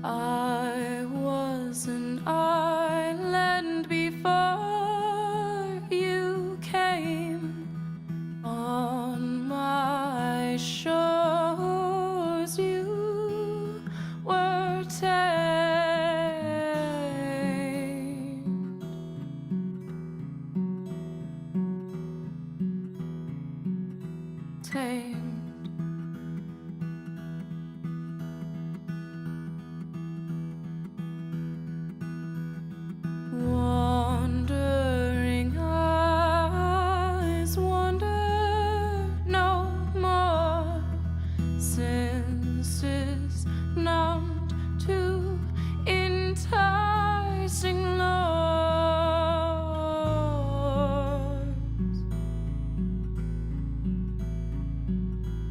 I was an island before you came. On my shores you were tamed. Wandering eyes wander no more, senses numbed to enticing lures.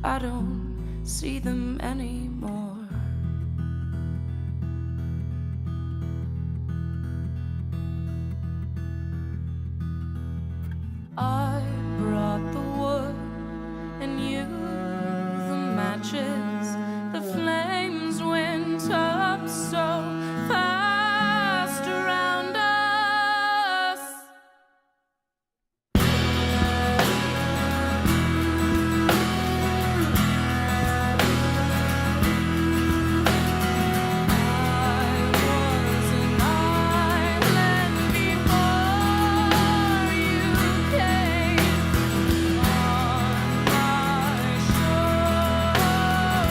I don't see them anymore. I brought the wood and you the matches. The flames went up so fast around us. I was an island before you came. On my shores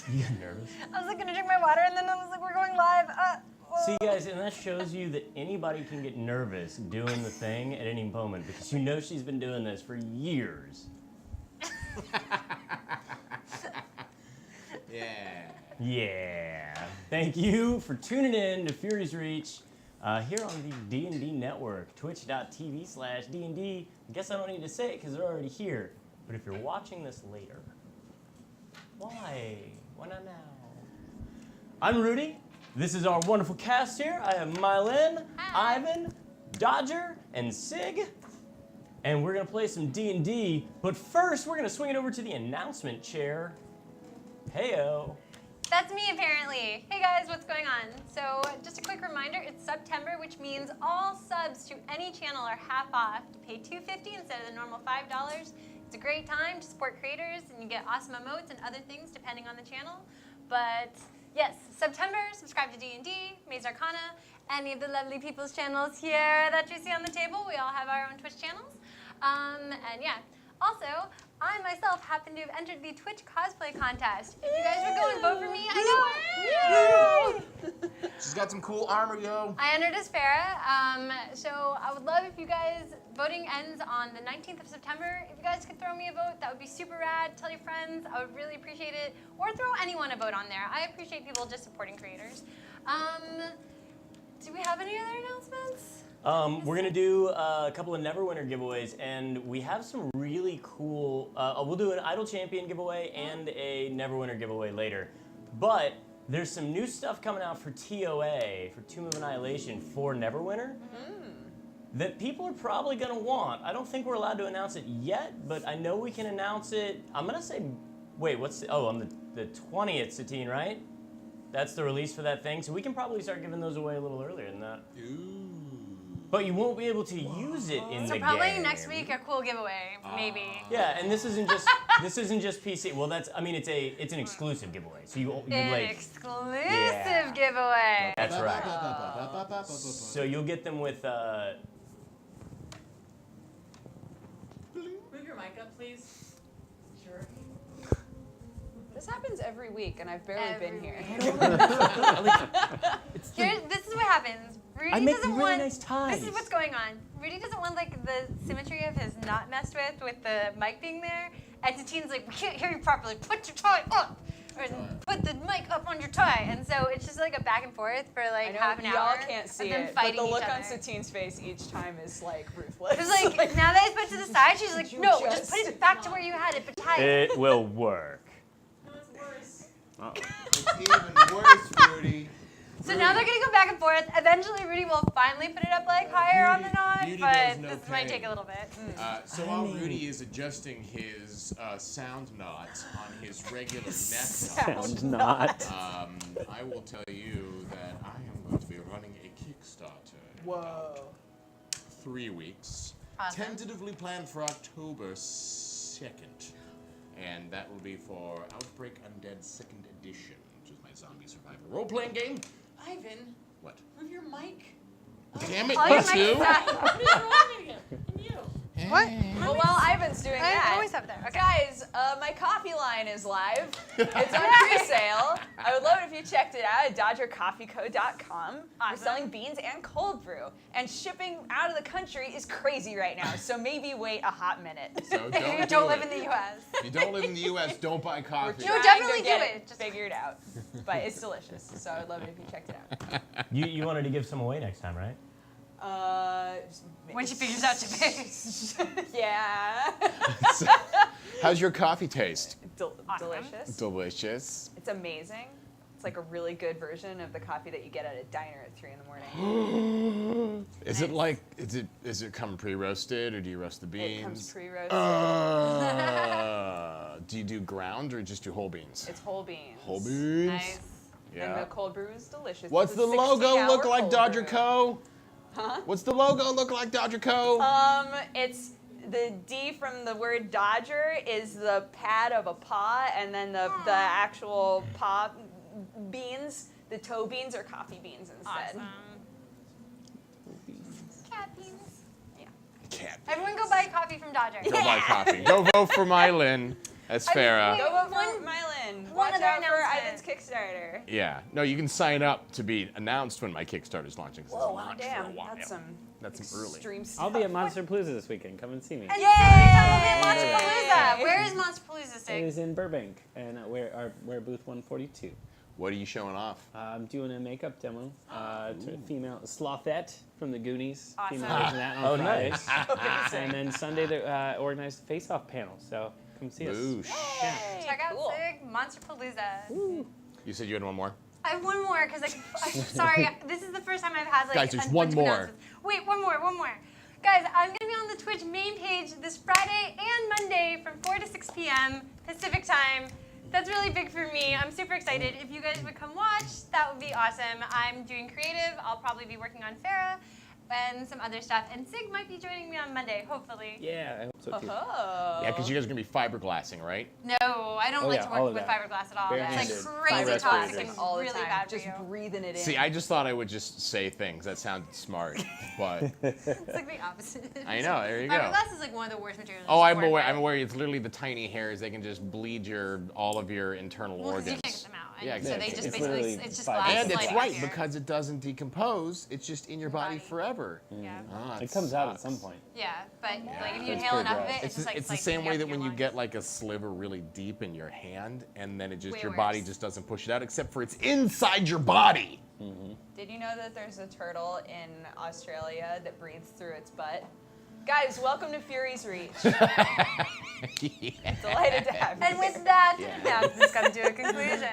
You get nervous? I was like gonna drink my water, and then I was like, we're going live. See, guys, and that shows you that anybody can get nervous doing the thing at any moment because you know she's been doing this for years. Yeah. Thank you for tuning in to Fury's Reach here on the D&D Network, twitch.tv/D&D. I guess I don't need to say it because they're already here. But if you're watching this later, why? Why not now? I'm Ruty. This is our wonderful cast here. I have Mylin, Ivan, Dodger, and Sig. And we're going to play some D&D. But first, we're going to swing it over to the announcement chair. Heyo. That's me, apparently. Hey guys, what's going on? So, just a quick reminder, it's September, which means all subs to any channel are half off. You pay $2.50 instead of the normal $5. It's a great time to support creators, and you get awesome emotes and other things depending on the channel. But yes, September, subscribe to D&D, Maze Arcana, any of the lovely people's channels here that you see on the table. We all have our own Twitch channels. And yeah, also, I myself happen to have entered the Twitch cosplay contest. If you guys would go and vote for me, I know. She's got some cool armor, yo. I entered as Farah. So I would love if you guys, voting ends on the 19th of September. If you guys could throw me a vote, that would be super rad. Tell your friends, I would really appreciate it. Or throw anyone a vote on there. I appreciate people just supporting creators. Do we have any other announcements? We're going to do a couple of Neverwinter giveaways, and we have some really cool, we'll do an Idle Champion giveaway and a Neverwinter giveaway later. But there's some new stuff coming out for TOA, for Tomb of Annihilation, for Neverwinter, that people are probably going to want. I don't think we're allowed to announce it yet, but I know we can announce it. I'm going to say, wait, on the 20th, Satine, right? That's the release for that thing, so we can probably start giving those away a little earlier than that. Ooh. But you won't be able to use it in the game. So probably next week a cool giveaway, maybe. Yeah, and this isn't just PC. Well, it's an exclusive giveaway. So you Exclusive giveaway. That's right. So you'll get them with. Move your mic up, please. Sure. This happens every week, and I've barely been here. This is what happens. Rudy I make doesn't really want. nice ties. This is what's going on. Rudy doesn't want like the symmetry of his not messed with the mic being there. And Satine's like, we can't hear you properly. Put your tie up, or put the mic up on your tie. And so it's just like a back and forth for like half an hour. Y'all can't see of them it, but fighting the look each on other. Satine's face each time is like ruthless. It's like now that it's put to the side, she's like, You no, just put just- it back to where you had it, but tie it. It will work. No, it's worse. It's even worse, Rudy. So now they're gonna go back and forth. Eventually, Rudy will finally put it up like higher on the knot, Rudy but knows no this might pain. take a little bit. So while Rudy is adjusting his sound knot on his regular neck knot, Sound not. I will tell you that I am going to be running a Kickstarter. Whoa. 3 weeks. Awesome. Tentatively planned for October 2nd. And that will be for Outbreak Undead 2nd Edition, which is my zombie survival role-playing game. Ivan, What? move your mic. Damn it, All you your mics two! back. What is wrong with you? And you? What? Well, while Ivan's doing I that, always have there. Okay. guys, my coffee line is live. It's on pre-sale. I would love it if you checked it out at DodgerCoffeeCo.com. We're Awesome. selling beans and cold brew. And shipping out of the country is crazy right now, so maybe wait a hot minute. So If you don't don't do live it. in the U.S. If you don't live in the U.S., don't buy coffee. No, Trying definitely to get do it. Just- figured out. But it's delicious, so I'd love it if you checked it out. You wanted to give some away next time, right? When she figures out your face. Yeah. How's your coffee taste? Delicious. Delicious. It's amazing. It's like a really good version of the coffee that you get at a diner at 3 in the morning. Is it like, is it come pre-roasted, or do you roast the beans? It comes pre-roasted. Do you do ground or just do whole beans? It's whole beans. Whole beans? Nice. And the cold brew is delicious. What's It's the a logo 16-hour look like, cold Dodger brew. Co? Huh? What's the logo look like, Dodger Co? It's the D from the word Dodger is the pad of a paw, and then the actual paw beans, the toe beans, are coffee beans instead. Awesome. Cat beans. Cat. Everyone go buy coffee from Dodger. Go buy coffee. Go vote for Mylin. That's Farah. Go vote for Mylin. One of another out for announcement. Ivan's Kickstarter. Yeah. No, you can sign up to be announced when my Kickstarter's launching. 'Cause it's Whoa, launched damn, for a while. that's some early. extreme stuff. I'll be at Monster Palooza this weekend. Come and see me. And Yay! Monsterpalooza. Where is Monsterpalooza, It Sig? is in Burbank, and we're booth 142. What are you showing off? I'm doing a makeup demo to a female Slothette from the Goonies. Awesome. Female version of that on Oh, Friday. nice. And then Sunday they organized a face-off panel. So come see us. Boosh. Yeah. Check out Cool. Sig, Monsterpalooza. You said you had one more? I have one more because I'm sorry. This is the first time I've had like Guys, there's a one bunch of more. announcements. Wait, one more. Guys, I'm gonna be on the Twitch main page this Friday and Monday from 4 to 6 p.m. Pacific time. That's really big for me. I'm super excited. If you guys would come watch, that would be awesome. I'm doing creative. I'll probably be working on Farah and some other stuff. And Sig might be joining me on Monday, hopefully. Yeah, I hope so too. Oh. Yeah, because you guys are going to be fiberglassing, right? No, I don't Oh, like yeah, to all work of with that. fiberglass at all. Bare-handed. It's like crazy Fiber toxic respirators. and all the really time, bad for just you. breathing it in. See, I just thought I would just say things that sounded smart, but It's like the opposite. I know. There you go. Fiberglass is like one of the worst materials. Oh, to I'm work aware. with. I'm aware. It's literally the tiny hairs. They can just bleed all of your internal Well, 'cause organs. you can't get them out. And Yeah, so exactly. they just It's basically, literally it's just fiber. glass. And it's like right up here. because it doesn't decompose. It's just in your body Body. forever. Yeah. Ah, It comes out at sucks. some point. Yeah, but like if you It's inhale pretty enough of gross. it, it's just like It's the like same coming way up that in when your you get lungs. like a sliver really deep in your hand, and then it just Way your body worse. just doesn't push it out, except for it's inside your body. Did you know that there's a turtle in Australia that breathes through its butt? Guys, welcome to Fury's Reach. Yeah. Delighted to have you. And with that, it's come to a conclusion.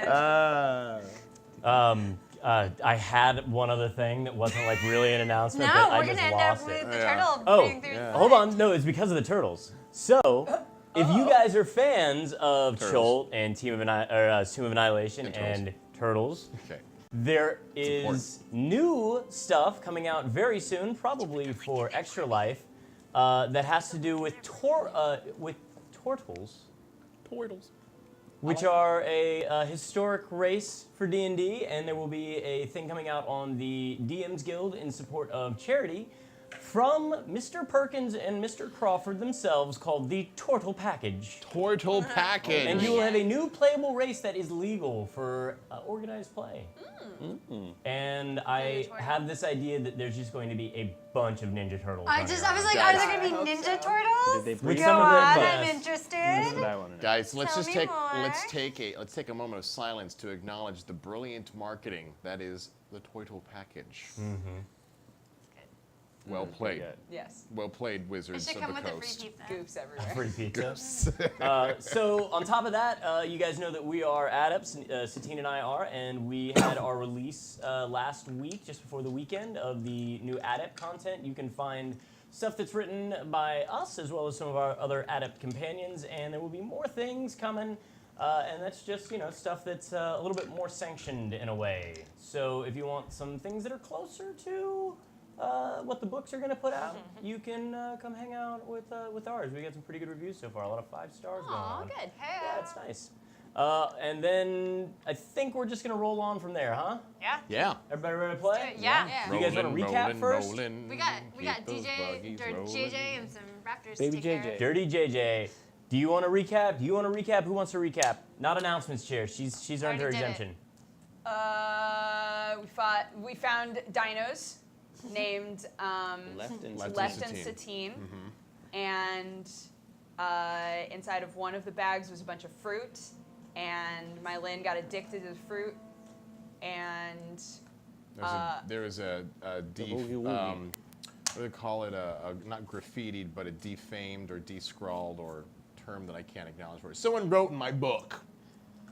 I had one other thing that wasn't like really an announcement, No, but I we're just gonna end lost up it. with the Yeah. turtle Oh, breathing through his hold butt. on. No, it's because of the turtles. So, if you guys are fans of Turtles. Cholt and Team of Annihilation And and Turtles, Okay. there is new stuff coming out very soon, probably for Extra Life, that has to do with Tortles, which are a historic race for D&D, and there will be a thing coming out on the DMs Guild in support of charity from Mr. Perkins and Mr. Crawford themselves called the Tortle Package. Turtle package. And you will have a new playable race that is legal for organized play. And I Turtle. have this idea that there's just going to be a bunch of Ninja Turtles. I running was around. like, Guys. are there I gonna hope be Ninja so. Turtles? Did they With bring Go some of on, the I'm best. interested. That's what I want to know. Guys, let's Tell just me take more. let's take a moment of silence to acknowledge the brilliant marketing that is the Turtle package. Well played. good. Yes, Well played, It Wizards should of come the with a free Coast. pizza. goofs everywhere. Free pizza. So on top of that, you guys know that we are adepts. Satine and I are, and we had our release last week, just before the weekend, of the new adept content. You can find stuff that's written by us as well as some of our other adept companions, and there will be more things coming. And that's just stuff that's a little bit more sanctioned in a way. So if you want some things that are closer to what the books are going to put out, you can come hang out with ours. We got some pretty good reviews so far. A lot of 5 stars going Aw, on. good. Hey. Yeah, it's nice. And then I think we're just going to roll on from there, huh? Yeah. Yeah. Everybody ready to play? Yeah. Do you guys want to recap first? We got DJ, or JJ, and some Raptors Baby to take care JJ. of. Dirty JJ. Do you want to recap? Who wants to recap? Not announcements chair. She's earned her Already did it. exemption. We found dinos named Left and Left and Satine. Satine, and inside of one of the bags was a bunch of fruit, and my Lynn got addicted to the fruit, and There was a boogie woogie. what do they call it? Not graffitied, but a defamed or descrawled or term that I can't acknowledge for it. Someone wrote in my book.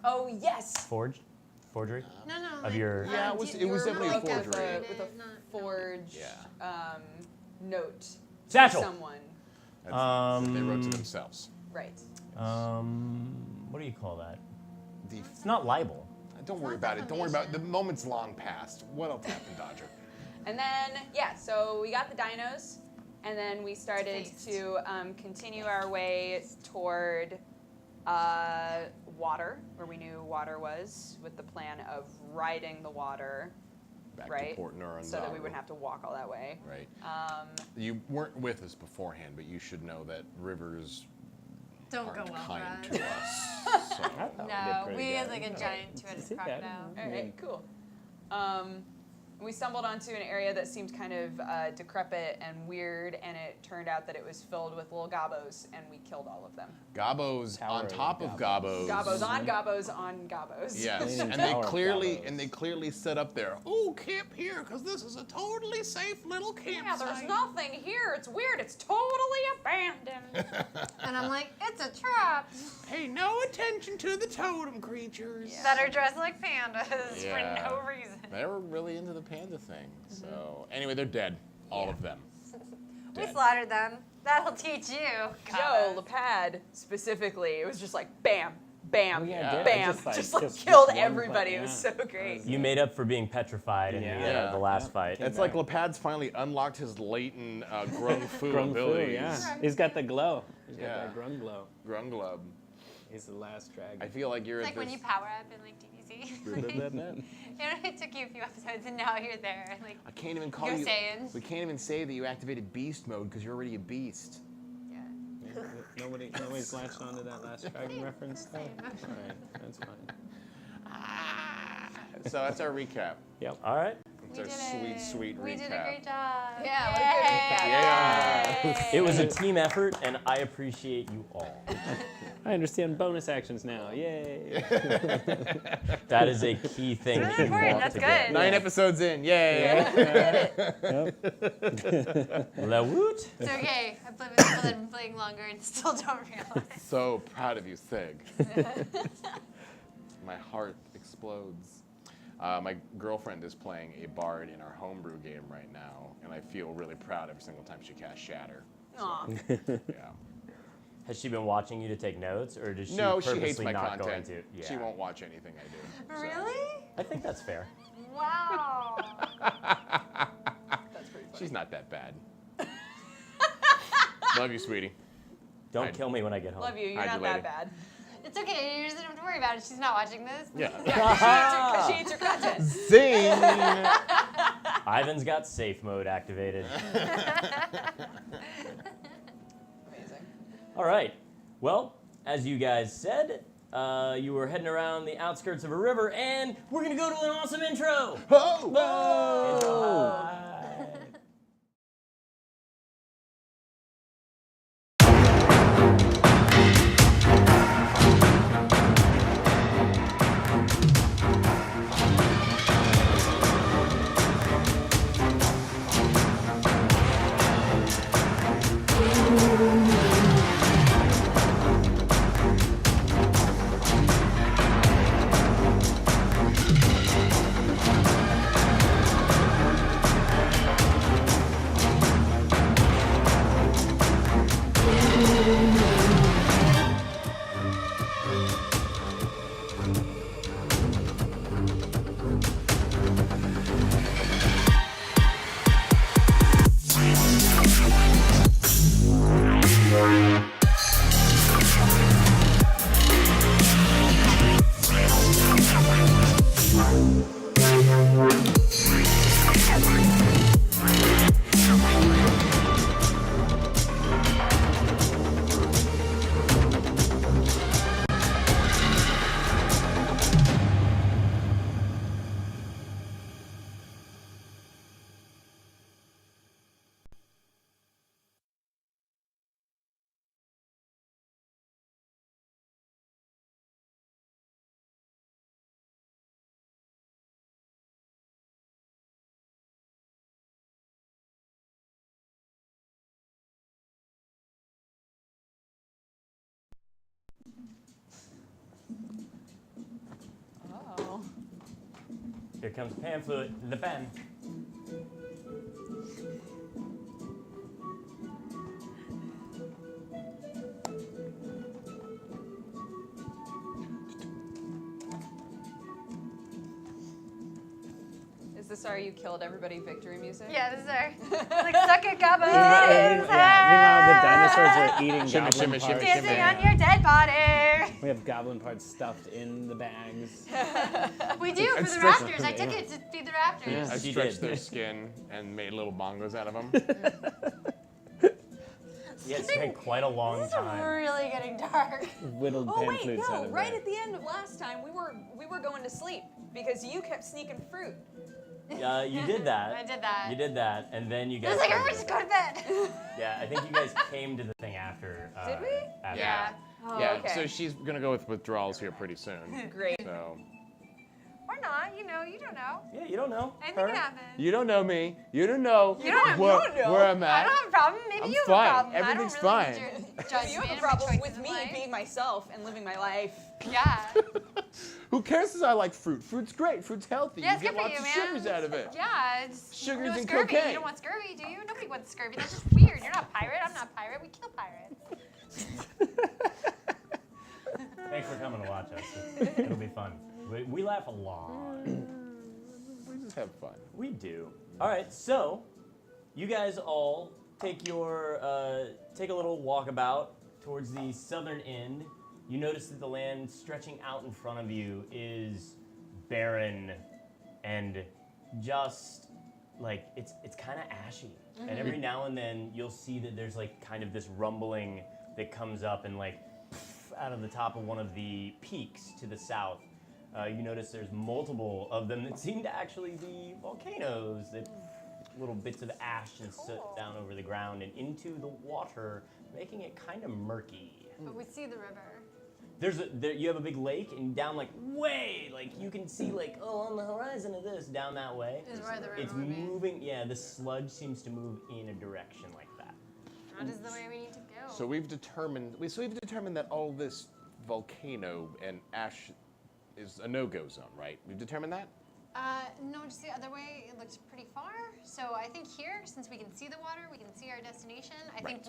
oh yes, Forgery? No. Of like, your- Yeah, it was definitely a like forgery. with a forged note Satchel. to someone, That's, they wrote to themselves. right? What do you call that? Def- It's not libel. Don't worry about it. Don't worry about it. The moment's long past. What else happened, Dodger? And then, so we got the dinos, and then we started Faced. to continue our way toward water, where we knew water was, with the plan of riding the water, Back right? to Port Nur and so that we wouldn't have to walk all that way. Right. You weren't with us beforehand, but you should know that rivers Don't go aren't well, kind Brad. to us. So I thought we did No, pretty we had good. like a giant two-headed See that? crocodile. All right, cool. We stumbled onto an area that seemed kind of decrepit and weird, and it turned out that it was filled with little gobos, and we killed all of them. Gobos Tower on of top of gobos. gobos. Gobos on gobos on gobos. Yes, Cleaning and they tower of clearly gobos. set up there. Oh, camp here because this is a totally safe little campsite. Yeah, there's nothing here. It's weird. It's totally abandoned. And I'm like, it's a trap. Pay no attention to the totem creatures. That are dressed like pandas Yeah. for no reason. They were really into the panda thing. So anyway, they're dead, all of them. We Dead. slaughtered them. That'll teach you. Joe, Gobos. Lepad, specifically, it was just like bam, bam, Oh, yeah, Yeah. bam. just Just killed killed one everybody. player, It was yeah. so great. You made up for being petrified in Yeah. the last Yeah. fight. Came It's like back. Lepad's finally unlocked his latent grung fu Grung fu, abilities. yeah. He's got the glow. He's got Yeah. that grung glow. Grung glub. He's the last dragon. I feel like you're It's at like when this. you power up in like DBZ. It took you a few episodes, and now you're there. Like, I can't even call Go you. Saiyans. We can't even say that you activated beast mode because you're already a beast. yeah. Yeah, nobody's latched onto that last dragon reference. Oh, all right, that's fine. So that's our recap. Yep. All right. It's We our did it. sweet We recap. did a great job. Yeah, what a good recap. Yeah. It was a team effort, and I appreciate you all. I understand bonus actions now. Yay! That is a key thing. Really that you important. want That's to good. get. 9 episodes in, yay! La woot. It's okay. I've played with people that have been playing longer and still don't realize. So proud of you, Sig. My heart explodes. My girlfriend is playing a bard in our homebrew game right now, and I feel really proud every single time she casts Shatter. Aw. Yeah. Has she been watching you to take notes, or does she No, she purposely hates my not content. going to? Yeah. She won't watch anything I do. so. Really? I think that's fair. Wow. That's pretty funny. She's not that bad. Love you, sweetie. Don't I'd- kill me when I get home. Love you. You're Hide not you that later. bad. It's okay. You just don't have to worry about it. She's not watching this. Yeah. Because she eats her content. Zing! Ivan's got safe mode activated. Amazing. All right. Well, as you guys said, you were heading around the outskirts of a river, and we're gonna go to an awesome intro. Oh! Bye. Oh. Here comes Pamphlet, the pen. Is this our you killed everybody victory music? Yeah, this is our like suck it, gobos. Meanwhile, the dinosaurs are eating Shimmy, goblin shimmy, shimmy, parts. Dancing shimmy. on your dead body. We have goblin parts stuffed in the bags. We do for the stretch- raptors. I took it to feed the raptors. Yeah. I She stretched did. their skin and made little bongos out of them. Yes, They taken quite a long This is time. really getting dark. Whittled Oh pan wait, flutes out no! of Right there. at the end of last time, we were going to sleep because you kept sneaking fruit. You did that. I did that. You did that, and then you I guys. was like, came everyone to just the- go to bed. Yeah, I think you guys came to the thing after. Did we? After. Yeah. Oh, Yeah, okay. so she's gonna go with withdrawals here pretty soon. Great. So Or not, you don't know. Yeah, you don't know. Anything Her. can happen. you don't know me. You don't know You don't where, know. where I'm I at. don't have a problem. Maybe I'm you have fine. a problem. Everything's I don't really fine. need your judgment You have a and problem my with choices in me life. being myself and living my life. Yeah. Who cares if I like fruit? Fruit's great. Fruit's healthy. Yeah, you it's get good for lots you, of man. sugars out of it. Yeah, it's Sugars no and scurvy. cocaine. You don't want scurvy, do you? Nobody wants scurvy. That's just weird. You're not a pirate. I'm not a pirate. We kill pirates. Thanks for coming to watch us. It'll be fun. We laugh a lot. We just have fun. We do. All right, so you guys all take your take a little walkabout towards the southern end. You notice that the land stretching out in front of you is barren and just like it's kind of ashy. And every now and then you'll see that there's like kind of this rumbling that comes up and like out of the top of one of the peaks to the south. You notice there's multiple of them that seem to actually be volcanoes that little bits of ash and soot Cool. down over the ground and into the water, making it kind of murky. But we see the river. You have a big lake, and down like way, like you can see like on the horizon of this down that way. Is where the river It's would be. moving. Yeah, the sludge seems to move in a direction like that. That is the way we need to go. So we've determined that all this volcano and ash is a no-go zone, right? We've determined that? No, just the other way. It looks pretty far. So I think here, since we can see the water, we can see our destination. I think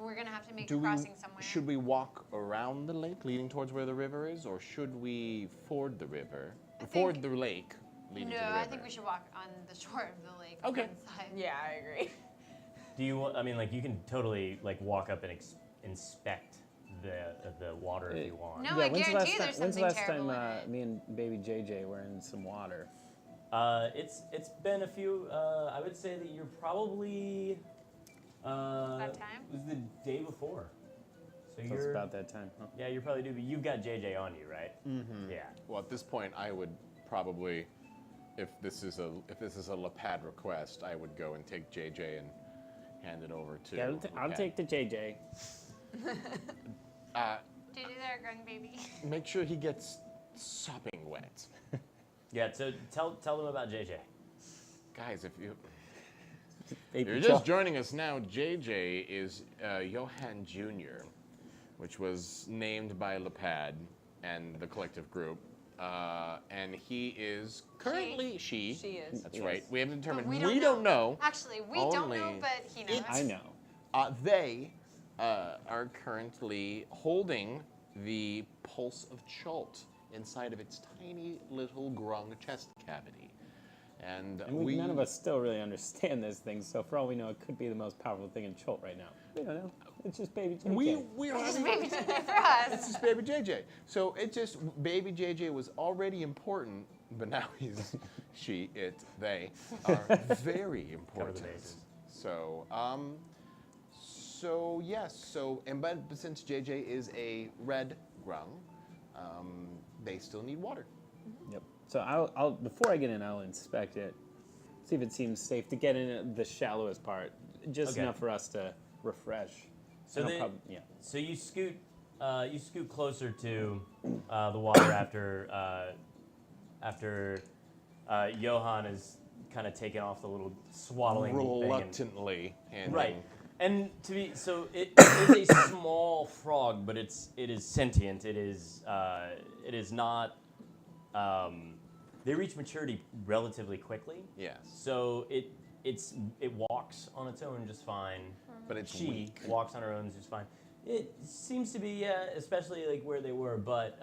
we're gonna have to make a crossing somewhere. Should we walk around the lake leading towards where the river is, or should we ford the river? Ford the lake leading to the river? I think we should walk on the shore of the lake. Okay. Inside. Yeah, I agree. Do you? I mean, like you can totally like walk up and inspect the water if you want. No, I guarantee there's when's the something last terrible time in it. me and baby JJ were in some water? It's been a few. I would say that you're probably. About time? It was the day before. So So it's you're about that time, huh? Yeah, you're probably due. But you've got JJ on you, right? Mm-hmm. Yeah. Well, at this point, I would probably, if this is a LaPad request, I would go and take JJ and hand it over to. Yeah, I'll LaPad. take the JJ. JJ there, growing baby. Make sure he gets sopping wet. Yeah. So tell them about JJ. Guys, if Baby you're Joel. just joining us now, JJ is Johann Jr., which was named by LaPad and the collective group. And he is currently she. She is. That's Yes. right. We haven't determined. we We don't know. Actually, we don't know, Only but he knows. I know. They are currently holding the pulse of Chult inside of its tiny little grung chest cavity. And None of us still really understand this thing, so for all we know, it could be the most powerful thing in Chult right now. We don't know. It's just baby JJ. we are This is having baby JJ for us. This is baby JJ. So it just baby JJ was already important, but now he's they are very important. bases. So yes. But since JJ is a red grung, they still need water. Yep. So I'll before I get in, I'll inspect it, see if it seems safe to get in the shallowest part, just Okay. enough for us to refresh. So And I'll then, yeah. so you scoot closer to the water after Johan is kind of taken off the little swaddling thing. and- Reluctantly, handing. Right. And it is a small frog, but it is sentient. It is not. They reach maturity relatively quickly. Yes, So it walks on its own just fine. but it's She weak. walks on her own just fine. It seems to be, especially like where they were, but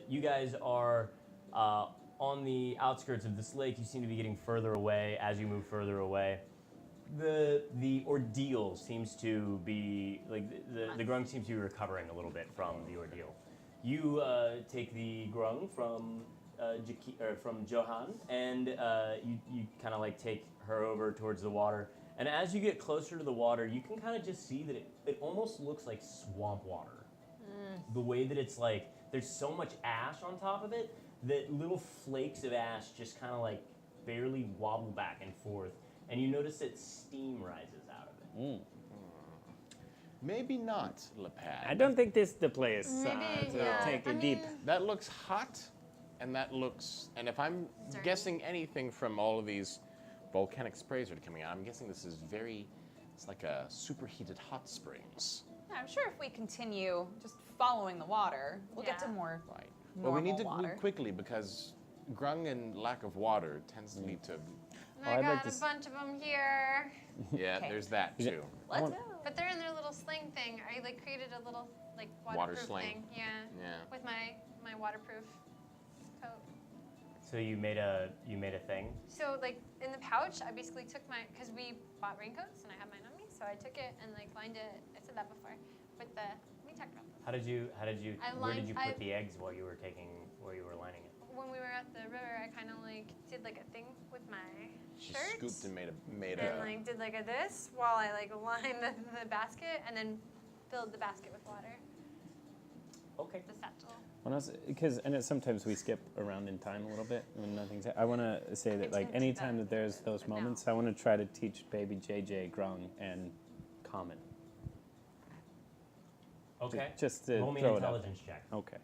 you guys are on the outskirts of this lake. You seem to be getting further away as you move further away. The ordeal seems to be like the grung seems to be recovering a little bit from the ordeal. You take the grung from Johan, and you kind of like take her over towards the water, And as you get closer to the water, you can kind of just see that it almost looks like swamp water. The way that it's like, there's so much ash on top of it that little flakes of ash just kind of like barely wobble back and forth. And you notice that steam rises out of it. Maybe not, Lepad. I don't think this is the place Maybe, to yeah. take I it deep. mean, That looks hot, and that looks. And if I'm Dirty. guessing anything from all of these volcanic sprays that are coming out, I'm guessing this is very. It's like a superheated hot springs. Yeah, I'm sure if we continue just following the water, we'll get to Yeah. more Right. Well, we need to normal move water. quickly because grung and lack of water tends to lead to. I I'd got like to a bunch of them here. Yeah, Okay. there's that Is it- too. Let's want- go. But they're in their little sling thing. I like created a little like Water waterproof sling. thing. Yeah. Yeah. With my waterproof coat. So you made a thing. So like in the pouch, I basically took because we bought raincoats and I had mine on me, so I took it and like lined it. I said that before. With the we talked about this. How did you I where did lined- you I- put the eggs while you were lining it? When we were at the river, I kind of like did like a thing with my She shirt. scooped and made and a. like did like a this while I like lined the basket and then filled the basket with water. Okay. The satchel. When I was, and sometimes we skip around in time a little bit when nothing's. I want to say that It's like into anytime that, that there's those but now. moments, I want to try to teach baby JJ Grung and Common. Okay. Just to Roll me throw an it out intelligence check. there. Okay.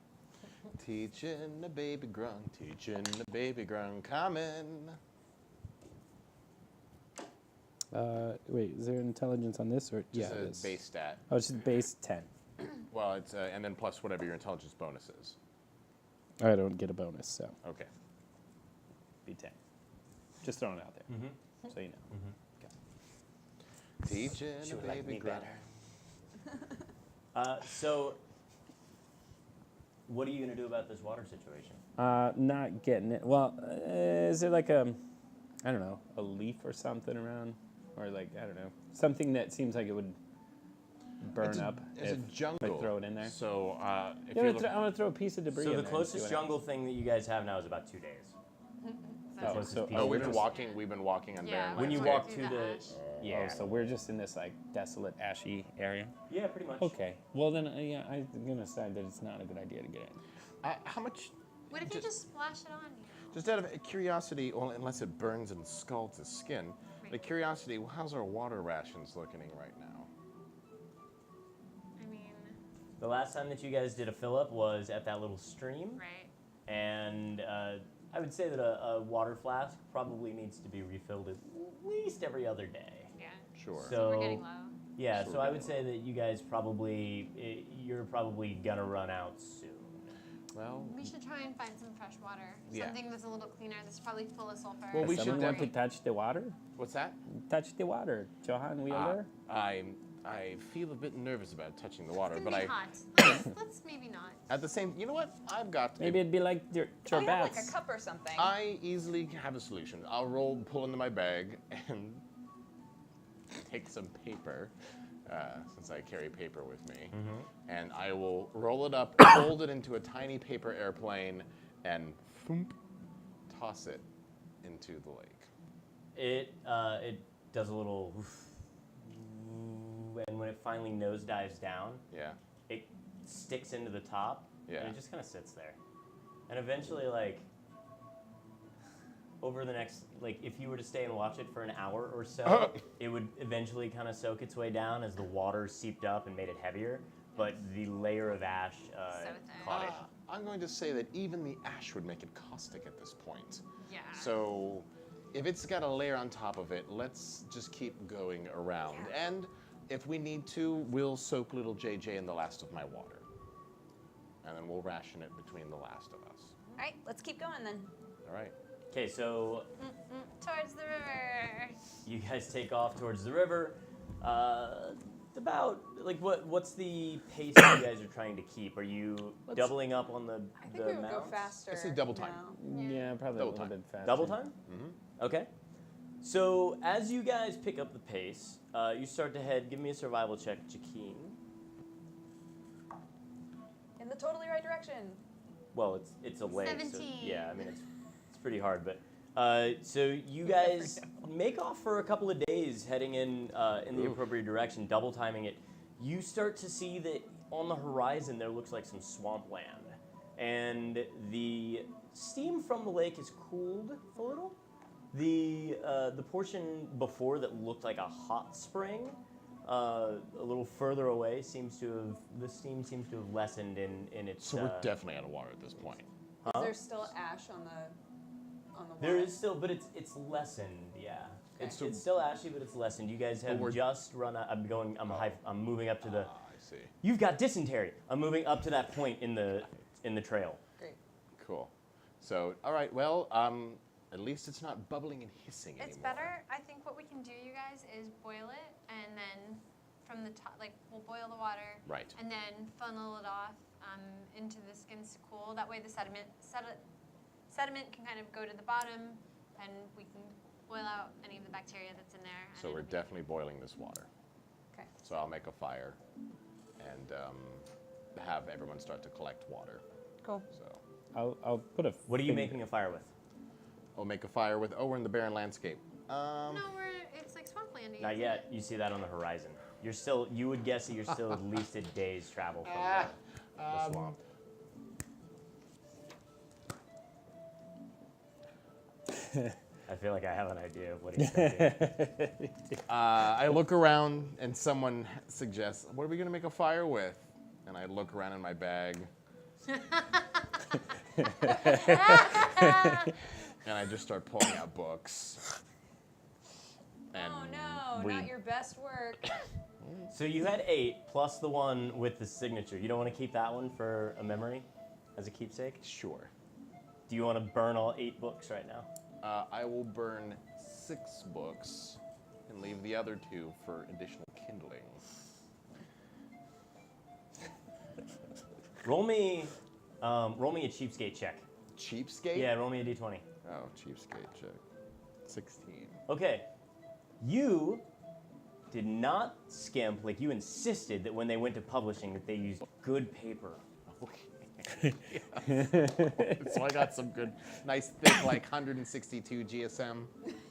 Teaching the baby grung, teaching the baby grung, common. Wait, is there intelligence on this or Just it a is. base stat. Oh, it's just base 10. Well, it's and then plus whatever your intelligence bonus is. I don't get a bonus, so Okay. be 10. Just throwing it out there, Mm-hmm. so you know. Teaching She the would like baby me grung. better. So, what are you gonna do about this water situation? Not getting it. Well, is there like a, I don't know, a leaf or something around, or like I don't know, something that seems like it would burn up It's a if jungle. I throw it in there. So if Yeah, you I look, want to throw a piece of debris. So in the there and see closest what jungle thing that you guys have now is about 2 days. Oh, Closest so- piece oh, of we've been jungle. walking. We've been walking on Yeah, barren When you landscape. walk through to the the ash. yeah. Oh, so we're just in this like desolate, ashy area. Yeah, pretty much. Okay. Well then, yeah, I'm gonna decide that it's not a good idea to get in. How much? What if you just splash it on you? Just out of curiosity, well, unless it burns and scalds the skin, Right. the curiosity. How's our water rations looking right now? I mean, The last time that you guys did a fill up was at that little stream, right? and I would say that a water flask probably needs to be refilled at least every other day. Yeah. Sure. So We're getting low. yeah, Sure. so I would say that you guys you're probably gonna run out soon. Well, We should try and find some fresh water. Yeah. Something that's a little cleaner. That's probably full of sulfur. Well, we Does should someone want to definitely- touch the water? what's that? Touch the water, Johan Wheeler. I feel a bit nervous about touching the water, It's but gonna I be hot. Let's maybe not. at the same. You know what? I've got. Maybe it'd be like your Oh, yeah, like bats. a cup or something. I easily have a solution. I'll pull into my bag, and take some paper, since I carry paper with me, and I will roll it up, fold it into a tiny paper airplane, and thump, toss it into the lake. It does a little, and when it finally nosedives down, Yeah. it sticks into the top, Yeah. and it just kind of sits there. And eventually, like, over the next, like, if you were to stay and watch it for an hour or so, it would eventually kind of soak its way down as the water seeped up and made it heavier, but the layer of ash thick. caught it. I'm going to say that even the ash would make it caustic at this point. Yeah. So, if it's got a layer on top of it, let's just keep going around. Yeah. And if we need to, we'll soak little JJ in the last of my water. And then we'll ration it between the last of us. All right, let's keep going then. All right. Okay, so Towards the river. you guys take off towards the river. About like what's the pace that you guys are trying to keep? Are you doubling up on the I think we would go mounts? faster. Let's say double time. now. Yeah, probably Double a little time. bit faster. Double time? Okay. So as you guys pick up the pace, you start to head. Give me a survival check, Jakeen. In the totally right direction. Well, it's a lake, so 17. yeah. I mean, it's pretty hard, but So you guys make off for a couple of days, heading in the appropriate direction, double timing it. You start to see that on the horizon there looks like some swampland, and the steam from the lake is cooled a little. The portion before that looked like a hot spring, a little further away, the steam seems to have lessened in its. So we're definitely out of water at this point. Huh? Is there still ash on the water? There is still, but it's lessened. Yeah, it's still ashy, but it's lessened. You guys have just run out. I'm moving up to the. I see. You've got dysentery. I'm moving up to that point in the trail. Great. Cool. So, all right. Well, at least it's not bubbling and hissing anymore. It's better. I think what we can do, you guys, is boil it, and then from the top, like we'll boil the water, Right. and then funnel it off into the skins to cool. That way, the sediment can kind of go to the bottom, and we can boil out any of the bacteria that's in there. So we're definitely boiling this water. Okay. So I'll make a fire and have everyone start to collect water. Cool. So I'll put a. What are you making a fire with? I'll make a fire with. Oh, we're in the barren landscape. No, it's like swamplandy. Not yet. You see that on the horizon. You're still. You would guess that you're still at least a day's travel from the swamp. I feel like I have an idea of what he's going to do. I look around and someone suggests, "What are we gonna make a fire with?" And I look around in my bag. And I just start pulling out books. And Oh no, read. not your best work. So you had 8 plus the one with the signature. You don't want to keep that one for a memory, as a keepsake. Sure. Do you want to burn all 8 books right now? I will burn 6 books and leave the other 2 for additional kindling. Roll me a cheapskate check. Cheapskate? Yeah, roll me a d20. Oh, cheapskate check. 16. Okay. You did not skimp, like you insisted that when they went to publishing that they used good paper. Okay. So I got some good, nice thick, like 162 GSM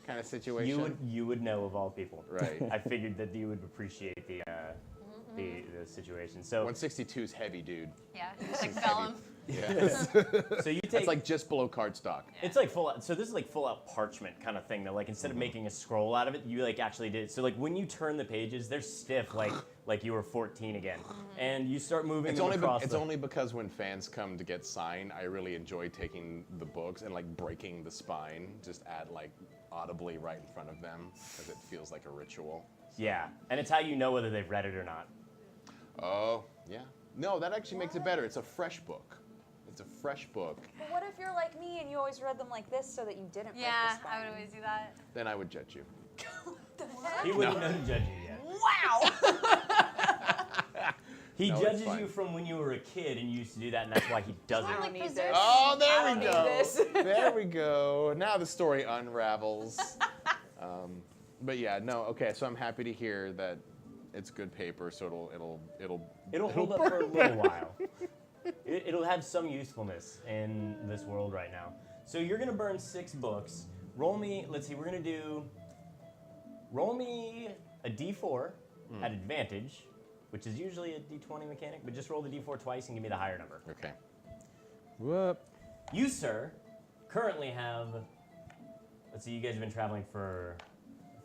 kind of situation. You would know of all people. Right. I figured that you would appreciate the situation. So 162 is heavy, dude. Yeah, it's like vellum. Yes. so you take It's like just below cardstock. it's like full out, so this is like full out parchment kind of thing that like instead of making a scroll out of it, you like actually did. So like when you turn the pages, they're stiff like you were 14 again. And you start moving It's them only across only because when fans come to get signed, I really enjoy taking the books and like breaking the spine just like audibly right in front of them because it feels like a ritual. Yeah. And it's how you know whether they've read it or not. Oh, yeah. No, that actually makes it better. It's a fresh book. It's a fresh book. But what if you're like me and you always read them like this so that you didn't break Yeah, the spine? I would always do that. Then I would judge you. He wouldn't know to judge you yet. Wow! He No, it's judges fine. you from when you were a kid and you used to do that, and that's why he doesn't. I don't Like need preserve- this. Oh, I there don't we need go. this. There we go. Now the story unravels. But yeah, no. Okay, so I'm happy to hear that it's good paper, so It'll hold up for a little while. It'll have some usefulness in this world right now. So you're gonna burn 6 books. Roll me. Let's see. We're gonna do. Roll me a d4 at advantage, which is usually a d20 mechanic, but just roll the d4 twice and give me the higher number. Okay. Whoop. You, sir, currently have. Let's see. You guys have been traveling for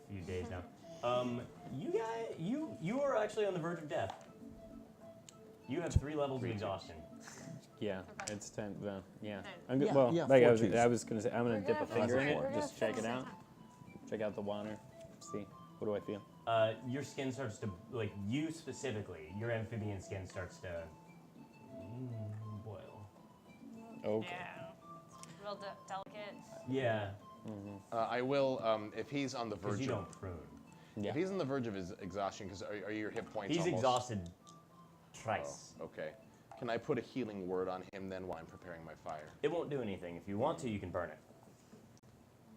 a few days now. You are actually on the verge of death. You have 3 levels of exhaustion. Yeah, it's time. Yeah, Nice. I'm good. Yeah, well, yeah, like 4 I twos. was gonna say, I'm gonna dip a finger in it, We're just check it out. Check out the water. See, what do I feel? Your skin starts to, like, you specifically, your amphibian skin starts to boil. Okay. Yeah. Real delicate. Yeah, I will, if he's on the because verge you of, don't prune. Yeah. if he's on the verge of his exhaustion, because are your hit points He's almost? exhausted Oh, thrice. okay. Can I put a healing word on him then while I'm preparing my fire? It won't do anything. If you want to, you can burn it.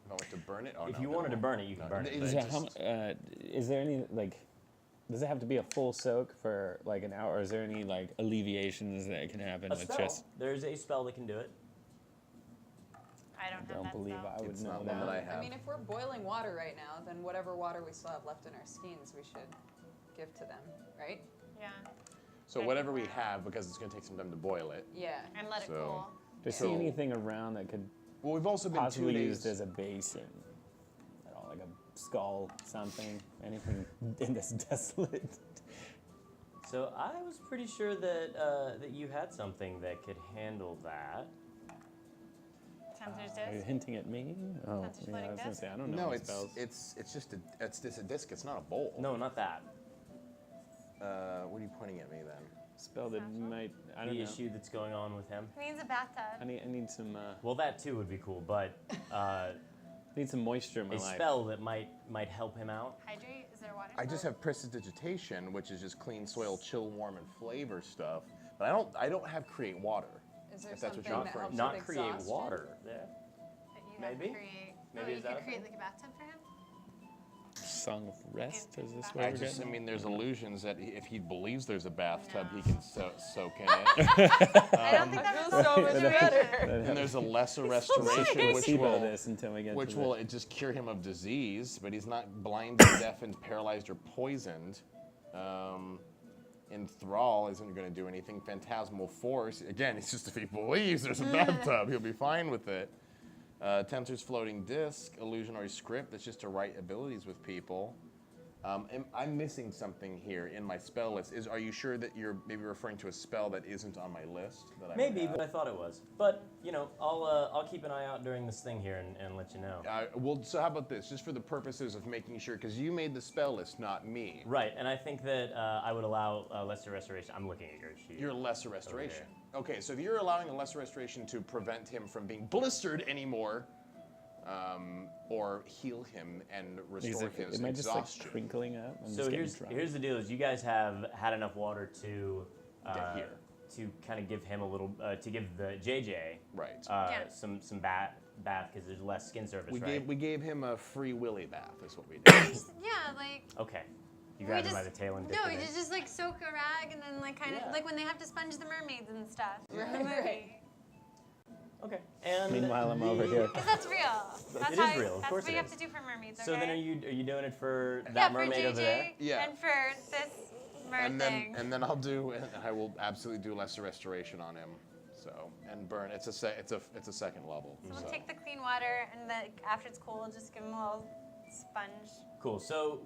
If I want to burn it? Oh, If no, you then wanted to won't. burn it, you can No, burn it. it but- just- Is there any like? Does it have to be a full soak for like an hour? Or is there any like alleviations that can happen A with spell. just? There's a spell that can do it. I I don't have Don't that believe spell. I would It's know not one that that. I have. I mean, if we're boiling water right now, then whatever water we still have left in our skeins, we should give to them, right? Yeah. So whatever we have, because it's going to take some time to boil it. Yeah. And let it So- cool. Do you see So- anything around that could Well, we've also been 2 possibly days. used as a basin? I don't know, like a skull, something, anything in this desolate. So I was pretty sure that that you had something that could handle that. Tensor's Are you disc. hinting at me? Oh, That's just yeah, floating I was gonna disc? say I don't know No, my it's spells. just a disc. It's not a bowl. No, not that. What are you pointing at me then? Spell that might. I don't The know. issue that's going on with him. He needs a bathtub. I need some. Well, that too would be cool, but Need some moisture in my a life. spell that might help him out. Hydrate. Is there water? I just have prestidigitation, which is just clean soil, chill, warm, and flavor stuff. But I don't have create water. Is there If that's what something you're that referring helps to. Not with create exhaustion? water. Yeah. that you maybe? Have to create. Maybe you is that could a create thing? like a bathtub for him. Song of rest. Is this I what I we're just, I getting? mean, there's illusions that if he believes there's a bathtub, he No. can soak in it. I don't think I that feel was so much better. And there's a lesser Let's restoration, which placebo will this until we get which to will the, just cure him of disease, but he's not blind, deafened, paralyzed, or poisoned. Enthrall isn't going to do anything. Phantasmal Force, again, it's just if he believes there's a bathtub, he'll be fine with it. Tensor's Floating Disc, Illusionary Script, that's just to write abilities with people. I'm missing something here in my spell list. Are you sure that you're maybe referring to a spell that isn't on my list? That I would Maybe, have? but I thought it was. But you know, I'll keep an eye out during this thing here and let you know. Well, so how about this? Just for the purposes of making sure, because you made the spell list, not me. Right, and I think that I would allow lesser restoration. I'm looking at your sheet. Your lesser restoration. Okay, so if you're allowing a lesser restoration to prevent him from being blistered anymore, or heal him and restore his am I just like exhaustion. crinkling up? I'm So just getting here's drunk. here's the deal: is you guys have had enough water to Get here. to kind of give him a little to give the JJ Right. Yeah. some bath because there's less skin surface, we right? gave him a free willy bath, is what we did. Yeah, like. Okay, you we grabbed him by just- the tail and No, dipped you him in. just like soak a rag and then like kind of Yeah. like when they have to sponge the mermaids and stuff. Right. Okay, and Meanwhile, I'm over here. Because that's real. That's It how is real, of That's course what it you have is. to do for mermaids. So then, okay? are you doing it for that yeah, mermaid for JJ over there? Yeah. and for this mer thing. and then I will absolutely do lesser restoration on him. So and burn. It's a second level. So we'll take the clean water and then after it's cool, just give them a little sponge. Cool. So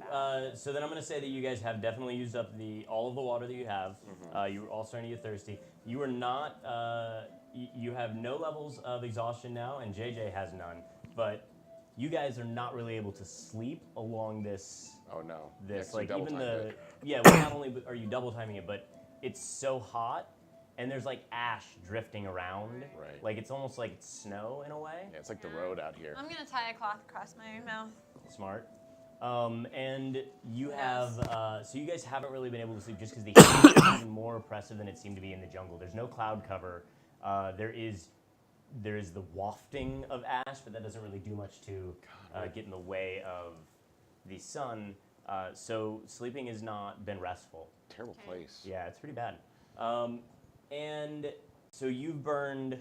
so then I'm gonna say that you guys have definitely used up all of the water that you have. You were all starting to get thirsty. You are not. You have no levels of exhaustion now, and JJ has none. But you guys are not really able to sleep along this. Oh no. This Yeah, 'cause you like even double-timed the it. yeah. Well, not only are you double timing it, but it's so hot, and there's like ash drifting around. Right. Like it's almost like it's snow in a way. Yeah, it's like the road out here. I'm gonna tie a cloth across my mouth. Smart. And you have, so you guys haven't really been able to sleep just because the heat is even more oppressive than it seemed to be in the jungle. There's no cloud cover. There is the wafting of ash, but that doesn't really do much to get in the way of the sun. So sleeping has not been restful. Terrible place. Yeah, it's pretty bad. And so you've burned,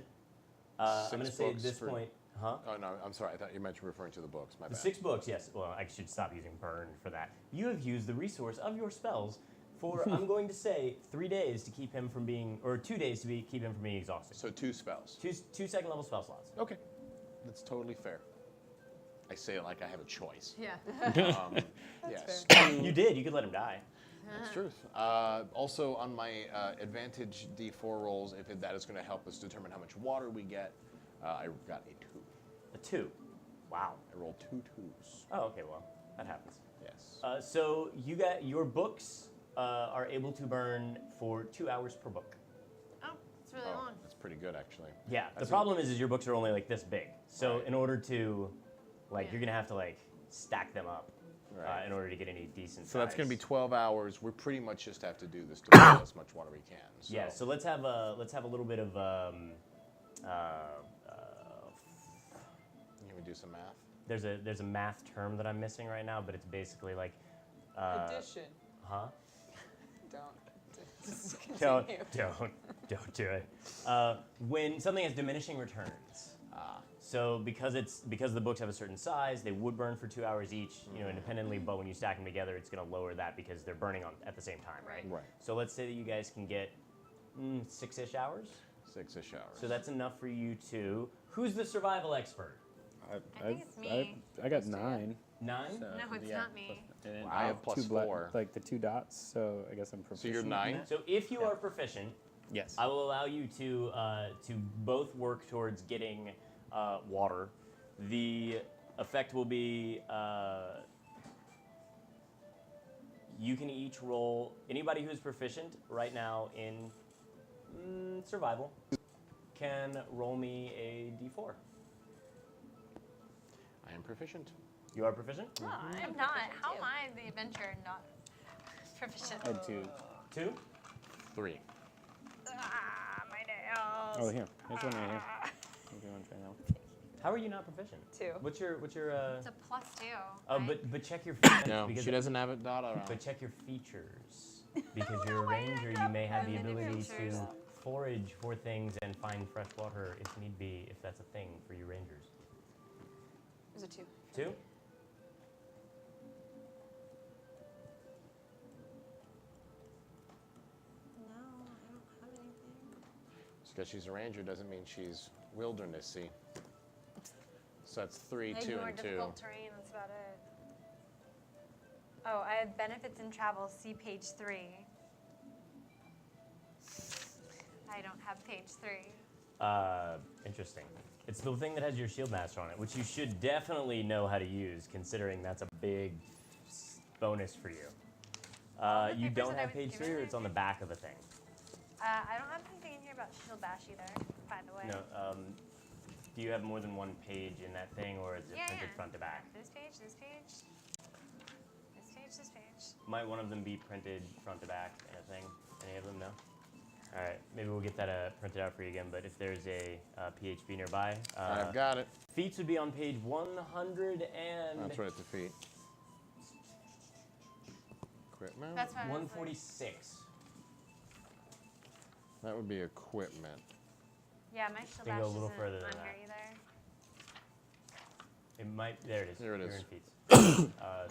I'm going to 6 say at books this for- point, huh? Oh no, I'm sorry. I thought you meant you were referring to the books. My The bad. 6 books, yes. Well, I should stop using burn for that. You have used the resource of your spells for, I'm going to say, 3 days to keep him from being, or 2 days to keep him from being exhausted. So 2 spells. Two second level spell slots. Okay, that's totally fair. I say it like I have a choice. Yeah. Yes, You did. You could let him die. that's truth. Also, on my advantage D4 rolls, if that is going to help us determine how much water we get, I got a 2. A 2. Wow. I rolled 2 2s. Oh, okay. Well, that happens. Yes. So you got your books are able to burn for 2 hours per book. Oh, it's really Oh, long. that's pretty good actually. Yeah. The That's problem is your books are only like this big. So Right. in order to, like, Yeah. you're gonna have to like stack them up Right. in order to get any decent. So that's going to be size. 12 hours. We pretty much just have to do this to boil as much water we can. So. Yeah, so let's have a little bit of Can we do some math? there's a math term that I'm missing right now, but it's basically like Addition. huh? Don't. Just Don't continue. don't do it. When something has diminishing returns. So because the books have a certain size, they would burn for 2 hours each, independently. But when you stack them together, it's going to lower that because they're burning at the same time, right? Right. So let's say that you guys can get 6-ish hours. 6-ish hours. So that's enough for you two. Who's the survival expert? I think it's me. I got 9. 9? So, No, it's not me. And then I have plus 2 4. like the 2 dots, so I guess I'm So proficient. you're 9? So if you are proficient, Yes. I will allow you to both work towards getting water. The effect will be you can each roll. Anybody who's proficient right now in survival can roll me a d4. I am proficient. You are proficient? Oh, I'm not. How am I the adventurer not proficient? I had 2. 2? 3. My nails. Oh, here. Here's one right here. If you want to try that one. How are you not proficient? 2. What's your It's a +2. Oh, right? but check your No, because she doesn't have it dot around. But check your features, because you're a ranger. You may have the ability to forage for things and find fresh water if need be, if that's a thing for you rangers. There's a 2. 2? No, I don't have anything. Just because she's a ranger doesn't mean she's wildernessy. So that's 3, 2, More and 2. difficult terrain, that's about it. Oh, I have benefits in travel. See page 3. I don't have page 3. Interesting. It's the thing that has your shield master on it, which you should definitely know how to use, considering that's a big bonus for you. the You papers don't that I have was page given 3, or are it's on the back of the thing? I don't have anything in here about shield bash either, by the way. No. Do you have more than one page in that thing, or is it Yeah, printed yeah. front to back? This page, this page, this page, this page. Might one of them be printed front to back in a thing? Any of them? No? All right, maybe we'll get that printed out for you again, but if there's a PHP nearby. I've got it. Feats would be on page 100 and That's right at the feet. Equipment? That's what I was like. 146. That would be equipment. Yeah, my shield Can bash go a little isn't further than on that. here either. It might, there it is. There it You're is. in feats.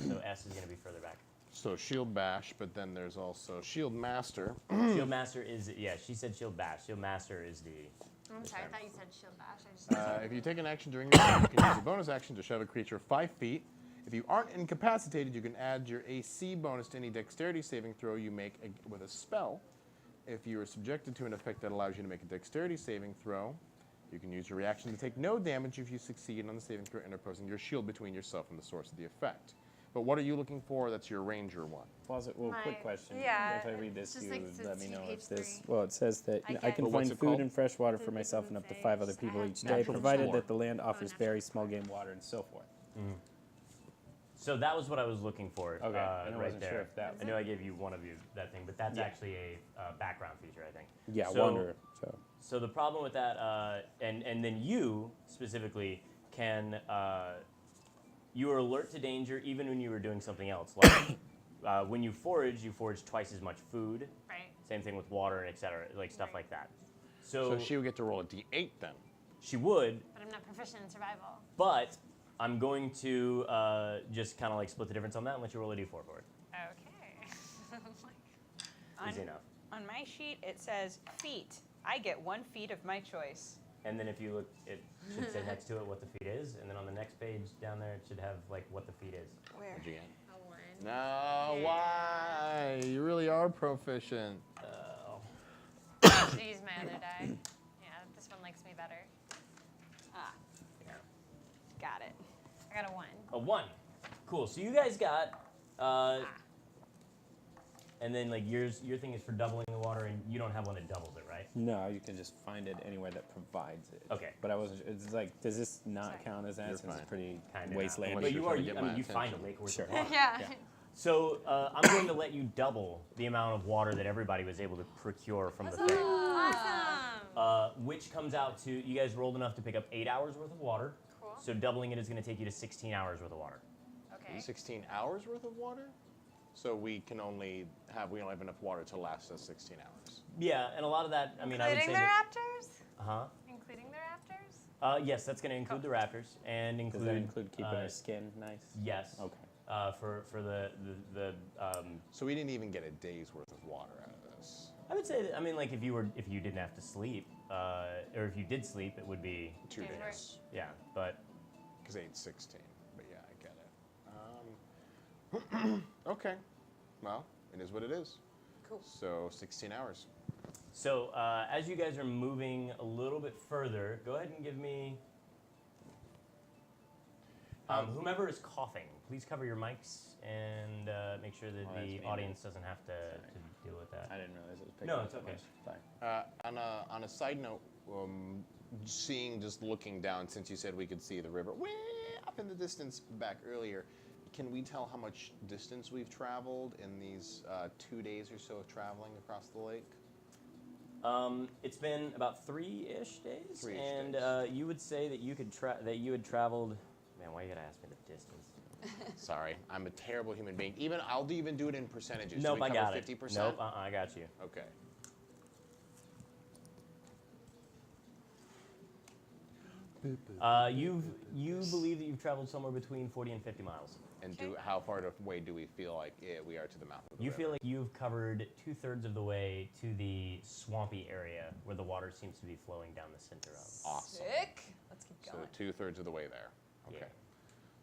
So S is going to be further back. So shield bash, but then there's also shield master. Shield Master is, yeah, she said Shield Bash. Shield Master is the, I'm sorry, I thought you said shield bash. I just If you take an action during your turn, you can use a bonus action to shove a creature 5 feet. If you aren't incapacitated, you can add your AC bonus to any dexterity saving throw you make with a spell. If you are subjected to an effect that allows you to make a dexterity saving throw, you can use your reaction to take no damage if you succeed on the saving throw, interposing your shield between yourself and the source of the effect. But what are you looking for? That's your ranger one. Well, quick question. yeah, If I read this, just you like would to let me see know page if this. 3. Well, it says that I I get- can But what's find it food called? and fresh water for It myself doesn't and up to say, 5 other just people I each have day, Natural provided four. that the land offers natural berries, small game, water, and so forth. so that was what I was looking for Okay, and I right wasn't there. sure if that I know I gave you one of you that thing, but that's Yeah. actually a background feature, I think. Yeah, So- wonder. So So the problem with that, and then you specifically can, you are alert to danger even when you were doing something else. Like when you forage twice as much food. Right. Same thing with water and et cetera, like stuff Right. like that. So she would get to roll a d8 then. She would, But I'm not proficient in survival. but I'm going to just kind of like split the difference on that and let you roll a d4 for it. Okay. Easy enough. On my sheet, it says feet. I get 1 feet of my choice. And then if you look, it should say next to it what the feat is, and then on the next page down there it should have like what the feat is. Where? What'd you get? A 1. No, why? You really are proficient. I should use my other die. Yeah, this one likes me better. Ah, Yeah. got it. I got a 1. A 1. Cool. So you guys got, and then like your thing is for doubling the water, and you don't have one that doubles it, right? no, you can just find it anywhere that provides it. Okay. But I wasn't. It's like, does this not Sorry. count as that You're since fine. it's pretty Kind of. wasteland? But Unless you you're are. trying to get my You find a attention. lake worth Sure. of water. Yeah. Yeah. So I'm going to let you double the amount of water that everybody was able to procure from the thing, Awesome. which comes out to you guys rolled enough to pick up 8 hours worth of water. Cool. So doubling it is going to take you to 16 hours worth of water. Okay. 16 hours worth of water? So we only have enough water to last us 16 hours. Yeah, and a lot of that, I mean, I would say Including the that, raptors? huh? Including the raptors? Yes, that's going to include the raptors and include. Does that include keeping our skin nice? Yes. Okay. For the So we didn't even get a day's worth of water out of this. I would say that, I mean, like if you didn't have to sleep, or if you did sleep, it would be 2 Yeah, days. yeah. But Because 8's 16. But yeah, I get it. Okay. Well, it is what it is. Cool. So 16 hours. so as you guys are moving a little bit further, go ahead and give me. Whomever is coughing, please cover your mics and make sure that Oh, that's the me. audience doesn't have to deal with that. I didn't realize it was picking No, up it's so okay. much. Fine. On a side note, just looking down, since you said we could see the river way up in the distance back earlier, can we tell how much distance we've traveled in these 2 days or so of traveling across the lake? It's been about 3-ish days, 3-ish and days. you would say that you had traveled. Man, why you gotta ask me the distance? Sorry, I'm a terrible human being. I'll even do it in percentages. Nope, Do we I cover got 50%? it. Nope, I got you. Okay. You believe that you've traveled somewhere between 40 and 50 miles. And how far away do we feel like we are to the mouth of the You river? feel like you've covered 2/3 of the way to the swampy area where the water seems to be flowing down the center of. Awesome. Sick. Let's keep So going. 2/3 of the way there. Okay. Yeah.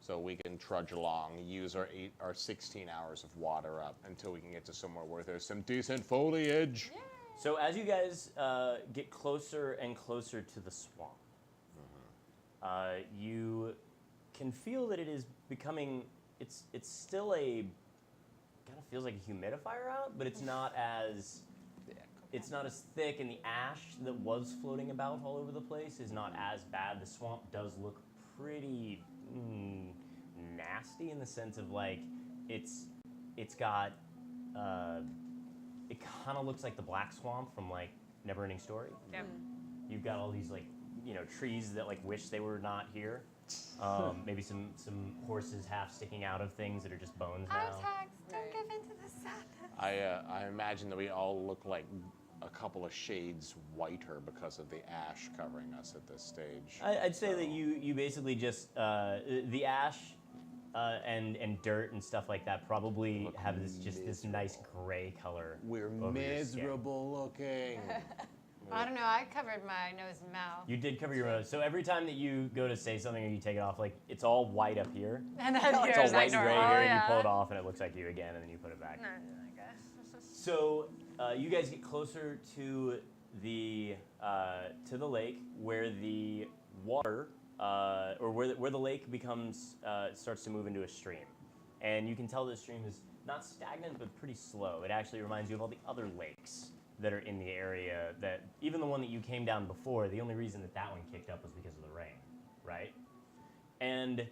So we can trudge along, use our 16 hours of water up until we can get to somewhere where there's some decent foliage. So as you guys get closer and closer to the swamp, you can feel that it is becoming. It's still kind of feels like a humidifier out, but it's not as thick, and the ash that was floating about all over the place is not as bad. The swamp does look pretty nasty in the sense of like it's got it kind of looks like the Black Swamp from like Neverending Story. Yep. You've got all these like trees that like wish they were not here. Maybe some horses half sticking out of things that are just bones now. Artax, don't Right. give in to the sadness. I imagine that we all look like a couple of shades whiter because of the ash covering us at this stage. I'd say that you basically just the ash and dirt and stuff like that probably Look have this nice gray color. We're over your skin. miserable looking. I don't know. I covered my nose and mouth. You did cover your nose, so every time that you go to say something or you take it off, like it's all white up here. And then It's all here's white like and gray normal. here, Oh, and you yeah. pull it off, and it looks like you again, and then you put it back. No, I guess. So you guys get closer to the lake where the water or where the lake becomes starts to move into a stream, and you can tell the stream is not stagnant but pretty slow. It actually reminds you of all the other lakes that are in the area. That even the one that you came down before, the only reason that one kicked up was because of the rain, right? And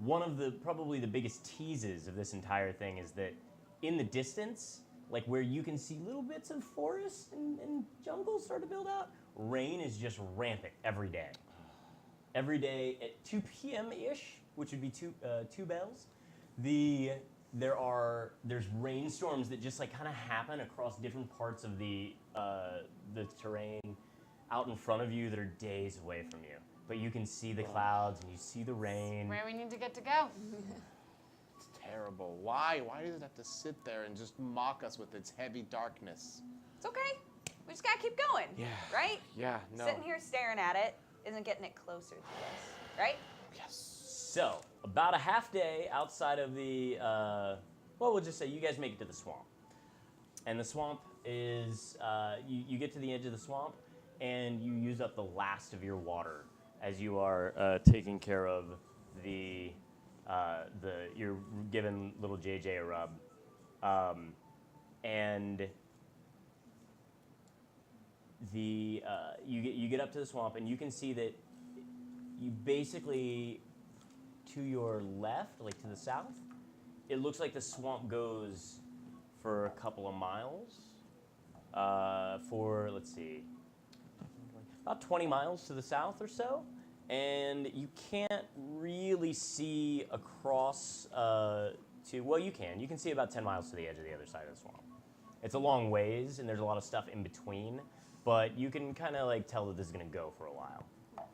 one of probably the biggest teases of this entire thing is that in the distance, like where you can see little bits of forest and jungle start to build out, rain is just rampant every day. Every day at 2 p.m.-ish, which would be two bells, there's rainstorms that just like kind of happen across different parts of the terrain out in front of you that are days away from you. But you can see the clouds and you see the rain. Where we need to get to go. It's terrible. Why? Why does it have to sit there and just mock us with its heavy darkness? It's okay. We just gotta keep going. Yeah. Right? Yeah, no. Sitting here staring at it isn't getting it closer to us. Right? Yes. So, about a half day outside of the, we'll just say you guys make it to the swamp. And the swamp is, you get to the edge of the swamp and you use up the last of your water as you are taking care of you're giving little JJ a rub. And you get up to the swamp and you can see that you basically, to your left, like to the south, it looks like the swamp goes for a couple of miles. Let's see, about 20 miles to the south or so. And you can't really see across you can see about 10 miles to the edge of the other side of the swamp. It's a long ways and there's a lot of stuff in between, but you can kind of like tell that this is gonna go for a while.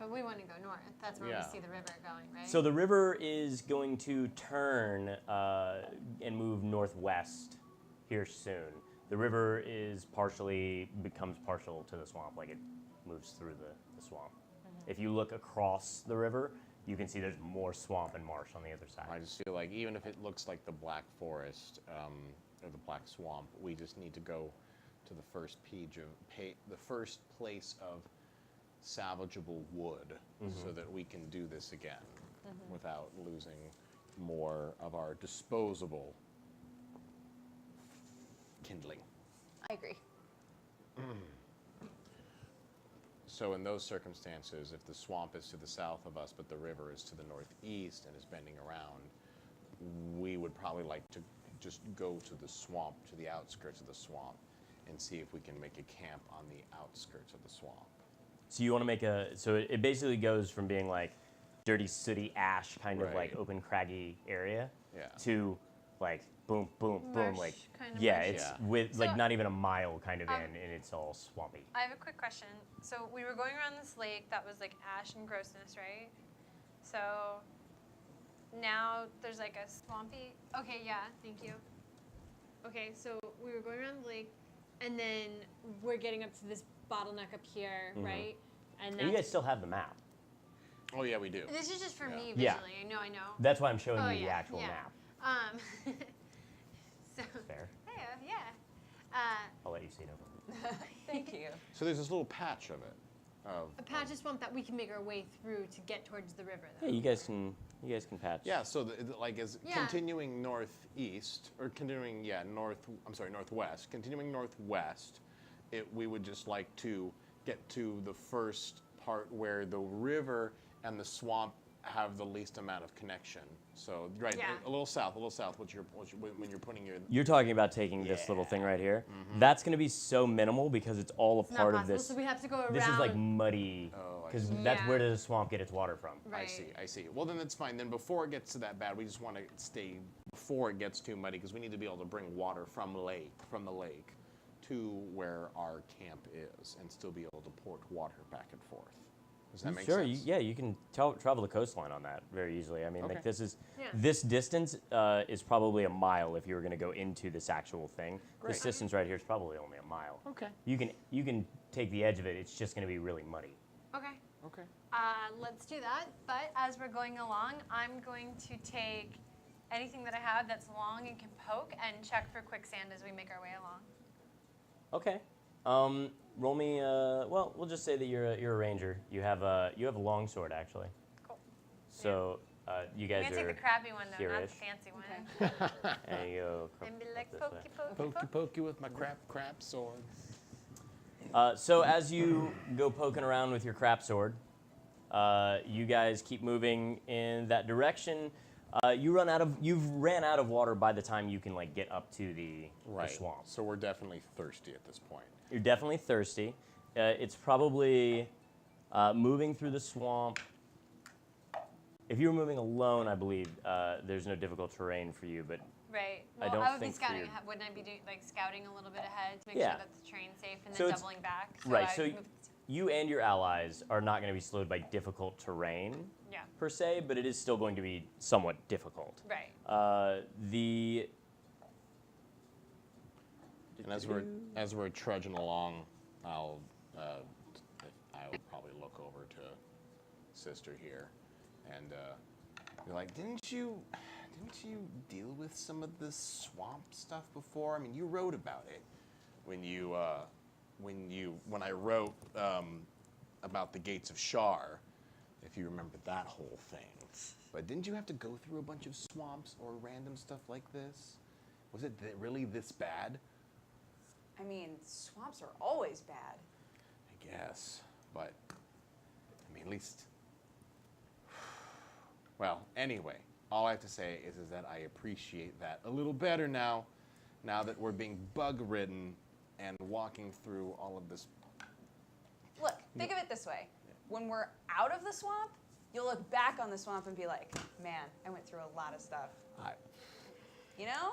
But we want to go north. That's where Yeah. we see the river going, right? So the river is going to turn and move northwest here soon. The river becomes partial to the swamp, like it moves through the swamp. If you look across the river, you can see there's more swamp and marsh on the other side. I just feel like even if it looks like the Black Forest or the Black Swamp, we just need to go to the first the first place of salvageable wood, so that we can do this again without losing more of our disposable kindling. I agree. So in those circumstances, if the swamp is to the south of us, but the river is to the northeast and is bending around, we would probably like to just go to the swamp, to the outskirts of the swamp, and see if we can make a camp on the outskirts of the swamp. So you want to make so it basically goes from being like dirty, sooty ash kind of Right. like open, craggy area Yeah. to like boom, boom, boom, Marsh, like kind of yeah, marsh. it's Yeah. with like So- not even a mile kind of in, and it's all swampy. I have a quick question. So we were going around this lake that was like ash and grossness, right? So now there's like a swampy. Okay, yeah, thank you. Okay, so we were going around the lake, and then we're getting up to this bottleneck up here, right? And And you guys still have the map. Oh yeah, we do. this is just for me Yeah. visually. I know. That's why I'm showing Oh, you the yeah, actual yeah. map. So Fair. yeah. I'll let you see it over. Thank you. So there's this little patch of it. A patch of swamp that we can make our way through to get towards the river, though. Yeah, you guys can patch. Yeah, so like as Yeah. continuing northeast or continuing northwest, continuing northwest, we would just like to get to the first part where the river and the swamp have the least amount of connection. So right, Yeah. a little south. When you're putting your You're talking about taking this little thing right here. Mm-hmm. That's going to be so minimal because it's all a It's not part of possible, this. so we have to go around. This is like muddy Oh, I because see. that's Yeah. where does the swamp get its water from? Right. I see. Well, then that's fine. Then before it gets to that bad, we just want to stay before it gets too muddy because we need to be able to bring water from the lake to where our camp is and still be able to port water back and forth. Does that make Sure. sense? You can travel the coastline on that very easily. I mean, Okay. like this Yeah. distance is probably a mile if you were going to go into this actual thing. Great. This distance right here is probably only a mile. Okay. You can take the edge of it. It's just going to be really muddy. Okay. Okay. Let's do that. But as we're going along, I'm going to take anything that I have that's long and can poke and check for quicksand as we make our way along. Okay. Roll me. Well, we'll just say that you're a ranger. You have a longsword actually. Cool. So you I'm guys gonna take are the crappy one though, not the here-ish. fancy one. Okay. and you go And be like this way. pokey pokey Pokey pokey. pokey with my crap sword. So as you go poking around with your crap sword, you guys keep moving in that direction. You've ran out of water by the time you can like get up to the swamp. So we're definitely thirsty at this point. You're definitely thirsty. It's probably moving through the swamp. If you were moving alone, I believe there's no difficult terrain for you, but Right. I Well, don't I would be think for scouting your- ahead. Wouldn't I be doing like scouting a little bit ahead to make Yeah. sure that the train's safe and So then it's- doubling back? right. I So move- you and your allies are not going to be slowed by difficult terrain yeah. per se, but it is still going to be somewhat difficult. Right. And as we're trudging along, I'll probably look over to Sister here, and be like, didn't you deal with some of the swamp stuff before? I mean, you wrote about it when I wrote about the Gates of Shar, if you remember that whole thing. But didn't you have to go through a bunch of swamps or random stuff like this? Was it really this bad? I mean, swamps are always bad. I guess, but I mean, at least. Well, anyway, all I have to say is that I appreciate that a little better now that we're being bug-ridden and walking through all of this. Look, think of it this way. When we're out of the swamp, you'll look back on the swamp and be like, man, I went through a lot of stuff. You know?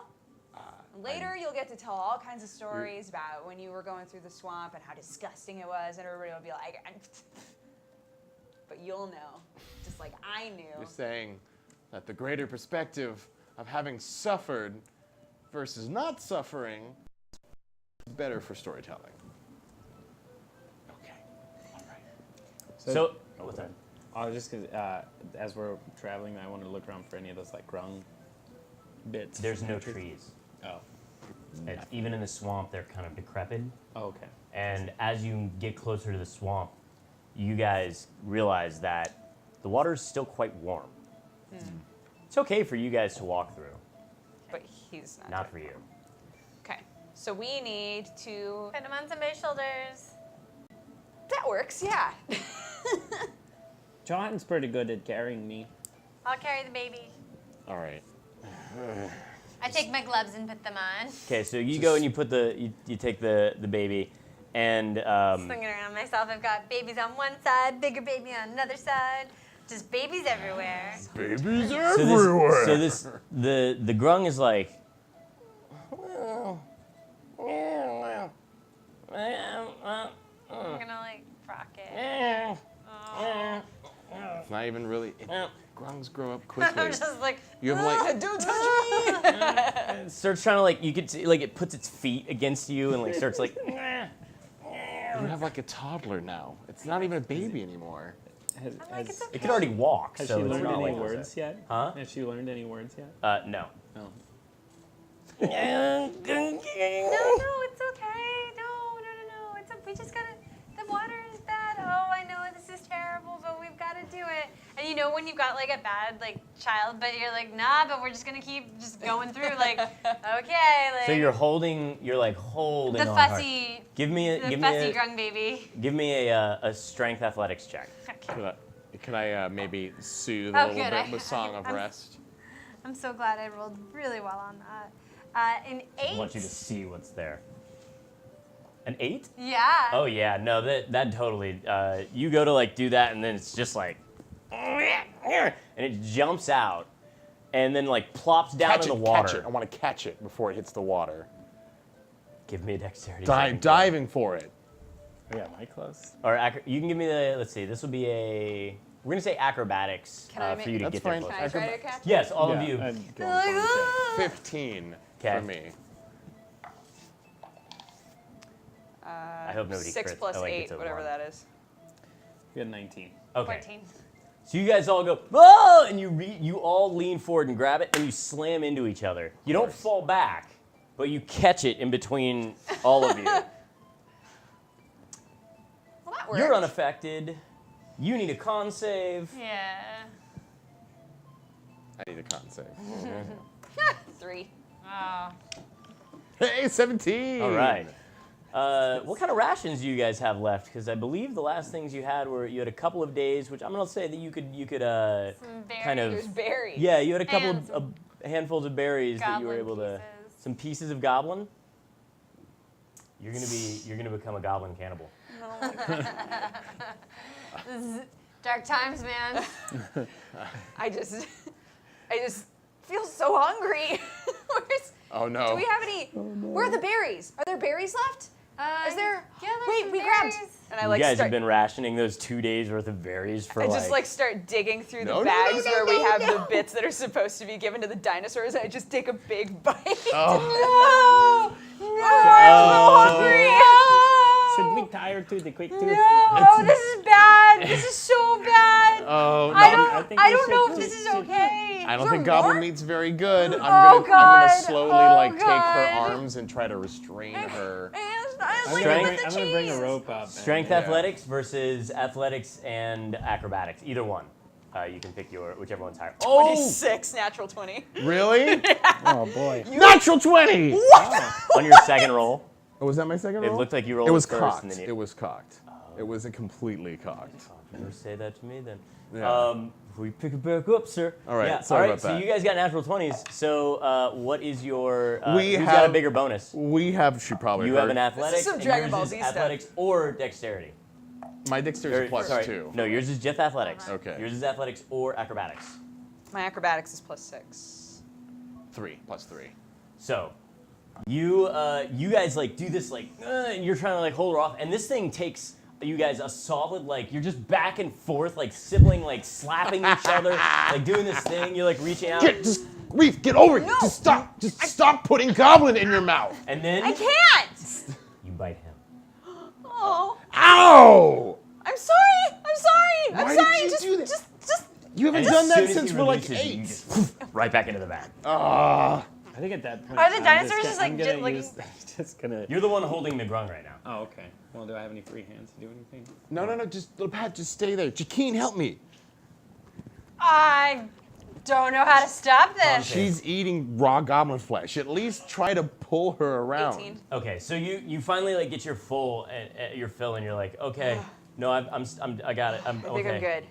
Later, you'll get to tell all kinds of stories about when you were going through the swamp and how disgusting it was, and everybody will be like, but you'll know, just like I knew. You're saying that the greater perspective of having suffered versus not suffering is better for storytelling. Okay. All right. So, what's that? I was just because as we're traveling, I want to look around for any of those like grung bits. There's no trees. Oh. Even in the swamp, they're kind of decrepit. Oh, okay. And as you get closer to the swamp, you guys realize that the water is still quite warm. It's okay for you guys to walk through, But he's not. not for you. Okay. So we need to. Put him on somebody's shoulders. That works, yeah. John's pretty good at carrying me. I'll carry the baby. All right. I take my gloves and put them on. Okay, so you go and you put you take the baby, and Swinging around myself. I've got babies on one side, bigger baby on another side. Just babies everywhere. Babies so this the grung is like. I'm gonna like rock it. Oh. It's not even really. Grungs grow up quickly. I'm just like, You have like. Don't touch me! It starts trying to like you could see, like it puts its feet against you and like starts like. You have like a toddler now. It's not even a baby anymore. like, it's It can already walk, Has so she it's learned not any like words yet? Huh? Has she learned any words yet? No. No. No, it's okay. No. It's we just gotta. The water is bad. Oh, I know this is terrible, but we've got to do it. And you know when you've got like a bad like child, but you're like, nah, but we're just gonna keep just going through. Like, okay, like. So you're holding the on hard. fussy, Give me the fussy grung baby. give me a strength athletics check. Okay. Can I maybe soothe Oh, a little good. bit with Song of I'm- Rest? I'm so glad I rolled really well on that. An 8. I want you to see what's there. An 8? Yeah. Oh yeah, no, that totally. You go to like do that, and then it's just like, and it jumps out, and then like plops down in the water. Catch it. I want to catch it before it hits the water. Give me a dexterity. saving throw. Diving for it. Yeah, am I close? Or you can give me the. Let's see. This will be a. We're gonna say acrobatics Can I for you to That's get fine. there. Can I Close. try to catch? Yes, all of Yeah, you. I'd go Like, for it, ah! 15 Okay. for me. I hope nobody 6 crits. plus I like 8, it's a whatever one. that is. You had 19. Okay. 14. So you guys all go, oh, and you all lean forward and grab it, and you slam into each other. You don't fall back, but you catch it in between all of you. Well, that worked. You're unaffected. You need a con save. Yeah. I need a con save. 3. Oh. Hey, 17. All right. What kind of rations do you guys have left? Because I believe the last things you had had a couple of days, which I'm gonna say that you could Some kind of There's berries. yeah, you had a couple And of handfuls of berries that you were able goblin to pieces. some pieces of goblin. You're gonna become a goblin cannibal. This is dark times, man. I just feel so hungry. Oh no. Do we have any? Where are the berries? Are there berries left? Is there? Yeah, there's Wait, some we grabbed. berries. And I You like guys start. have been rationing those 2 days worth of berries for I just like start digging through No, the no, no, bags no, where no, we have no. the bits that are supposed to be given to the dinosaurs, and I just take a big bite. Oh. No, I'm so hungry. Should we tie her to the quick tooth? No, this is bad. This is so bad. Oh, no. I think don't we should know if do- this is should- okay. I don't Is think there goblin more? meat's very good. I'm Oh, gonna God. slowly Oh, like take her God. arms and try to restrain her. I'm Strength- gonna bring a rope up. strength Yeah. athletics versus athletics and acrobatics. Either one. You can pick whichever one's higher. Oh, 26, natural 20. Really? Oh boy. Natural 20. on your second roll. Oh, was that my second It roll? looked like you rolled It was first, cocked. and then It was cocked. It wasn't completely cocked. Never say that to me then. Yeah. We pick it back up, sir. All right, Yeah, sorry all right. about So that. you guys got natural 20s. So what is your? We who's got a have- bigger bonus? We have. She probably. You heard. have an athletics. some and Dragon yours Ball is Z stuff. athletics or dexterity. My dexterity is plus sorry, 2. No, yours is just athletics. Okay. Yours is athletics or acrobatics. My acrobatics is plus 6. 3 plus 3. So, you guys like do this like, and you're trying to like hold her off, and this thing takes you guys a solid, like, you're just back and forth, like sibling, like slapping each other, like doing this thing. You're like reaching out. Reef, get over it. Just stop. Just stop putting goblin in your mouth. And then I can't. you bite him. Oh, Ow! I'm sorry. I'm sorry. Why I'm did sorry. you just, do that? just. You haven't And done as that soon as since he we're like releases you, 8. you just right back into the bag. Ah. I think at that point. Are the I'm dinosaurs gonna- just, like, I'm gonna like- use- just gonna. You're the one holding the grung right now. Oh, okay. Well, do I have any free hands to do anything? No. Just little Pat, just stay there. Jaqueen, help me. I don't know how to stop this. She's eating raw goblin flesh. At least try to pull her around. 18. Okay, so you finally like get your fill, and you're like, okay, no, I got it. I'm I think okay. I'm good.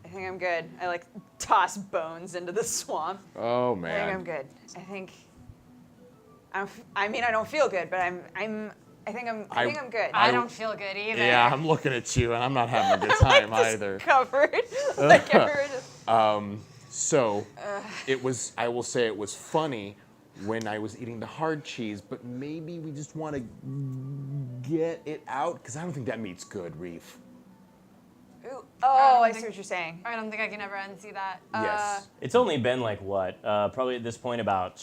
I think I'm good. I like toss bones into the swamp. Oh I think man. I'm good. I mean, I don't feel good, but I think I'm good. I don't feel good either. Yeah, I'm looking at you, and I'm not having a good time either. Covered. Like everyone just. So, it was. I will say it was funny when I was eating the hard cheese, but maybe we just want to get it out because I don't think that meat's good, Reef. Ooh. Oh, I see think- what you're saying. I don't think I can ever unsee that. Yes. It's only been like what? Probably at this point about.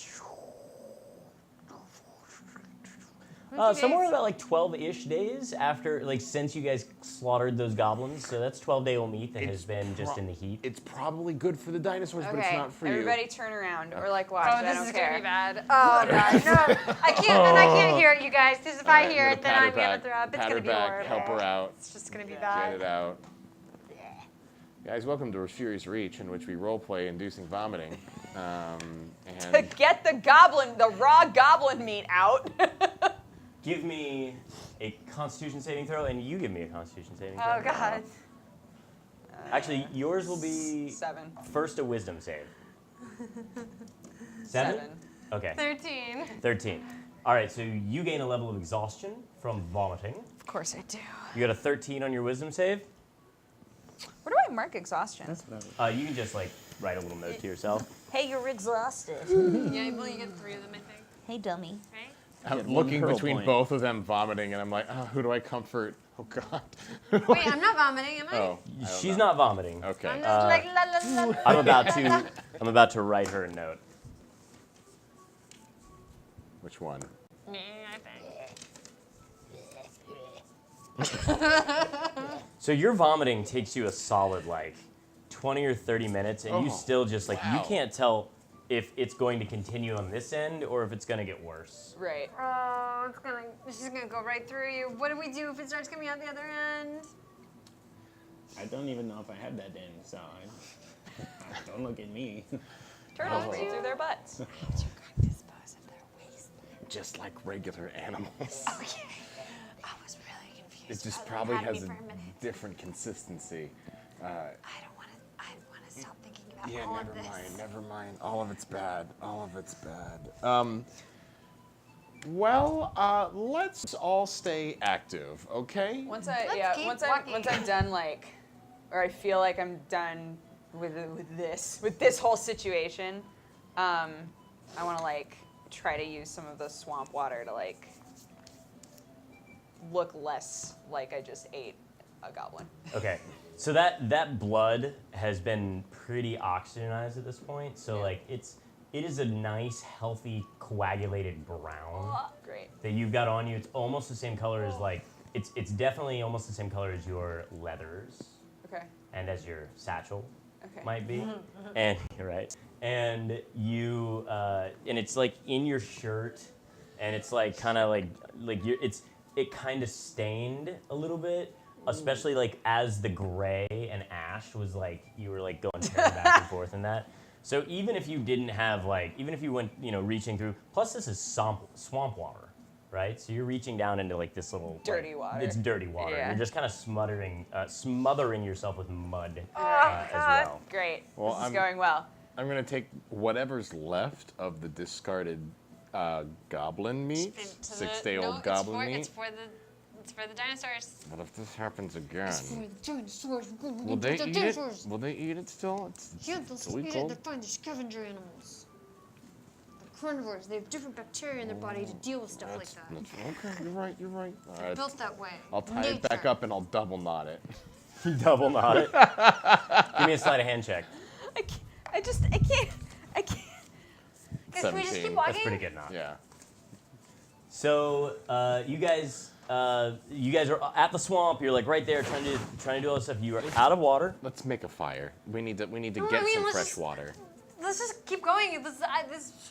Somewhere about like 12-ish days after, like, since you guys slaughtered those goblins. So that's 12-day-old meat that has been just in the heat. It's probably good for the dinosaurs, but it's Okay, not for everybody turn around or like watch. Oh, I this don't is care. gonna be bad. Oh god, no! I can't hear it, you guys. Because if I hear it, then I'm gonna throw up. It's Pat her gonna be back, horrible. help her out, It's just gonna be get bad. it out. Guys, welcome to Furious Reach, in which we roleplay inducing vomiting. To get the raw goblin meat out. Give me a Constitution saving throw, and you give me a Constitution saving throw. Oh god. Actually, yours will be 7. first a Wisdom save. 7? Okay. 13. 13. All right, so you gain a level of exhaustion from vomiting. Of course I do. You got a 13 on your Wisdom save. Where do I mark exhaustion? That's what I was. You can just like write a little note to yourself. Hey, you're exhausted. Yeah, well, you get 3 of them, I think. Hey, dummy. Right? I'm Get one looking pearl between point. both of them vomiting, and I'm like, oh, who do I comfort? Oh God. Wait, I'm not vomiting, am I? Oh, I don't She's know. not vomiting. Okay. I'm just like la la la la. I'm about to write her a note. Which one? Me, I think. So your vomiting takes you a solid like 20 or 30 minutes, and you Oh, still just like you wow. can't tell if it's going to continue on this end or if it's going to get worse. Right. Oh, it's just gonna go right through you. What do we do if it starts coming out the other end? I don't even know if I have that in, so don't look at me. Turtles breathe through their butts. Dispose of their waste. Just like regular animals. Okay. I was really confused. It just while you probably had has me a for minute. different consistency. I want to stop thinking about Yeah, all never of this. mind, never mind. All of it's bad. All of it's bad. Well, let's all stay active, okay? Once Let's keep walking. once I'm done, like, or I feel like I'm done with this whole situation, I want to like try to use some of the swamp water to like look less like I just ate a goblin. Okay. So that blood has been pretty oxygenized at this point. So like it is a nice, healthy, coagulated brown Great. that you've got on you. It's almost the same color as like it's definitely almost the same color as your leathers Okay. and as your satchel Okay. might be. And you're right. And you and it's like in your shirt, and it's like kind of like it kind of stained a little bit. Especially like as the gray and ash was like you were like going tearing back and forth in that. So even if you didn't have like even if you went reaching through, plus this is swamp water, right? So you're reaching down into like this little Dirty water. It's dirty water. Yeah. You're just kind of smothering yourself with mud Oh, as well. Great. Well, this is I'm- going well. I'm gonna take whatever's left of the discarded goblin meat, six-day-old goblin meat. It's for the dinosaurs. What if this happens again? The dinosaurs. We're going Will to they the eat it? dinosaurs. Will they eat it still? Yeah, It's they'll eat it. illegal. They're fine. They're scavenger animals. carnivores. They have different bacteria in their body to deal with stuff like that. Okay, you're right. You're right. All right. Built that way. I'll tie it back Nature. up and I'll double knot it. Double knot it. Give me a sleight of hand check. I can't. Guys, can we just 17. keep walking? That's pretty good knot. Yeah. So you guys are at the swamp. You're like right there trying to do all this stuff. You are out of water. Let's make a fire. We need to No, get I mean, some let's fresh just- water. Let's just keep going.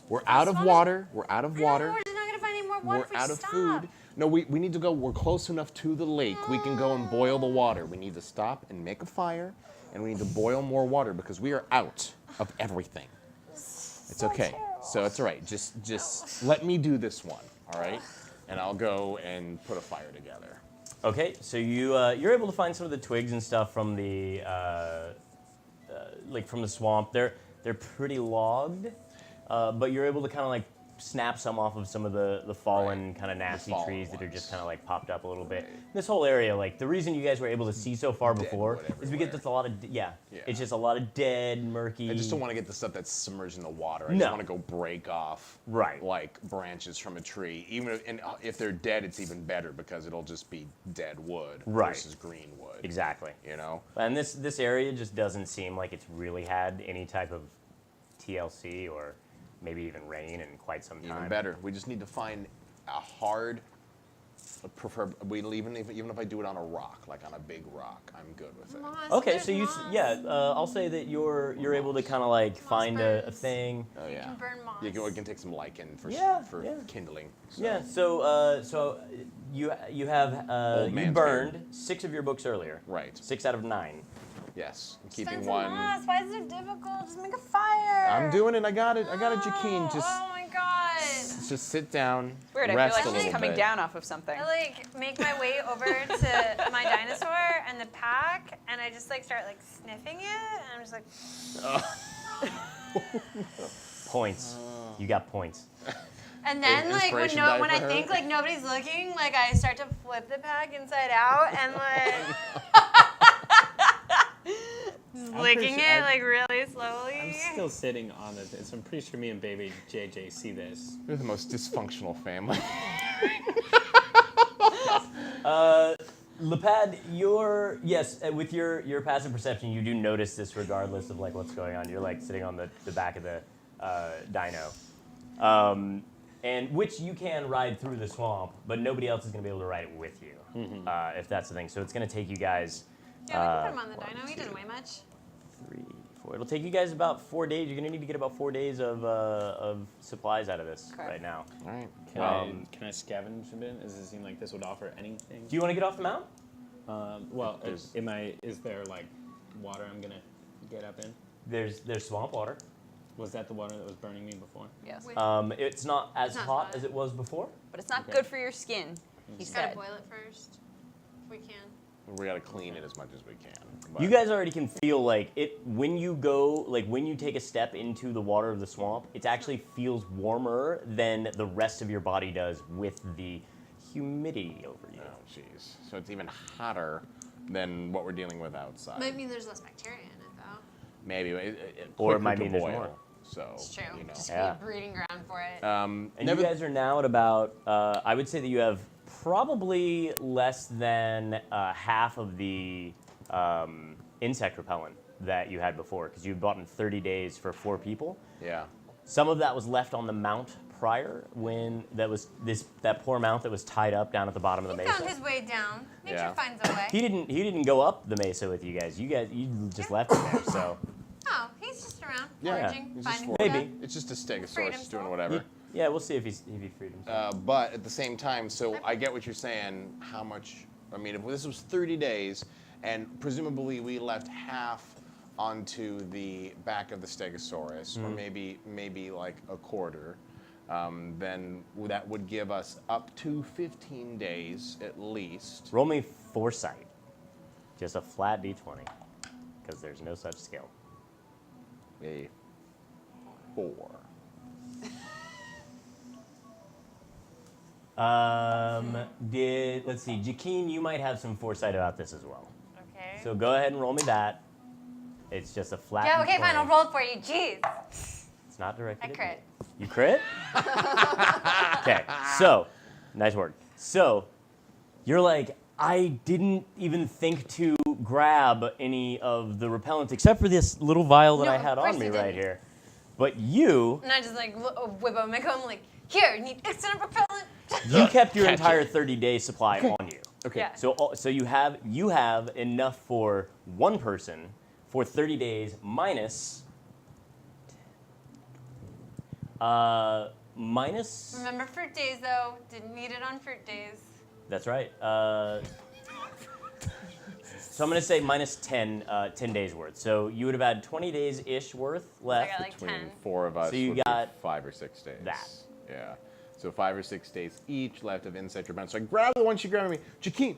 We're out of water. We're out of water. We're just not gonna find any more water. We're if we out of stop. food. No, we need to go. We're close enough to the lake. We can go and boil the water. We need to stop and make a fire, and we need to boil more water because we are out of everything. It's okay. So it's all right. Just let me do this one, all right? And I'll go and put a fire together. Okay, so you're able to find some of the twigs and stuff from the from the swamp. They're pretty logged, but you're able to kind of like snap some off of some of the fallen Right. kind of nasty fallen trees that are ones. just kind of like popped up a little bit. This whole area, like the reason you guys were able to see so far before wood is because everywhere. there's a lot of it's just a lot of dead, murky. I just don't want to get the stuff that's submerged in the water. I No. just want to go break off Right. like branches from a tree. Even if they're dead, it's even better because it'll just be dead wood Right. versus green wood. Exactly. You know? And this area just doesn't seem like it's really had any type of TLC or maybe even rain in quite some time. Even better. We just need to find a hard, even if I do it on a rock, like on a big rock, I'm good with it. Moss, Okay, there's so moss. I'll say that you're able to kind of like find a burns. thing. Oh yeah. can burn moss. You can take some lichen for Yeah. kindling. So. Yeah. So you have Old you man's burned 6 of your books earlier. Right. 6 out of 9. Yes. I'm Spend keeping some one. moss. Why is it so difficult? Just make a fire. I'm doing it. I got it, Jaqueen. Oh my god. Just sit down. It's weird. I Rest feel a like she's little coming bit. down off of something. I like make my way over to my dinosaur and the pack, and I just like start like sniffing it, and I'm just like, Points. You got points. and then like when Inspiration die when for I her? think like nobody's looking, like I start to flip the pack inside out and like just licking pretty it sure like really slowly. I'm still sitting on it, so I'm pretty sure me and baby JJ see this. You're the most dysfunctional family. Lepad, with your passive perception, you do notice this regardless of like what's going on. You're like sitting on the back of the dino, and which you can ride through the swamp, but nobody else is going to be able to ride it with you, if that's the thing. So it's going to take you guys. Yeah, we can put him on the dino. He doesn't weigh much. 3, 4. It'll take you guys about 4 days. You're going to need to get about 4 days of supplies out of this Okay. right now. All right. Can I scavenge a bit? Does it seem like this would offer anything? Do you want to get off the mount? Well, There's- is there like water I'm gonna get up in? There's swamp water. Was that the water that was burning me before? Yes. It's not as It's not hot hot. as it was before. But it's not Okay. good for your skin, he Just gotta said. boil it first, if we can. We gotta clean it as much as we can. But You guys already can feel like it when you go, like when you take a step into the water of the swamp, it actually feels warmer than the rest of your body does with the humidity over you. Oh, jeez. So it's even hotter than what we're dealing with outside. Might mean there's less bacteria in it though. Maybe. Or it quicker might to mean there's boil, more. So, It's true. you know. Just Yeah. be a breeding ground for it. And Never- you guys are now at about, I would say that you have probably less than half of the insect repellent that you had before, because you bought in 30 days for 4 people. Yeah. Some of that was left on the mount prior when that poor mount that was tied up down at the bottom of the He mesa. found his way down. Nature Yeah. finds a way. He didn't go up the mesa with you guys. You just left him there. So Oh, he's just around, Yeah. foraging, He's just finding Maybe. stuff. It's just a Freed stegosaurus doing himself. whatever. yeah, we'll see if he freed himself. But at the same time, so I get what you're saying. How much? I mean, if this was 30 days, and presumably we left half onto the back of the stegosaurus, or maybe like a quarter, then that would give us up to 15 days at least. Roll me foresight, just a flat d20, because there's no such skill. A 4. Let's see, Jaqueen, you might have some foresight about this as well. Okay. So go ahead and roll me that. It's just a flat. Yeah, okay, D20. fine, I'll roll it for you. Jeez. It's not directed. I at crit. you. You crit? Okay, so, nice work. So, you're like, I didn't even think to grab any of the repellents except for this little vial that No, I of had course on me you right didn't. here. But you And I just like whip out my comb, like, here, need instant repellent. kept your Catch entire it. 30-day supply on you. Okay. Yeah. So you have enough for one person for 30 days minus minus. Remember fruit days though. Didn't need it on fruit days. That's right. So I'm gonna say minus 10 days worth. So you would have had 20 days ish worth I left. got like Between 10. 4 of us, So you would be got 5 or 6 days. that. Yeah. So 5 or 6 days each left of insect repellent. So I grab the one she grabbed me. Jaquine,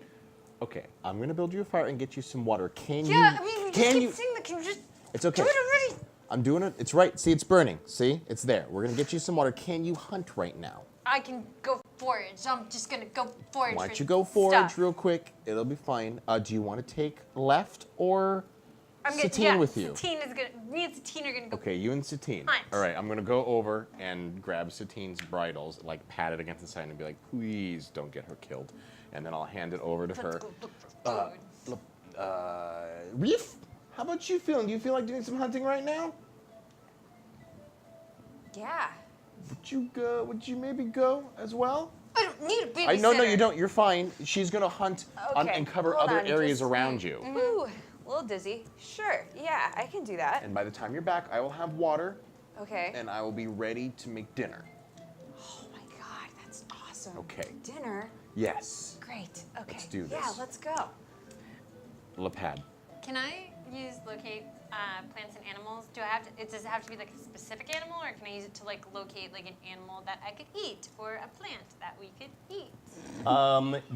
okay, I'm gonna build you a fire and get you some water. Can you? Yeah, I mean, we just can keep you? saying that. Can you just It's okay. do it already? I'm doing it. It's right. See, it's burning. See, it's there. We're gonna get you some water. Can you hunt right now? I can go forage. I'm just gonna go forage. Why don't for you go forage stuff. real quick? It'll be fine. Do you want to take left or Satine with you? Satine is gonna. Me and Satine are gonna go. Okay, you and Satine. Hunt. All right, I'm gonna go over and grab Satine's bridles, like pat it against the side and be like, please don't get her killed. And then I'll hand it over to her. Let's go look for food. Reef, how about you feeling? Do you feel like doing some hunting right now? Yeah. Would you go? Would you maybe go as well? I don't need a babysitter. No, you don't. You're fine. She's gonna hunt Okay, and cover hold other on, areas just- around you. Ooh, a little dizzy. Sure. Yeah, I can do that. And by the time you're back, I will have water Okay. and I will be ready to make dinner. Oh my God, that's awesome. Okay. Dinner. Yes. Great. Okay. Let's do Yeah, this. let's go. Lapad. Can I use locate plants and animals? Does it have to be like a specific animal, or can I use it to like locate like an animal that I could eat, or a plant that we could eat?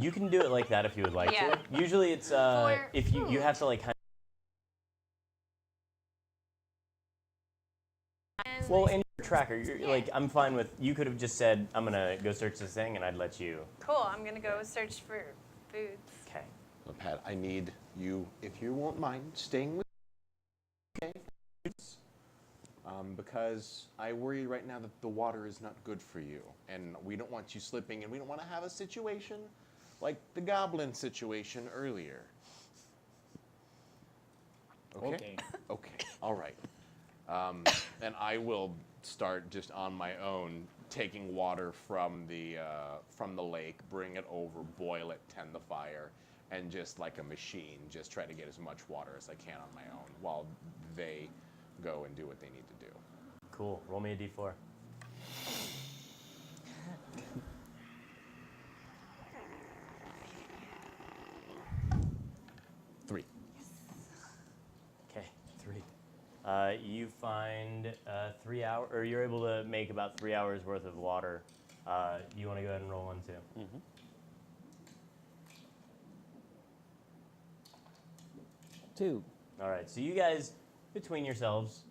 You can do it like that if you would like Yeah. to. Usually it's For if you food. have to like kind And, of, well, like, in your tracker, you're like I'm fine with. You could have just said I'm gonna go search this thing, and I'd let you. cool. I'm gonna go search for foods. Okay. Lapad, I need you, if you won't mind, staying with me. Okay? Because I worry right now that the water is not good for you. And we don't want you slipping, and we don't want to have a situation like the goblin situation earlier. Okay? Okay. All right. And I will start just on my own, taking water from the lake, bring it over, boil it, tend the fire, and just like a machine, just try to get as much water as I can on my own while they go and do what they need to do. Cool. Roll me a d4. Three. Okay, 3. You find 3 hours, or you're able to make about 3 hours worth of water. You want to go ahead and roll one too? Mm-hmm. 2. All right. So you guys, between yourselves,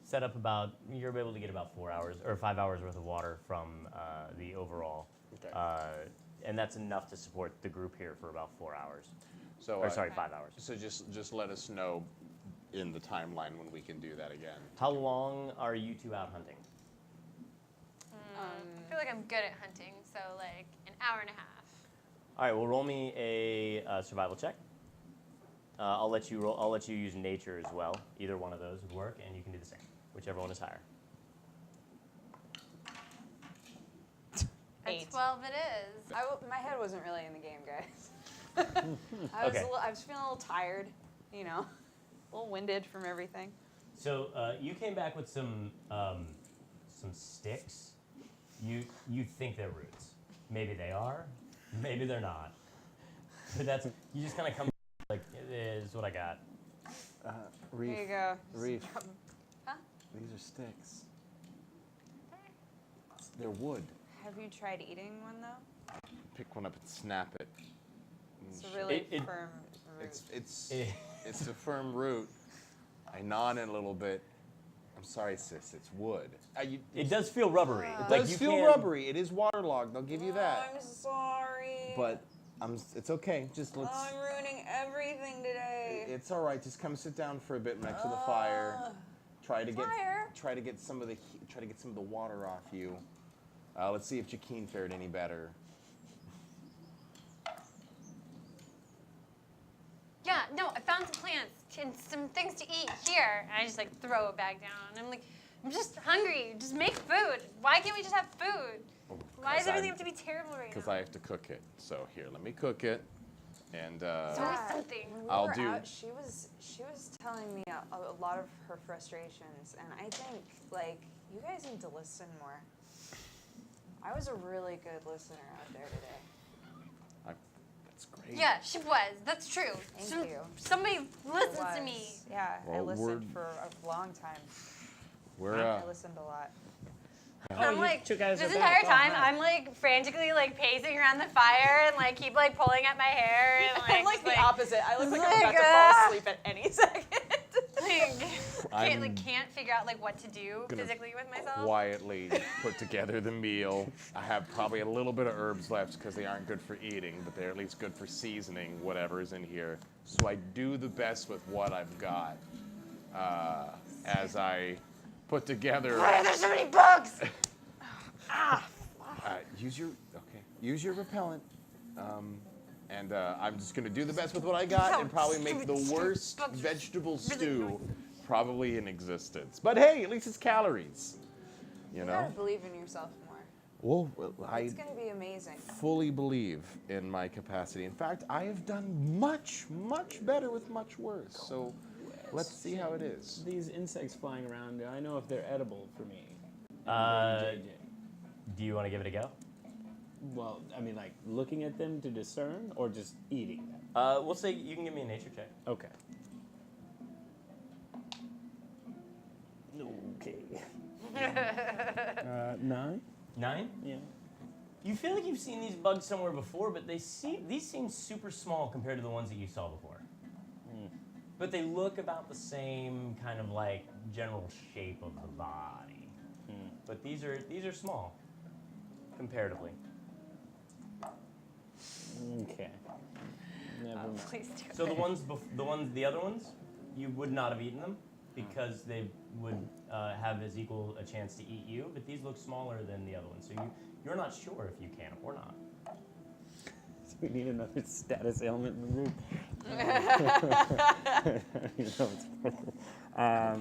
set up about. You're able to get about 4 hours or 5 hours worth of water from the overall, Okay. and that's enough to support the group here for about 4 hours. So, Or sorry, 5 hours. So just let us know in the timeline when we can do that again. How long are you two out hunting? I feel like I'm good at hunting, so like an hour and a half. All right. Well, roll me a survival check. I'll let you roll. I'll let you use nature as well. Either one of those would work, and you can do the same, whichever one is higher. A 8. 12 it is. My head wasn't really in the game, guys. Okay. I was feeling a little tired, you know, a little winded from everything. So you came back with some sticks. You think they're roots. Maybe they are. Maybe they're not. But that's you just kind of come like it is what I got. Here you go. Reef. Huh? These are sticks. They're wood. Have you tried eating one though? Pick one up and snap it. It's a really It- firm root. It's a firm root. I gnawed it a little bit. I'm sorry, sis. It's wood. It does feel rubbery. It Like does you feel can- rubbery. It is waterlogged. I'll give you that. I'm sorry. But it's okay. Just let's. I'm ruining everything today. It's all right. Just come sit down for a bit next to the fire. Try to get. Fire? try to get some of the water off you. Let's see if Jakeen fared any better. Yeah, no, I found some plants and some things to eat here. And I just like throw it back down. I'm like, I'm just hungry. Just make food. Why can't we just have food? Why does everything have to be terrible right now? Because I have to cook it. So here, let me cook it, and It's always something. When we I'll were do. out, she was telling me a lot of her frustrations, and I think like you guys need to listen more. I was a really good listener out there today. That's great. Yeah, she was. That's true. Thank you. Somebody listens I to was. me. Yeah, I Well, listened for a long time. We're I listened a lot. I'm you like, two guys this are entire back. Oh, time, hi. I'm like frantically like pacing around the fire and like keep like pulling at my hair and like. I'm like just, the opposite. I look like I'm about like, to fall asleep at any second. Can't figure out like what to do gonna physically with myself. quietly put together the meal. I have probably a little bit of herbs left because they aren't good for eating, but they're at least good for seasoning whatever's in here. So I do the best with what I've got as I put together. Why are there so many bugs? Use your repellent. And I'm just gonna do the best with what I got and probably make the worst vegetable stew probably in existence. But hey, at least it's calories. You You gotta know? believe in yourself more. Well, I It's gonna be amazing. fully believe in my capacity. In fact, I have done much, much better with much worse. So let's see how it is. These insects flying around, I know if they're edible for me. Do you want to give it a go? Well, I mean, like looking at them to discern, or just eating them. We'll say you can give me a nature check. Okay. Okay. 9. 9? Yeah. You feel like you've seen these bugs somewhere before, but these seem super small compared to the ones that you saw before. But they look about the same kind of like general shape of the body. But these are small comparatively. Okay. Never mind. Please do. So the other ones, you would not have eaten them because they would have as equal a chance to eat you. But these look smaller than the other ones, so you're not sure if you can or not. We need another status ailment in the room.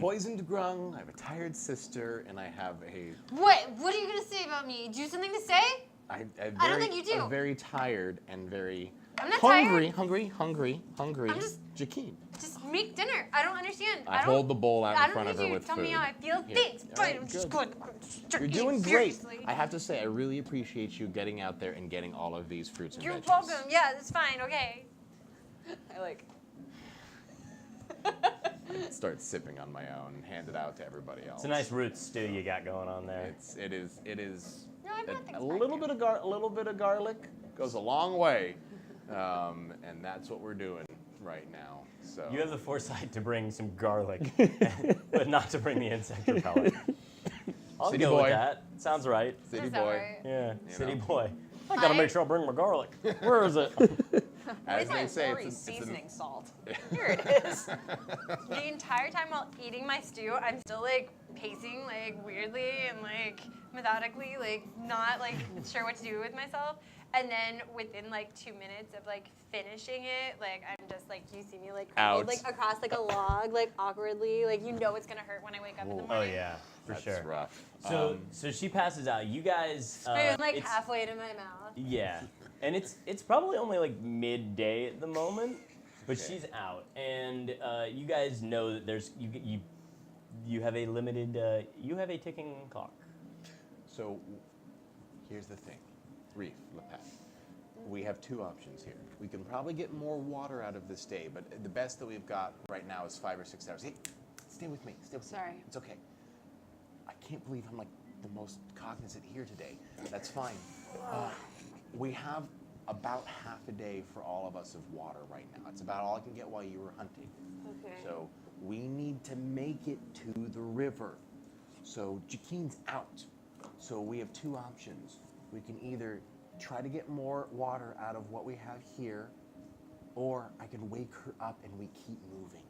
Poisoned grung, I have a tired sister, and I have a What are you gonna say about me? Do you have something to say? I don't think you do. I'm very tired and very I'm not hungry, tired. hungry. I'm just- Jakeen. Just make dinner. I don't understand. I hold the bowl out in front of her I don't need you with to tell me food. how I feel. Here. Thanks. All Fine. right, I'm just good. going. You're doing great. I have to say, I really appreciate you getting out there and getting all of these fruits and You're veggies. welcome. Yeah, that's fine. Okay. I like. Start sipping on my own and hand it out to everybody else. It's a nice root stew you got going on there. It is. No, I brought things A back little here. bit of garlic goes a long way, and that's what we're doing right now. So You have the foresight to bring some garlic, but not to bring the insect repellent. I'll City go boy. with that. Sounds right. city That's all boy, right. Yeah, You city know. boy. I gotta make sure I bring my garlic. Where is it? as Where's my they say, Lori it's a seasoning salt? Here it is. The entire time while eating my stew, I'm still like pacing like weirdly and like methodically, like not like sure what to do with myself. And then within like 2 minutes of like finishing it, like I'm just like you see me like Out. crumpled, like across like a log, like awkwardly, like you know it's gonna hurt when I wake up in the Oh morning. yeah, for That's sure. rough. So she passes out. You guys. Spoon like it's- halfway into my mouth. Yeah, and it's probably only like midday at the moment, but Okay. she's out, and you guys know that there's you have a limited you have a ticking clock. So here's the thing, Reef, Lepat. We have two options here. We can probably get more water out of this day, but the best that we've got right now is 5 or 6 hours. Hey, stay with me. Stay with me. Sorry. It's okay. I can't believe I'm like the most cognizant here today. That's fine. We have about half a day for all of us of water right now. It's about all I can get while you were hunting. Okay. So we need to make it to the river. So Jakeen's out. So we have two options. We can either try to get more water out of what we have here, or I can wake her up and we keep moving.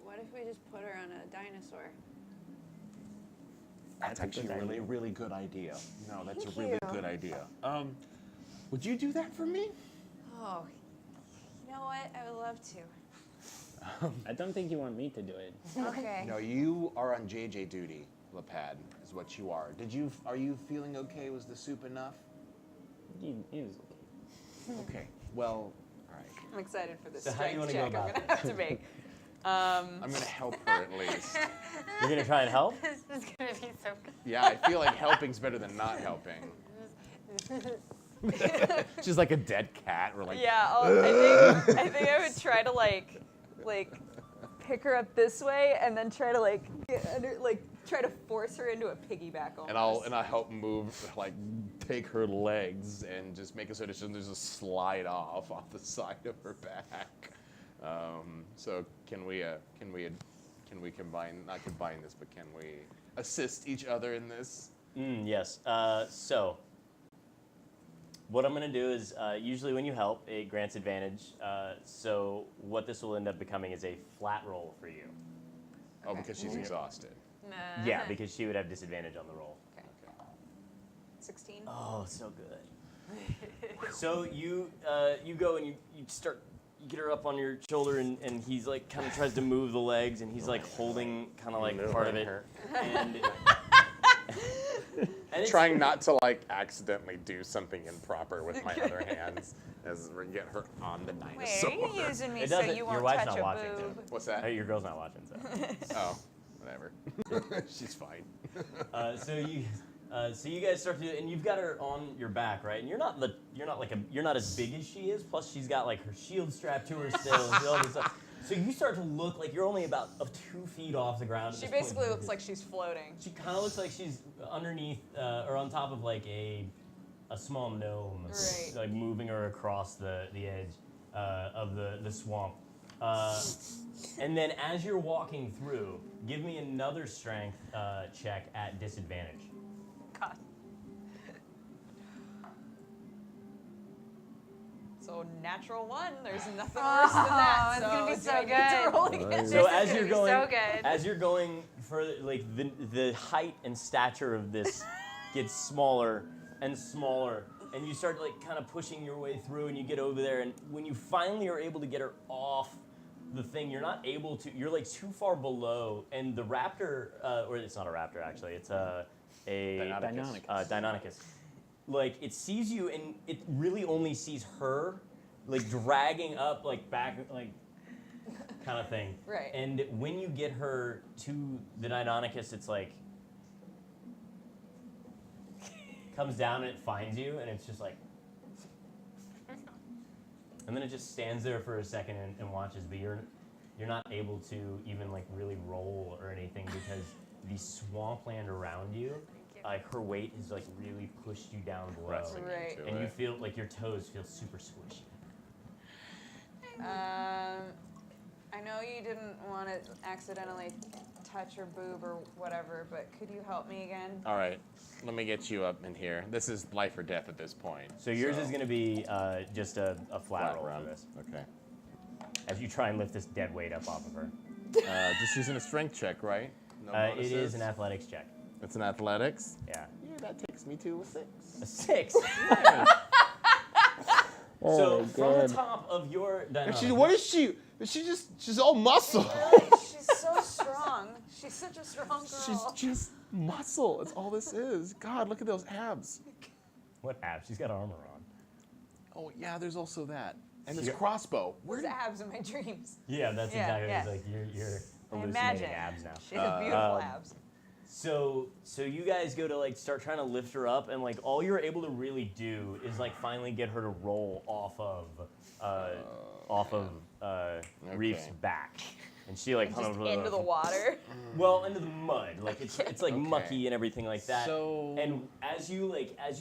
What if we just put her on a dinosaur? That's actually a really, really good idea. No, that's a really you. good idea. Would you do that for me? Oh, you know what? I would love to. I don't think you want me to do it. Okay. No, you are on JJ duty, Lapad, is what you are. Are you feeling okay? Was the soup enough? He was okay. Okay, well, all right. I'm excited for this So how do you strength wanna go check I'm about gonna have to make. I'm gonna help her at least. You're gonna try and help? This is gonna be so good. Yeah, I feel like helping's better than not helping. She's like a dead cat. We're like, Yeah, I think I would try to like pick her up this way and then try to get under, try to force her into a piggyback almost. and I'll help move, take her legs and just make it so that she doesn't just slide off the side of her back. So can we combine, not combine this, but can we assist each other in this? Yes. So what I'm going to do is usually when you help, it grants advantage. So what this will end up becoming is a flat roll for you. Oh, because she's exhausted. Yeah, because she would have disadvantage on the roll. Okay. 16. Oh, so good. So you go and you start, you get her up on your shoulder and he's like kind of tries to move the legs and he's like holding kind of like part of it. And it's, Trying not to accidentally do something improper with my other hands as we get her on the Wait, dinosaur. are you using me It so doesn't- you your won't wife's touch not a watching, too. boob? What's that? hey, your girl's not watching, so. Oh, whatever. She's fine. So you guys start to, and you've got her on your back, right? And you're not as big as she is. Plus, she's got like her shield strapped to her still. And all this stuff. So you start to look like you're only about 2 feet off the ground. at She this point. basically looks like she's floating. She kind of looks like she's underneath or on top of like a small gnome, Right. like moving her across the edge of the swamp. And then as you're walking through, give me another strength check at disadvantage. God. So natural 1, there's nothing worse than that. it's gonna be do so I need to good. roll again? So This as is you're gonna be going, so good. as you're going further, like the height and stature of this gets smaller and smaller, and you start like kind of pushing your way through, and you get over there, and when you finally are able to get her off the thing, you're not able to. You're like too far below, and the raptor, or it's not a raptor actually, it's a Deinonychus. Like it sees you, and it really only sees her, like dragging up, like back, like kind of thing. Right. And when you get her to the Deinonychus, it's like comes down and it finds you, and it's just like, and then it just stands there for a second and watches, but you're not able to even like really roll or anything because the swampland around you. Like her weight has like really pushed you down below, Pressing Right. into and you it. feel like your toes feel super squishy. I know you didn't want to accidentally touch her boob or whatever, but could you help me again? All right, let me get you up in here. This is life or death at this point. So yours is going to be just a flat roll run. for this, Okay. as you try and lift this dead weight up off of her. Just using a strength check, right? No It bonuses? is an athletics check. It's an athletics. Yeah. Yeah, that takes me to a 6. A 6. Oh, So from the God. top of your Deinonychus, What is she? She's all muscle. She's so strong. She's such a strong girl. She's just muscle. That's all this is. God, look at those abs. What abs? She's got armor on. Oh yeah, there's also that. And this crossbow. There's abs in my dreams. Yeah, that's Yeah, exactly yeah. It's like you're I hallucinating imagine. abs now. She has beautiful abs. So you guys go to like start trying to lift her up, and like all you're able to really do is like finally get her to roll off of Reef's back, and she like Just into the water. well into the mud, like it's like Okay. mucky and everything like that. So- and as you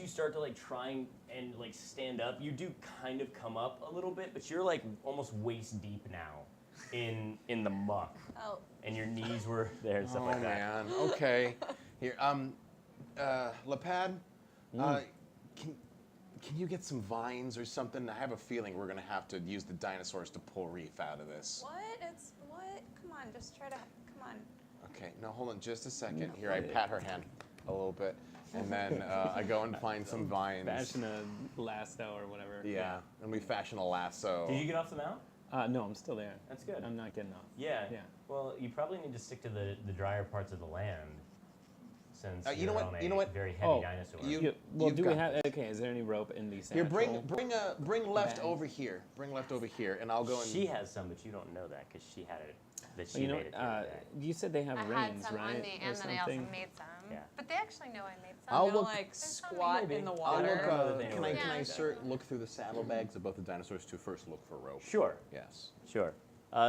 start to like try and like stand up, you do kind of come up a little bit, but you're like almost waist deep now in the muck. Oh. And your knees were there and stuff like that. Man. Okay. Here, Lapad, can you get some vines or something? I have a feeling we're gonna have to use the dinosaurs to pull Reef out of this. What? Come on, just try to. Come on. Okay. No, hold on just a second. Here, I pat her hand. a little bit, and then I go and find some vines. Fashion a lasso or whatever. Yeah, and we fashion a lasso. Did you get off the mount? No, I'm still there. That's good. I'm not getting off. Yeah. Yeah. Well, you probably need to stick to the drier parts of the land, since You know you're what? on You know what? very heavy dinosaur. Well, You've do we got have? this. Okay, is there any rope in these? Here, actual bring left bags? over here. Bring left over here, and I'll go and. She has some, but you don't know that because she had it. That she You know, made it. the other day. you said they have I had reins, some right? on me, or and then I also something? made some. Yeah. But they actually know I made some. I'll I'm gonna look- like There's squat maybe. in the I'll I'll water. look. Another thing Can I to can I look look through the saddlebags of both the dinosaurs to first look for rope? Sure. Yes. Sure.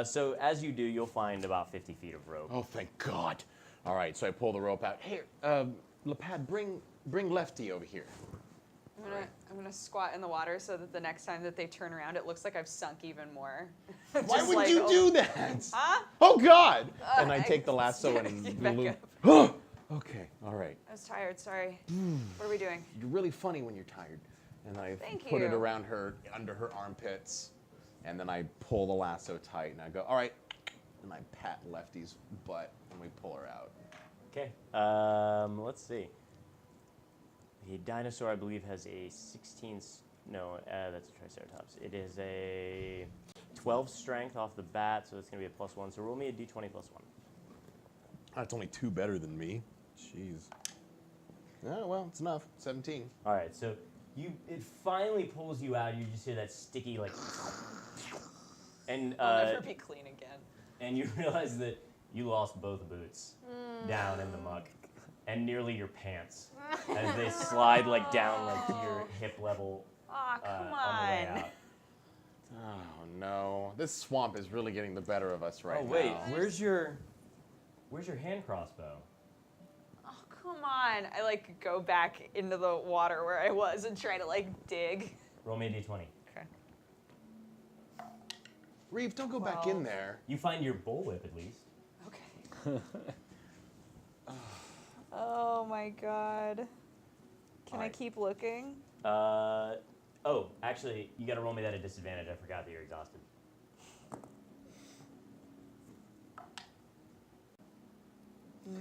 So as you do, you'll find about 50 feet of rope. Oh, thank God. All right, so I pull the rope out. Here, Lapad, bring Lefty over here. I'm gonna squat in the water so that the next time that they turn around, it looks like I've sunk even more. Why Just would like, you oh, do that? Huh? Oh God! And I I take the lasso gotta and get back loop. Okay, all right. I was tired. Sorry. What are we doing? You're really funny when you're tired. And I Thank put it you. around her, under her armpits, and then I pull the lasso tight, and I go, all right. And I pat Lefty's butt, and we pull her out. Okay. Let's see. The dinosaur, I believe, has a 16. No, that's a Triceratops. It is a 12 strength off the bat, so it's going to be a +1. So roll me a d20 +1. That's only 2 better than me. Jeez. Oh, well, it's enough. 17. All right. So it finally pulls you out. You just hear that sticky like, and I'll never be clean again. and you realize that you lost both boots down in the muck, and nearly your pants as they slide like down like to your hip level Aw, come on the way on. out. Oh, no. This swamp is really getting the better of us right Oh wait, now. where's your hand crossbow? Oh, come on. I like go back into the water where I was and try to like dig. Roll me a d20. Okay. Reeve, don't go back 12. in there. You find your bullwhip at least. Okay. Oh my god. Can I Alright. keep looking? Oh, actually, you got to roll me that at disadvantage. I forgot that you're exhausted.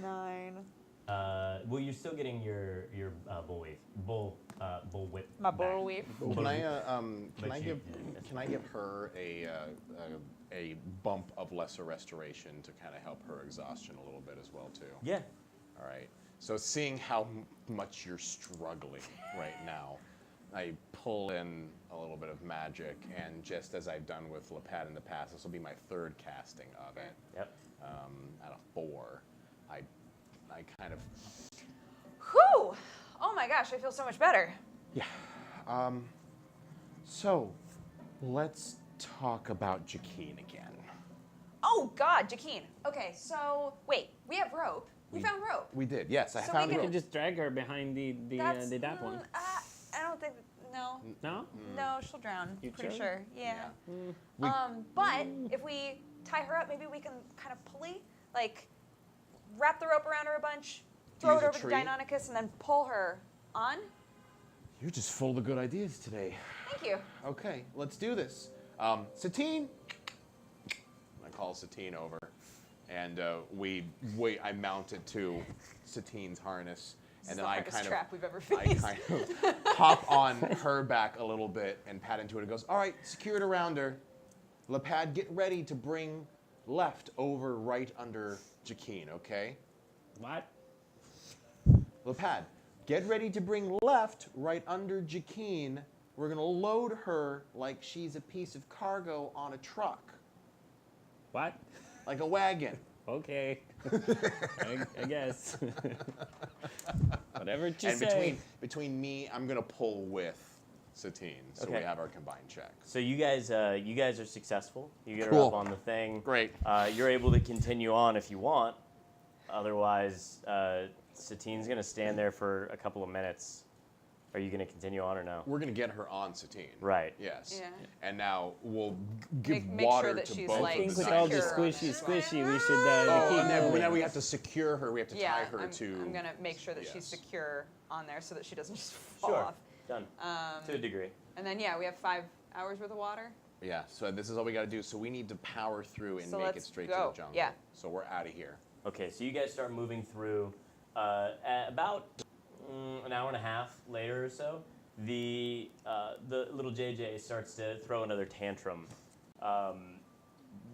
9. Well, you're still getting your bullwhip. My back. bull weave. Can I But you give did. can I give her a bump of lesser restoration to kind of help her exhaustion a little bit as well too? Yeah. All right. So seeing how much you're struggling right now, I pull in a little bit of magic, and just as I've done with Lapad in the past, this will be my 3rd casting of it. Yep. Out of 4, I kind of Whew! Oh my gosh, I feel so much better. yeah. So let's talk about Jakeen again. Oh god, Jakeen. Okay, so wait, we have rope. We found rope. We did, yes. I So found we You rope. can just drag her behind the dap one. I don't think. No. No? No, she'll drown. You Pretty sure? sure. Yeah. We- But if we tie her up, maybe we can kind of pulley, like wrap the rope around her a bunch, throw Use it a over to tree? Deinonychus, and then pull her on. You're just full of good ideas today. Thank you. Okay, let's do this. Satine. I call Satine over, and I mount it to Satine's harness, This is and the then I hardest kind trap we've ever I faced. kind of hop on her back a little bit and pat into it. It goes, all right, secure it around her. Lapad, get ready to bring left over right under Jakeen, okay? What? Lapad, get ready to bring left right under Jakeen. We're going to load her like she's a piece of cargo on a truck, What? like a wagon. Okay. I guess. Whatever you And say. between me, I'm going to pull with Satine, so we Okay. have our combined check. So you guys are successful. You get her Cool. up on the thing. Great. You're able to continue on if you want. Otherwise, Satine's gonna stand there for a couple of minutes. Are you gonna continue on or no? We're going to get her on Satine. Right. Yes. Yeah. And now we'll give Make water sure that to she's, both like, I think of with the all the secure on squishy, it. squishy, we should Oh, keep and then moving. now we have to secure her. We have to tie Yeah, her to. I'm gonna make sure that she's Yes. secure on there so that she doesn't just fall Sure. off. Done. To a degree. And then yeah, we have 5 hours worth of water. Yeah, so this is all we got to do. So we need to power through and So make it let's straight to go. the jungle. Yeah. So we're out of here. Okay, so you guys start moving through. About an hour and a half later or so, the little JJ starts to throw another tantrum.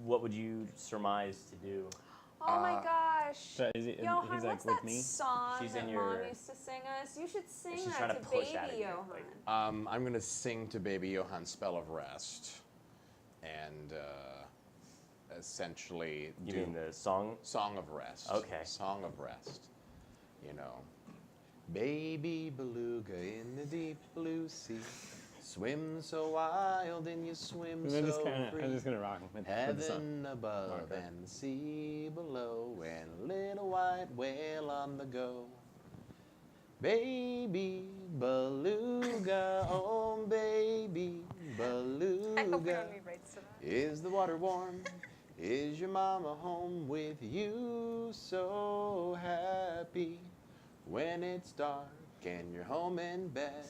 What would you surmise to do? Oh my gosh. So is it, Johan, he's like what's with that me? song She's that in Mom your- used to sing us? You should sing She's that trying to to push baby at it, Johan. like- I'm going to sing to baby Johan Spell of Rest. And essentially You do mean the song? Song of Rest. Okay. Song of Rest. You know. Baby beluga in the deep blue sea. Swim so wild and you swim I'm so just free. I'm just gonna rock with the song. Heaven above Marker. and the sea below, and a little white whale on the go. Baby beluga, oh baby I hope we beluga, don't need rights to that. is the water warm? Is your mama home with you so happy? When it's dark and you're home in bed,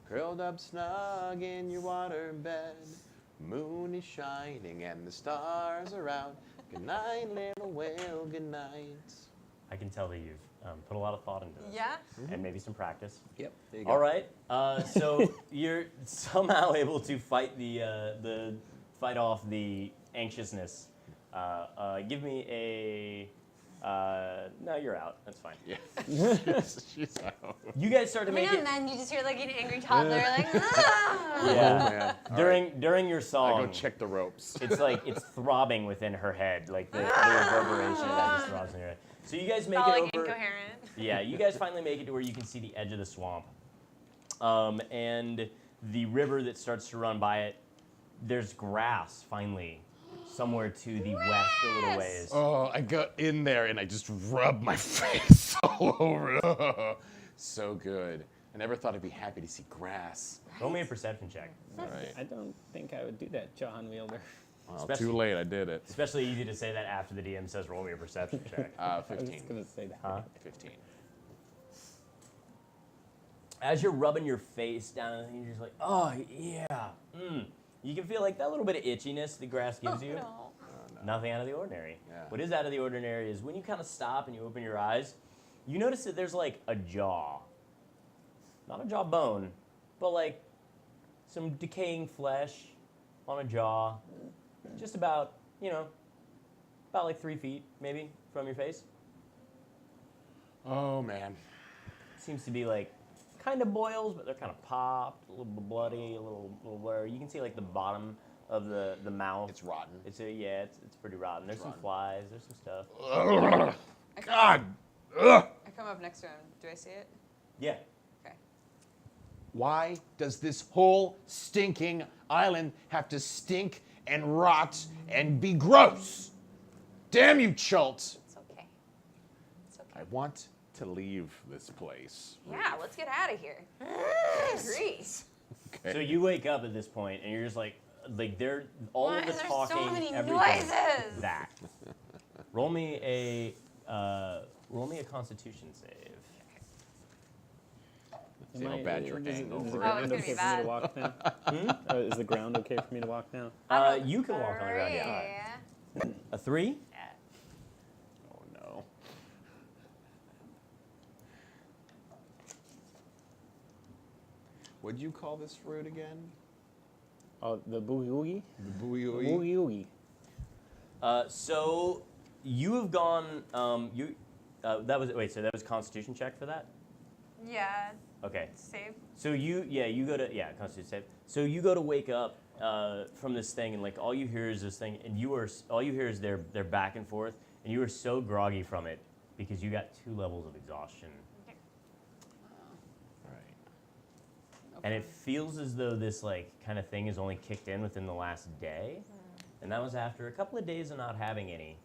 curled up snug in your water bed, moon is shining and the stars are out. Good night, little whale, good night. I can tell that you've put a lot of thought into this. Yeah? And maybe some practice. Yep, there you go. All right. So you're somehow able to fight fight off the anxiousness. Give me a. No, you're out. That's fine. Yeah. She's out. You guys start to Every make now it. and then you just hear like an angry toddler like, ah! Yeah. Man. All During your right. I song, go check the ropes. it's like it's throbbing within her head, like the reverberation of that just throbs in her head. So you guys make All it like over. incoherent. Yeah, you guys finally make it to where you can see the edge of the swamp. And the river that starts to run by it, there's grass finally somewhere to the west a little ways. Oh, I got in there and I just rubbed my face all over it. Oh, so good. I never thought I'd be happy to see grass. Roll me a perception check. All right. I don't think I would do that, John Wielder. Well, Especially- too late, I did it. Especially easy to say that after the DM says roll me a perception check. I was 15. just gonna say that. Huh? 15. As you're rubbing your face down, and you're just like, oh yeah, You can feel like that little bit of itchiness the grass gives you. No. Nothing out of the ordinary. Yeah. What is out of the ordinary is when you kind of stop and you open your eyes, you notice that there's like a jaw. Not a jawbone, but like some decaying flesh on a jaw. Just about, about like 3 feet maybe from your face. Oh, man. Seems to be like kind of boils, but they're kind of popped, a little bit bloody, a little blurry. You can see like the bottom of the mouth. It's rotten. It's pretty rotten. There's some rotten. flies. There's some stuff. Ugh. God. Ugh. I come up next to him. Do I see it? Yeah. Okay. Why does this whole stinking island have to stink and rot and be gross? Damn you, Chult. It's okay. It's okay. I want to leave this place. Yeah, let's get out of here. I agree. Okay. So you wake up at this point and you're just like they're all Why of the are there talking, so many everything. noises? That. Roll me a Constitution save. See how bad your angle is for the it Oh, it's ground gonna okay be for me bad. to walk now? Is the ground okay for me to walk now? You can walk on the ground. Yeah. Three. A 3? Oh, no. What'd you call this fruit again? Oh, the boogie woogie? The booey Boogie woogie. So you have gone. That was Constitution check for that. Yeah. Okay. Save. So you go to Constitution save. So you go to wake up from this thing, and like all you hear is this thing, and all you hear is their back and forth, and you are so groggy from it because you got 2 levels of exhaustion, Right. and it feels as though this like kind of thing is only kicked in within the last day, and that was after a couple of days of not having any.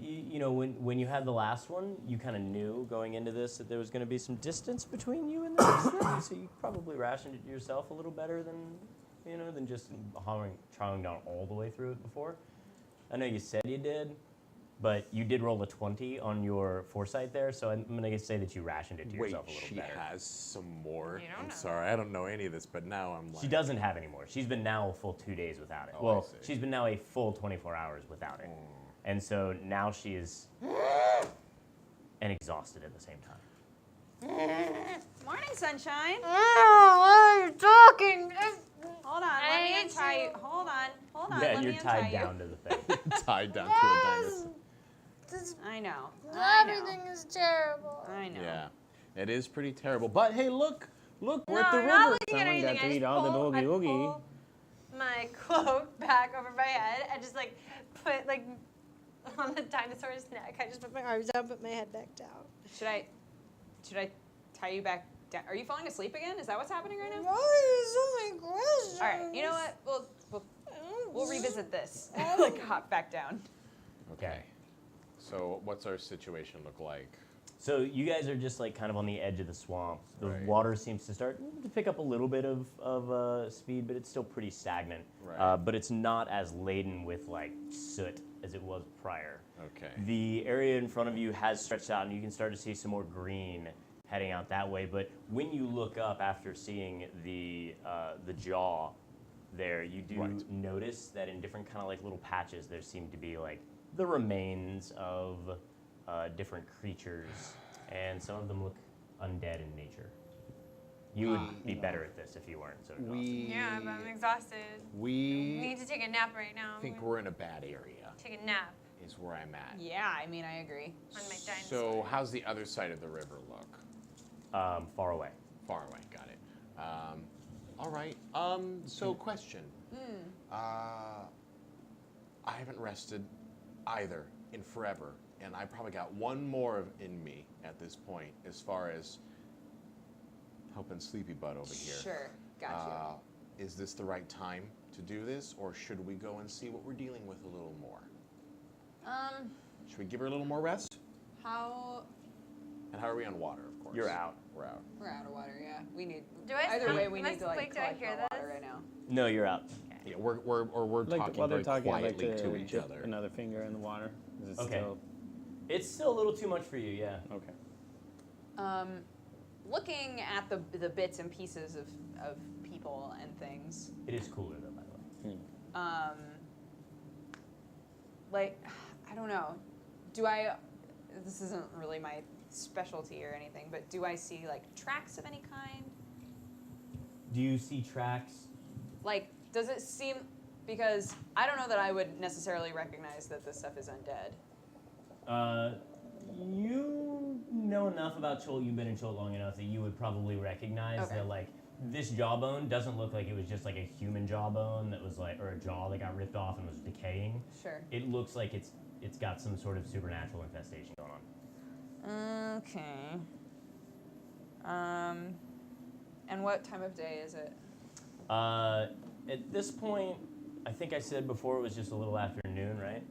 When you had the last one, you kind of knew going into this that there was going to be some distance between you and the next thing, so you probably rationed it yourself a little better than just chowing down all the way through it before. I know you said you did, but you did roll a 20 on your foresight there, so I'm going to say that you rationed it to Wait, yourself a little she better. has some more? You don't I'm know. sorry, I don't know any of this, but now I'm like... She doesn't have any more. She's been now a full 2 days without it. Oh, I Well, see. she's been now a full 24 hours without it. And so now she is and exhausted at the same time. Morning, sunshine. What are you talking? Hold on, let me untie you. Hold on, Yeah, let and me you're untie tied you. down to the thing. Tied down to a dinosaur. I know. Everything is terrible. I know. Yeah, it is pretty terrible. But hey, look, we're at the I'm not river. looking at Someone anything. got to I eat just all the pull- I boogie woogie. pull my cloak back over my head and just like put like on the dinosaur's neck. I just put my arms down, put my head back down. Should I tie you back down? Are you falling asleep again? Is that what's happening right now? Why are so many questions? All right. You know what? We'll revisit this. Like hop back down. Okay. So what's our situation look like? So you guys are just like kind of on the edge of the swamp. The Right. water seems to start to pick up a little bit of speed, but it's still pretty stagnant. Right. But it's not as laden with like soot as it was prior. Okay. The area in front of you has stretched out, and you can start to see some more green heading out that way. But when you look up after seeing the jaw there, you do Right. notice that in different kind of like little patches, there seem to be like the remains of different creatures, and some of them look undead in nature. You would be better at this if you weren't so exhausted. Yeah, but I'm exhausted. We We need to take a nap right now. think we're in a bad area. Take a nap Is where I'm at. Yeah, I mean, I agree. on my dinosaur. So how's the other side of the river look? Far away. Far away. Got it. All right. So question. I haven't rested either in forever, and I probably got one more in me at this point, as far as helping Sleepy Butt over here. Sure, got Is this the right time to do this, or should we go and see what we're dealing with a little more? you. Should we give her a little more rest? How? And how are we on water, of course? You're out. We're out. We're out of water. Yeah, we need. Do I Either sound- way, we am I need to like awake? Do I collect hear more water this? right now. No, you're out. Yeah, we're Like talking while very they're talking, I'd like quietly to each dip other. another finger in the water. Is it Okay. still It's still a little too much for you, yeah. okay? Looking at the bits and pieces of people and things, It is cooler though, by the way. like, I don't know. Do I? This isn't really my specialty or anything, but do I see like tracks of any kind? Do you see tracks? Like, does it seem? Because I don't know that I would necessarily recognize that this stuff is undead. You know enough about Chult, you've been in Chult long enough that you would probably recognize Okay. that, like, this jawbone doesn't look like it was just like a human jawbone that was like, or a jaw that got ripped off and was decaying. Sure. It looks like it's got some sort of supernatural infestation going on. Okay. And what time of day is it? At this point, I think I said before it was just a little afternoon, right?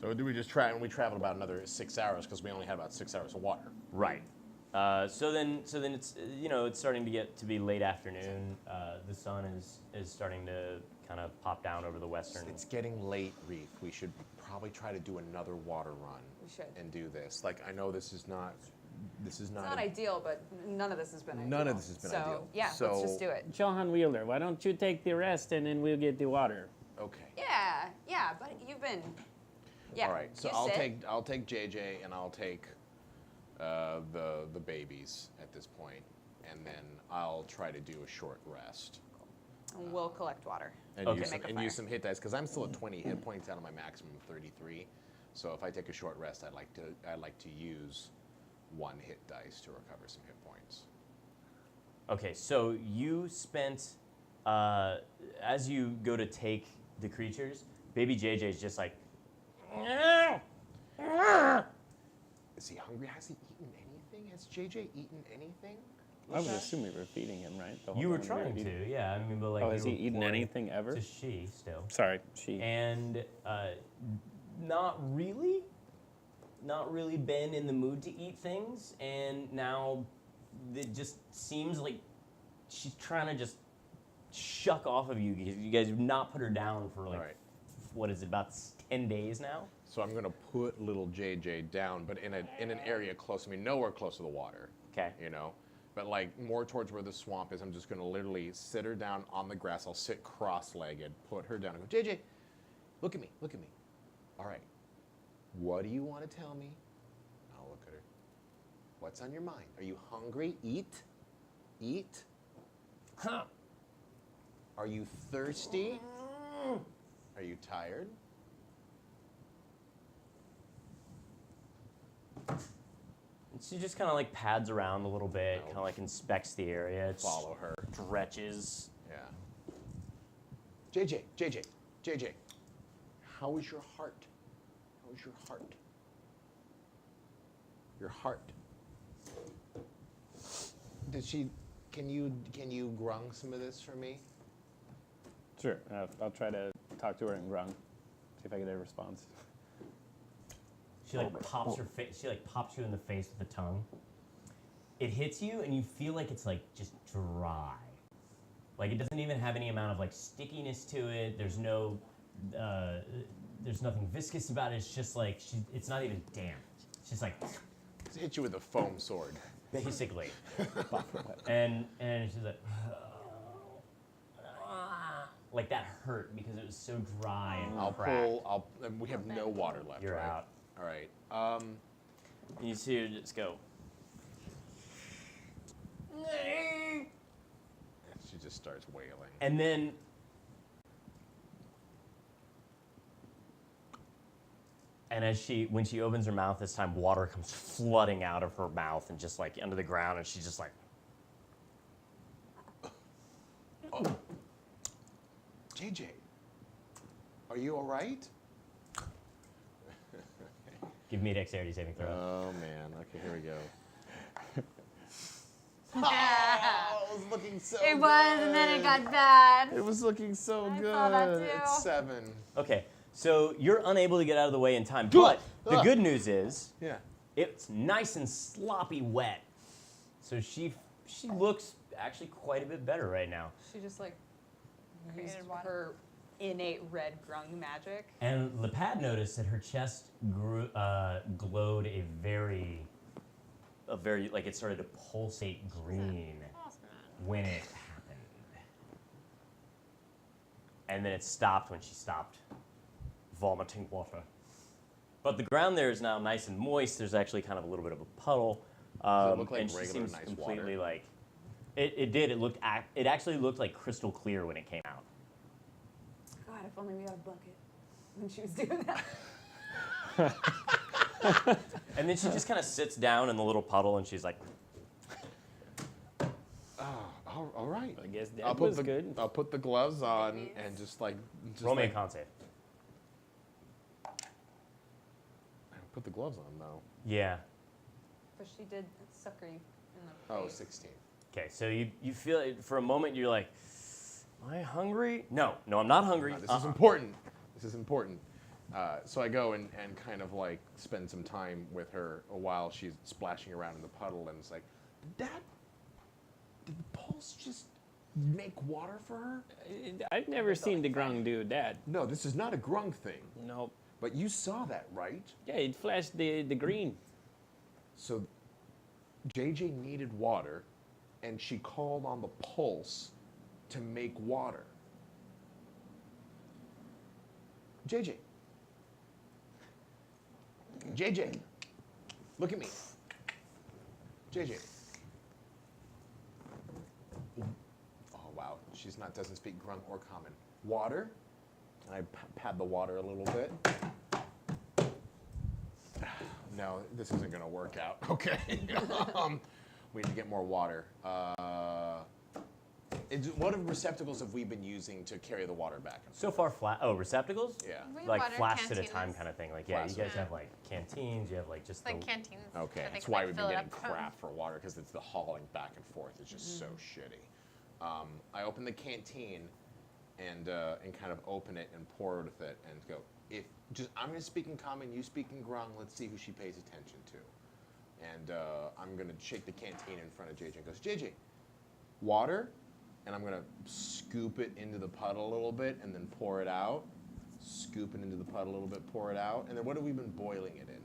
So do we just try and we traveled about another 6 hours because we only had about 6 hours of water. Right. So then it's it's starting to get to be late afternoon. The sun is starting to kind of pop down over the western. It's getting late, Reef. We should probably try to do another water run. We should. And do this. Like, I know this is not. It's not ideal, but none of this has been ideal. None of this has been so, ideal. Yeah, let's So- just do it. Johan Wheeler, why don't you take the rest and then we'll get the water? Okay. Yeah, but you've been. Yeah. All right. So you I'll sit. take JJ and I'll take the babies at this point, and then I'll try to do a short rest. And we'll collect water. And Okay. use Make a use fire. some hit dice because I'm still at 20 hit points out of my maximum of 33. So if I take a short rest, I'd like to use 1 hit dice to recover some hit points. Okay, so you spent as you go to take the creatures, baby JJ's just like, Is he hungry? Has he eaten anything? Has JJ eaten anything? I would assume we were feeding him, right? The whole you were time we trying eating. to, yeah. I mean, but like, Oh, you has he were eaten pouring- anything ever? It's a she still, Sorry, she. and not really been in the mood to eat things, and now it just seems like she's trying to just shuck off of you because you guys have not put her down for like, All right. what is it, about 10 days now? So I'm gonna put little JJ down, but in an area close. I mean, nowhere close to the water. Okay. You know, but like more towards where the swamp is. I'm just gonna literally sit her down on the grass. I'll sit cross-legged, put her down, and go, JJ, look at me, look at me. All right. What do you want to tell me? I'll look at her. What's on your mind? Are you hungry? Eat. Eat. Huh. Are you thirsty? Are you tired? And she just kind of like pads around a little bit, No. kind of like inspects the area. Follow her. Stretches. Yeah. JJ. How is your heart? How is your heart? Your heart. Can you grung some of this for me? Sure. I'll try to talk to her in Grung. See if I get a response. She like pops her face. She like pops you in the face with the tongue. It hits you, and you feel like it's like just dry. Like it doesn't even have any amount of like stickiness to it. There's no, there's nothing viscous about it. It's just like it's not even damp. It's just like Let's hit you with a foam sword. basically, and she's like that hurt because it was so dry and cracked. We have no water left. You're right? out. All right. You see her just go. She just starts wailing. And then when she opens her mouth this time, water comes flooding out of her mouth and just like under the ground, and she's just like, JJ, are you all right? give me a dexterity saving throw. Oh man. Okay, here we go. Oh, it was looking so It good. was, and then it got bad. It was looking so I good. saw that too. It's 7. Okay, so you're unable to get out of the way in time, but the good news is Yeah. it's nice and sloppy wet. So she looks actually quite a bit better right now. She just like used Created water. her innate red grung magic. And Lepad noticed that her chest glowed a very like it started to pulsate green when it happened. And then it stopped when she stopped vomiting water. But the ground there is now nice and moist. There's actually kind of a little bit of a puddle. Does it look like and she regular seems nice completely water? like it did. It actually looked like crystal clear when it came out. God, if only we had a bucket when she was doing that. And then she just kind of sits down in the little puddle and she's like, All right. I guess that was good. I'll put the gloves on and just roll me a con save. Put the gloves on though. Yeah. But she did sucker you in the Oh, face. 16. Okay, so you feel it for a moment. You're like, am I hungry? No, I'm not hungry. This is important. This is important. So I go and kind of like spend some time with her while she's splashing around in the puddle, and it's like, did the pulse just make water for her? I've never seen the Grung do that. No, this is not a grung thing. Nope. But you saw that, right? Yeah, it flashed the green. So JJ needed water, and she called on the pulse to make water. JJ, look at me. JJ. Oh wow, doesn't speak grunt or common. Water. I pad the water a little bit. No, this isn't going to work out. Okay. We need to get more water. What receptacles have we been using to carry the water back? So far, receptacles? Yeah. We have Like water flasks at a time cantinas. kind of thing. Like, yeah, you Flasks. guys Yeah. have like canteens, you have like just Like the... canteens. Okay, that they that's can, why like, we've fill been it getting up. crap for water, because it's the hauling back and forth. It's just so shitty. I open the canteen and kind of open it and pour with it and go, I'm going to speak in common, you speak in grung, let's see who she pays attention to. And I'm going to shake the canteen in front of JJ and goes, JJ, water? And I'm going to scoop it into the puddle a little bit and then pour it out. Scoop it into the puddle a little bit, pour it out. And then what have we been boiling it in?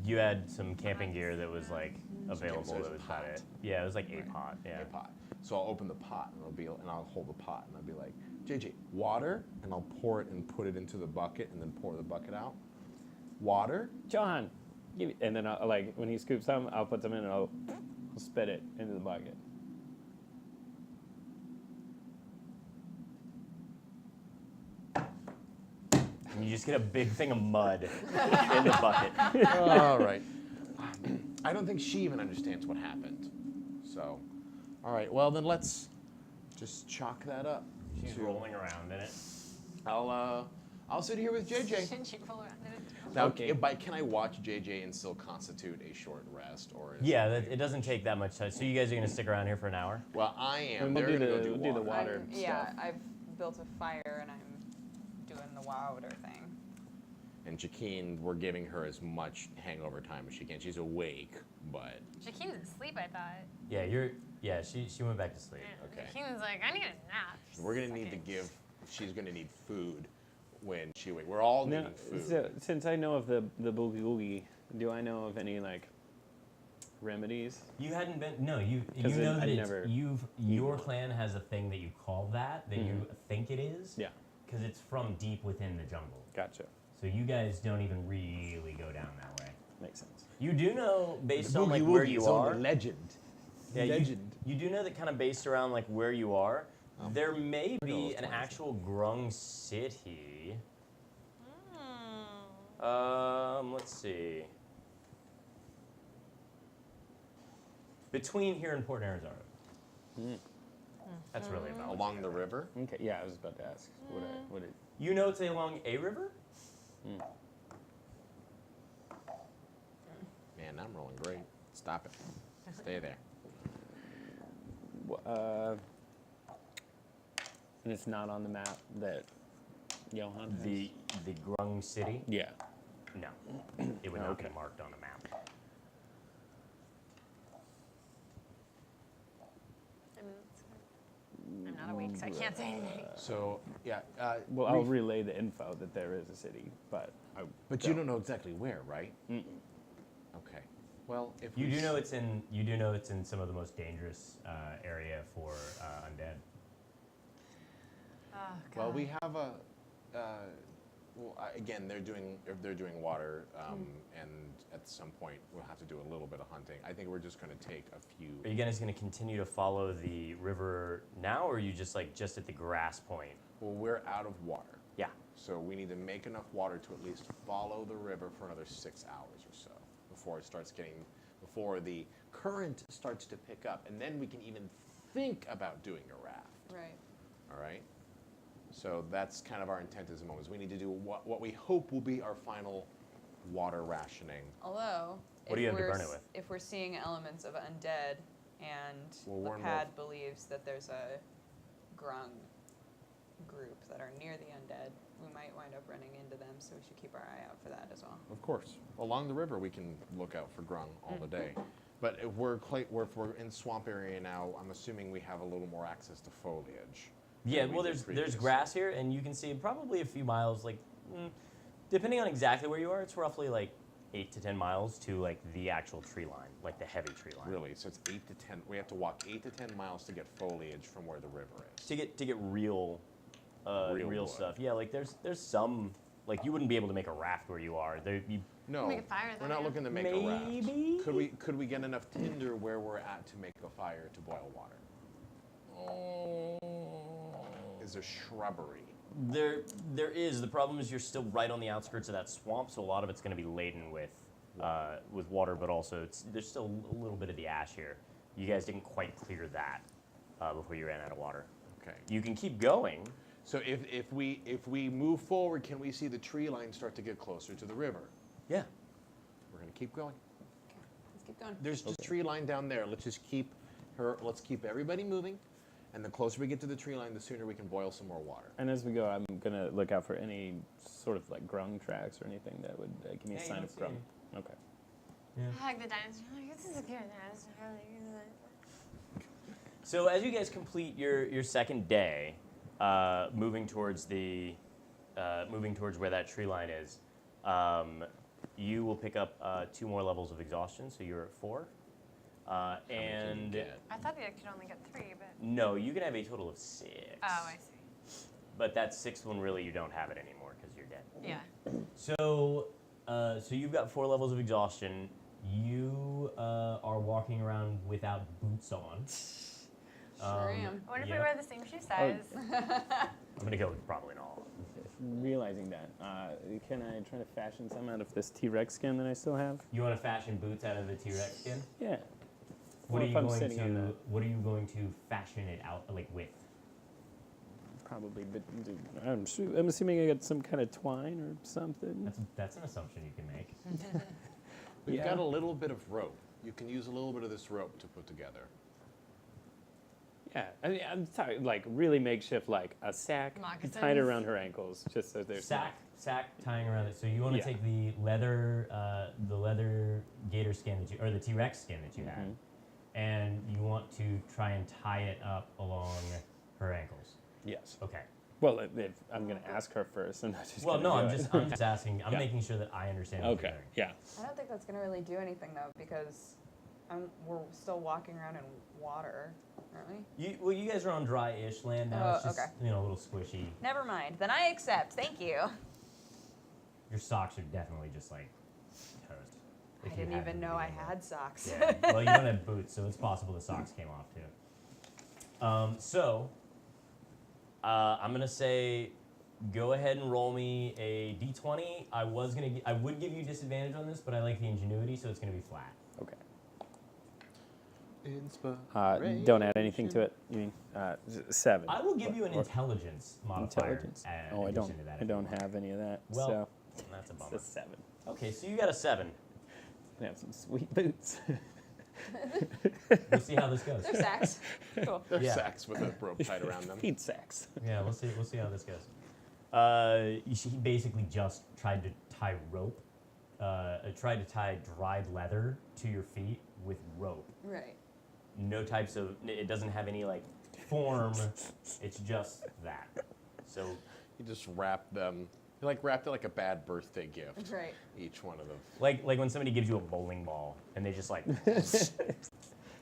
You had some camping gear that was like available. so it's That was a about pot. it. Yeah, it was like a Right. pot. Yeah. A pot. So I'll open the pot and I'll hold the pot and I'll be like, JJ, water, and I'll pour it and put it into the bucket and then pour the bucket out. Water. Johan, And then I'll, like when he scoops some, I'll put some in and I'll spit it into the bucket. And you just get a big thing of mud in the bucket. All right. I don't think she even understands what happened. So, all right. Well, then let's just chalk that up. She's rolling around in it. I'll sit here with JJ. Should you roll around in it? Now, Okay. can I watch JJ and still constitute a short rest, or is Yeah, it doesn't take that much time. So you guys are gonna stick around here for an hour? Well, I am. And we'll They're do gonna the- go we'll do the water. water. Yeah, stuff. I've built a fire and I'm doing the water thing. And Jaqueen, we're giving her as much hangover time as she can. She's awake, but Jaqueen's asleep, I thought. Yeah, she went back to sleep. Okay. Jaqueen's like, I need a nap. we're gonna need to give. She's gonna need food when she wakes. We're all Now, needing food. so, since I know of the boogie woogie, do I know of any like remedies? You hadn't been. No, you 'Cause know I'd that it's, never your clan has a thing that you call that you think it is. Yeah, Because it's from deep within the jungle. gotcha. So you guys don't even really go down that way. Makes sense. You do know based on like where you are. legend. Yeah, you do know that kind of based around like where you are, there may be an actual grung city. Let's see. Between here and Port Arizona. That's really about what's Along there. the river. Okay, yeah, I was about to ask. Would it? You know it's along a river? Man, I'm rolling great. Stop it. Stay there. And it's not on the map that Johan has? The grung city? Yeah. No. It would not be Okay. marked on the map. I'm not awake, so I can't say anything. So yeah. Well, I'll relay the info that there is a city, but But you don't know exactly where, right? Okay. Well, if You we do know s- it's in some of the most dangerous area for undead. Oh, God. Well, we have a. Again, they're doing water, and at some point we'll have to do a little bit of hunting. I think we're just going to take a few. Are you guys going to continue to follow the river now, or are you just at the grass point? Well, we're out of water, Yeah. so we need to make enough water to at least follow the river for another 6 hours or so before the current starts to pick up, and then we can even think about doing a raft. Right. All right. So that's kind of our intent as a moment. Is we need to do what we hope will be our final water rationing. Although, What do you have to burn it with? If we're seeing elements of undead, and Well, we're Lapad believes that there's a grung group that are near the undead, we might wind up running into them. So we should keep our eye out for that as well. Of course, along the river we can look out for grung all the day. But if we're in swamp area now, I'm assuming we have a little more access to foliage. Yeah, than we well, did there's previously. grass here, and you can see probably a few miles, depending on exactly where you are, it's roughly 8 to 10 miles to the actual tree line, the heavy tree line. Really, so it's 8 to 10. We have to walk 8 to 10 miles to get foliage from where the river is. To get real Real wood. stuff. Yeah, there's some you wouldn't be able to make a raft where you are. No, Make a fire we're then, not yeah. looking to make a Maybe? raft. Could we get enough tinder where we're at to make a fire to boil water? Is there shrubbery? There is. The problem is you're still right on the outskirts of that swamp, so a lot of it's going to be laden with water, but also there's still a little bit of the ash here. You guys didn't quite clear that before you ran out of water. Okay. You can keep going. So if we move forward, can we see the tree line start to get closer to the river? Yeah. We're gonna keep going. Let's keep going. There's just tree line down there. Let's just keep everybody moving, and the closer we get to the tree line, the sooner we can boil some more water. And as we go, I'm gonna look out for any sort of grung tracks or anything that would give me Yeah, a you sign don't of see grung. any. Okay. I like the dinosaur. This is a good dinosaur. So as you guys complete your second day, moving towards where that tree line is, you will pick up 2 more levels of exhaustion, so you're at 4. And I thought you could only get 3, but. no, you can have a total of 6. Oh, I see. But that 6th one, really, you don't have it anymore because you're dead. Yeah. So So you've got 4 levels of exhaustion. You are walking around without boots on. Sure am. I wonder if we Yep. wear the same shoe size. I'm gonna go with probably not. Realizing that, can I try to fashion some out of this T-Rex skin that I still have? You want to fashion boots out of the T-Rex skin? Yeah. What Or are if you I'm going sitting on to? the- What are you going to fashion it out like with? Probably, but I'm assuming I got some kind of twine or something. That's an assumption you can make. We've Yeah. got a little bit of rope. You can use a little bit of this rope to put together. Yeah, I mean, I'm talking like really makeshift, like a sack Moccasins. tied around her ankles, just so there's Sack tying around it. So you want to Yeah. take the leather gator skin that you, or the T-Rex skin that you have, Mhm. and you want to try and tie it up along her ankles. Yes. Okay. Well, if I'm gonna ask her first, I'm not just. Well, gonna no, do I'm it. just asking. I'm Yeah. making sure that I understand. What Okay. you're doing. Yeah. I don't think that's gonna really do anything though, because we're still walking around in water, aren't we? You guys are on dry-ish land now. It's Oh, just okay. a little squishy. Never mind. Then I accept. Thank you. Your socks are definitely just like toast. I if you didn't had even them know I together. had socks. Yeah. Well, you don't have boots, so it's possible the socks came off too. I'm gonna say, go ahead and roll me a d20. I would give you disadvantage on this, but I like the ingenuity, so it's gonna be flat. Okay. Inspiration. Don't add anything to it. You mean 7? I will give you an Or- intelligence modifier. Intelligence. in Oh, I addition don't. to that I if don't you want. have any of that. Well, so that's a it's bummer. a 7. Okay, so you got a 7. I have some sweet boots. We'll see how this goes. They're sacks. Cool. They're Yeah. sacks with a rope tied around them. Feet sacks. Yeah, we'll see how this goes. He basically just tried to tie rope, tried to tie dried leather to your feet with rope. Right. No types of, it doesn't have any like form. It's just that. So You just wrap them. You like wrapped it like a bad birthday gift. Right. Each one of them. like when somebody gives you a bowling ball and they just like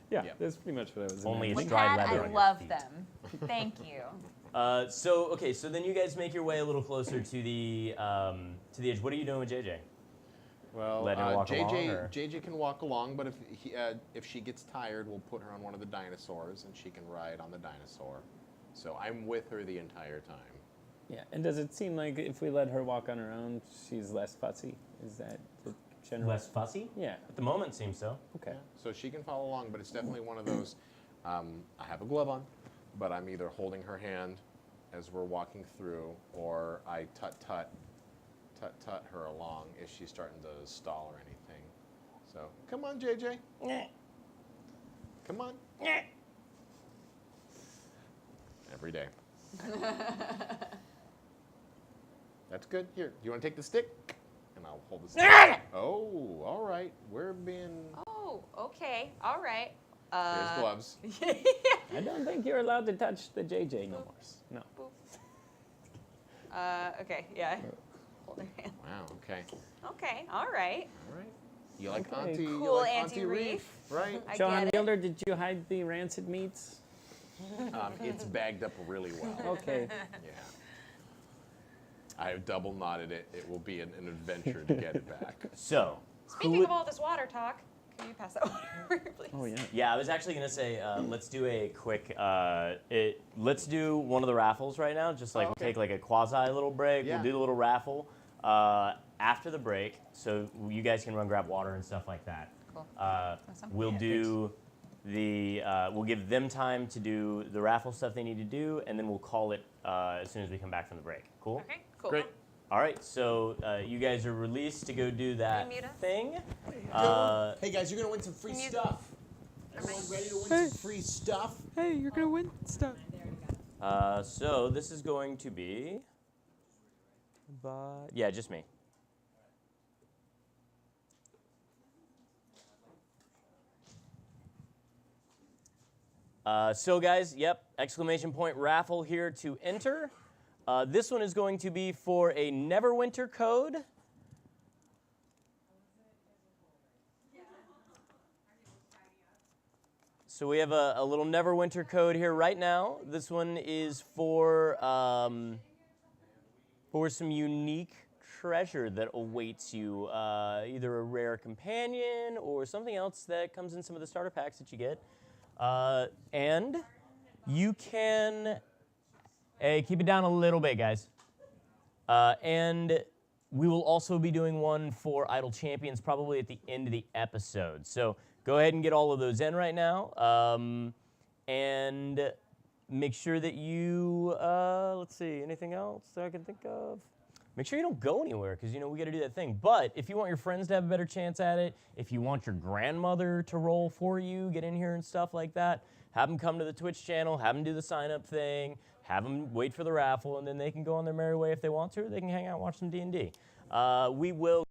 Yeah, Yep. that's pretty much what I was. Only imagining. it's dried Pat, leather I on your love feet. them. Thank you. So then you guys make your way a little closer to the edge. What are you doing with JJ? Well, Let her walk along, JJ, or- JJ can walk along, but if she gets tired, we'll put her on one of the dinosaurs, and she can ride on the dinosaur. So I'm with her the entire time. Yeah, and does it seem like if we let her walk on her own, she's less fussy? Is that the general? Less fussy? Yeah. At the moment, seems so. Okay. So she can follow along, but it's definitely one of those. I have a glove on, but I'm either holding her hand as we're walking through, or I tut her along if she's starting to stall or anything. So come on, JJ. Come on. Every day. That's good. Here, do you want to take the stick? And I'll hold the stick. Oh, all right. We're being. Oh, okay. All right. Here's gloves. I don't think you're allowed to touch the JJ no more. No. Okay, yeah. Hold her hand. Wow. Okay. Okay, all right. All right. You like Okay. Auntie? you Cool like Auntie Auntie Reef. right? I John get it. Gilder, did you hide the rancid meats? It's bagged up really well. Okay. Yeah. I have double knotted it. It will be an adventure to get it back. So, Speaking of all this water talk, can you pass that water, please? Oh yeah. yeah, I was actually gonna say let's do a quick. Let's do one of the raffles right now. Just like Oh, we'll okay. take like a quasi little break. Yeah. We'll do the little raffle after the break, so you guys can run grab water and stuff like that. Cool. Awesome. We'll Yeah, do the. We'll give them time to do the raffle stuff they need to do, and then we'll call it as soon as we come back from the break. Cool. Okay, cool. Great. All right, so you guys are released to go do that mute us? thing. Hey guys, you're gonna win some free Mute. stuff. Everyone ready to win some free stuff? Hey, you're gonna win stuff. So this is going to be, yeah, just me. So guys, yep, exclamation point raffle here to enter. This one is going to be for a Neverwinter code. So we have a little Neverwinter code here right now. This one is for some unique treasure that awaits you, either a rare companion or something else that comes in some of the starter packs that you get. And you can, hey, keep it down a little bit, guys. And we will also be doing one for Idle Champions probably at the end of the episode. So go ahead and get all of those in right now. And make sure that you, let's see, anything else that I can think of? Make sure you don't go anywhere because, you know, we got to do that thing. But if you want your friends to have a better chance at it, if you want your grandmother to roll for you, get in here and stuff like that, have them come to the Twitch channel, have them do the sign-up thing, have them wait for the raffle, and then they can go on their merry way if they want to, or they can hang out and watch some D&D. We will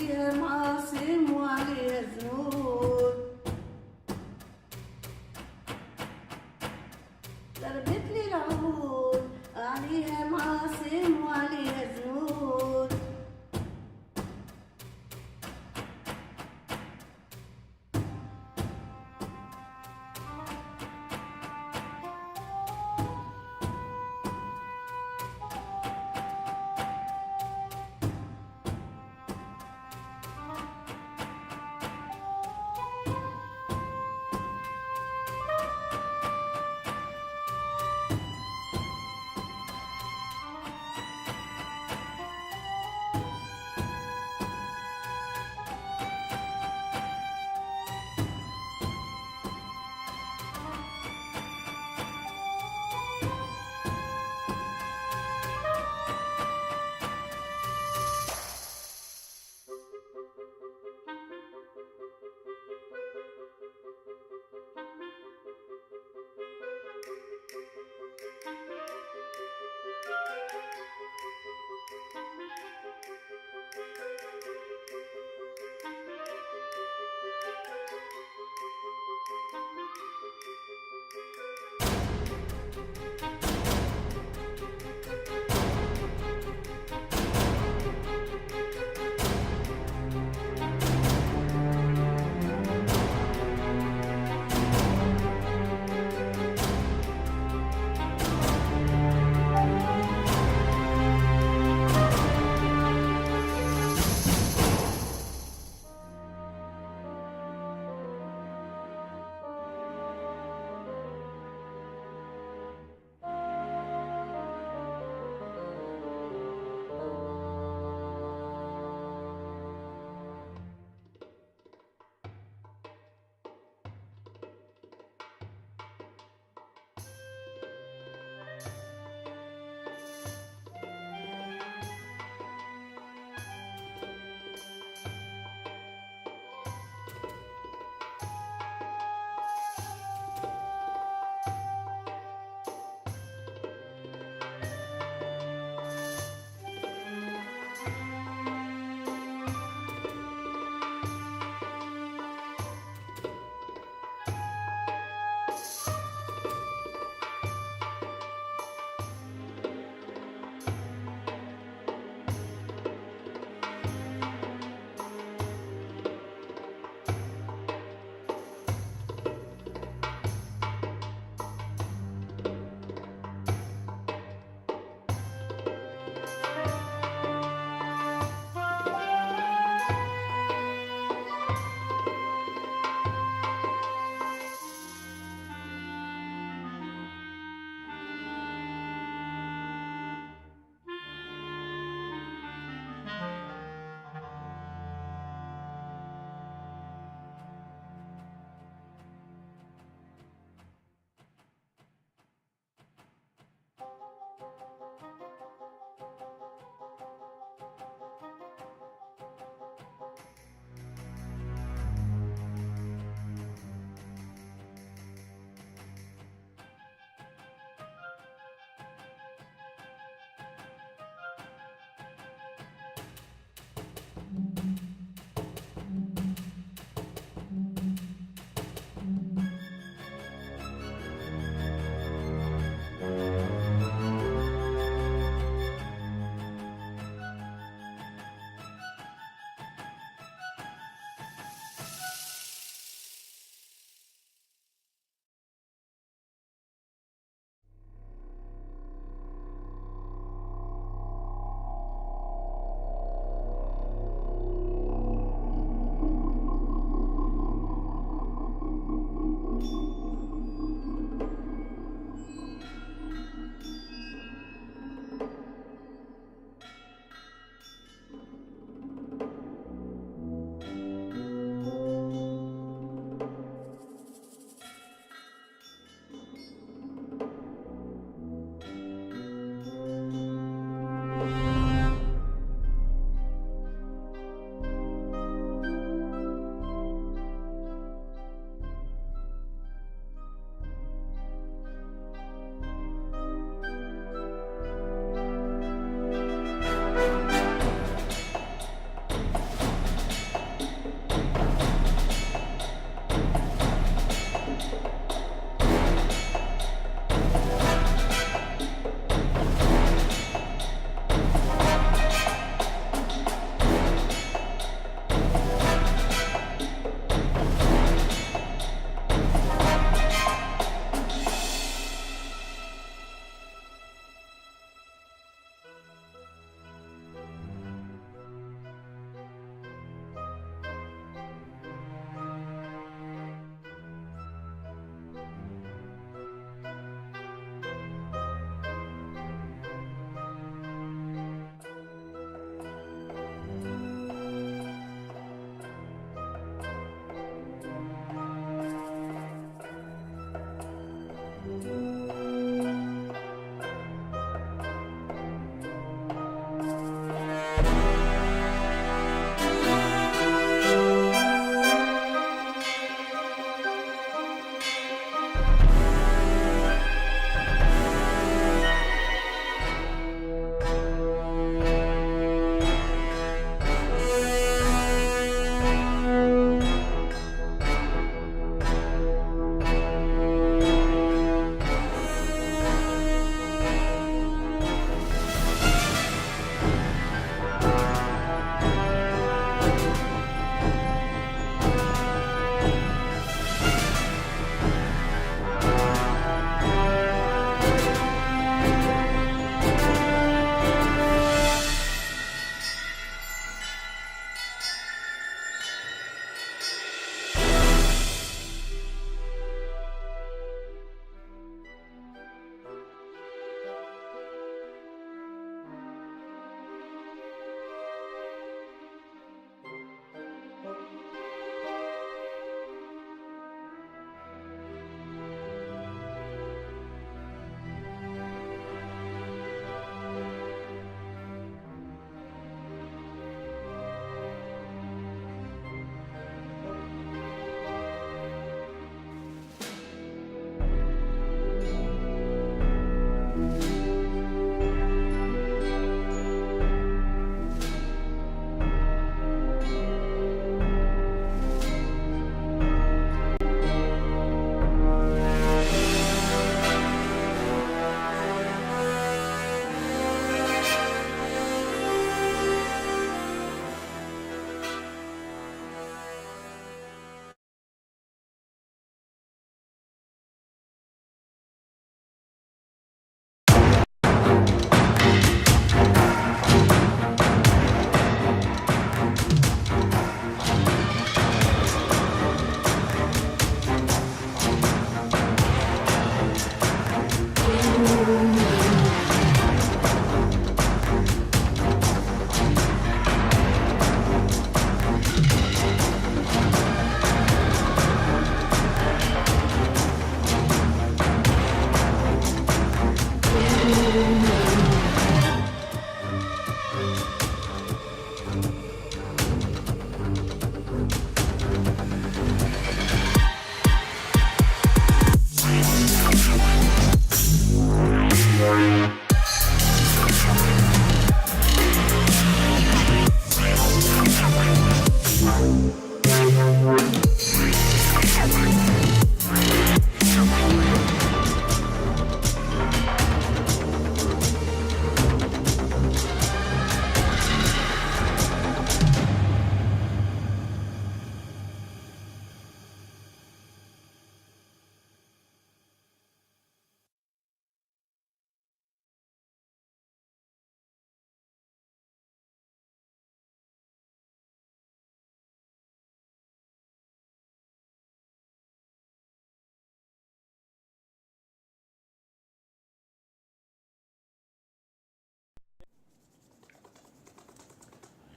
عليها معاصم وعليها ذنوب ضربت لي العود عليها معاصم وعليها ذنوب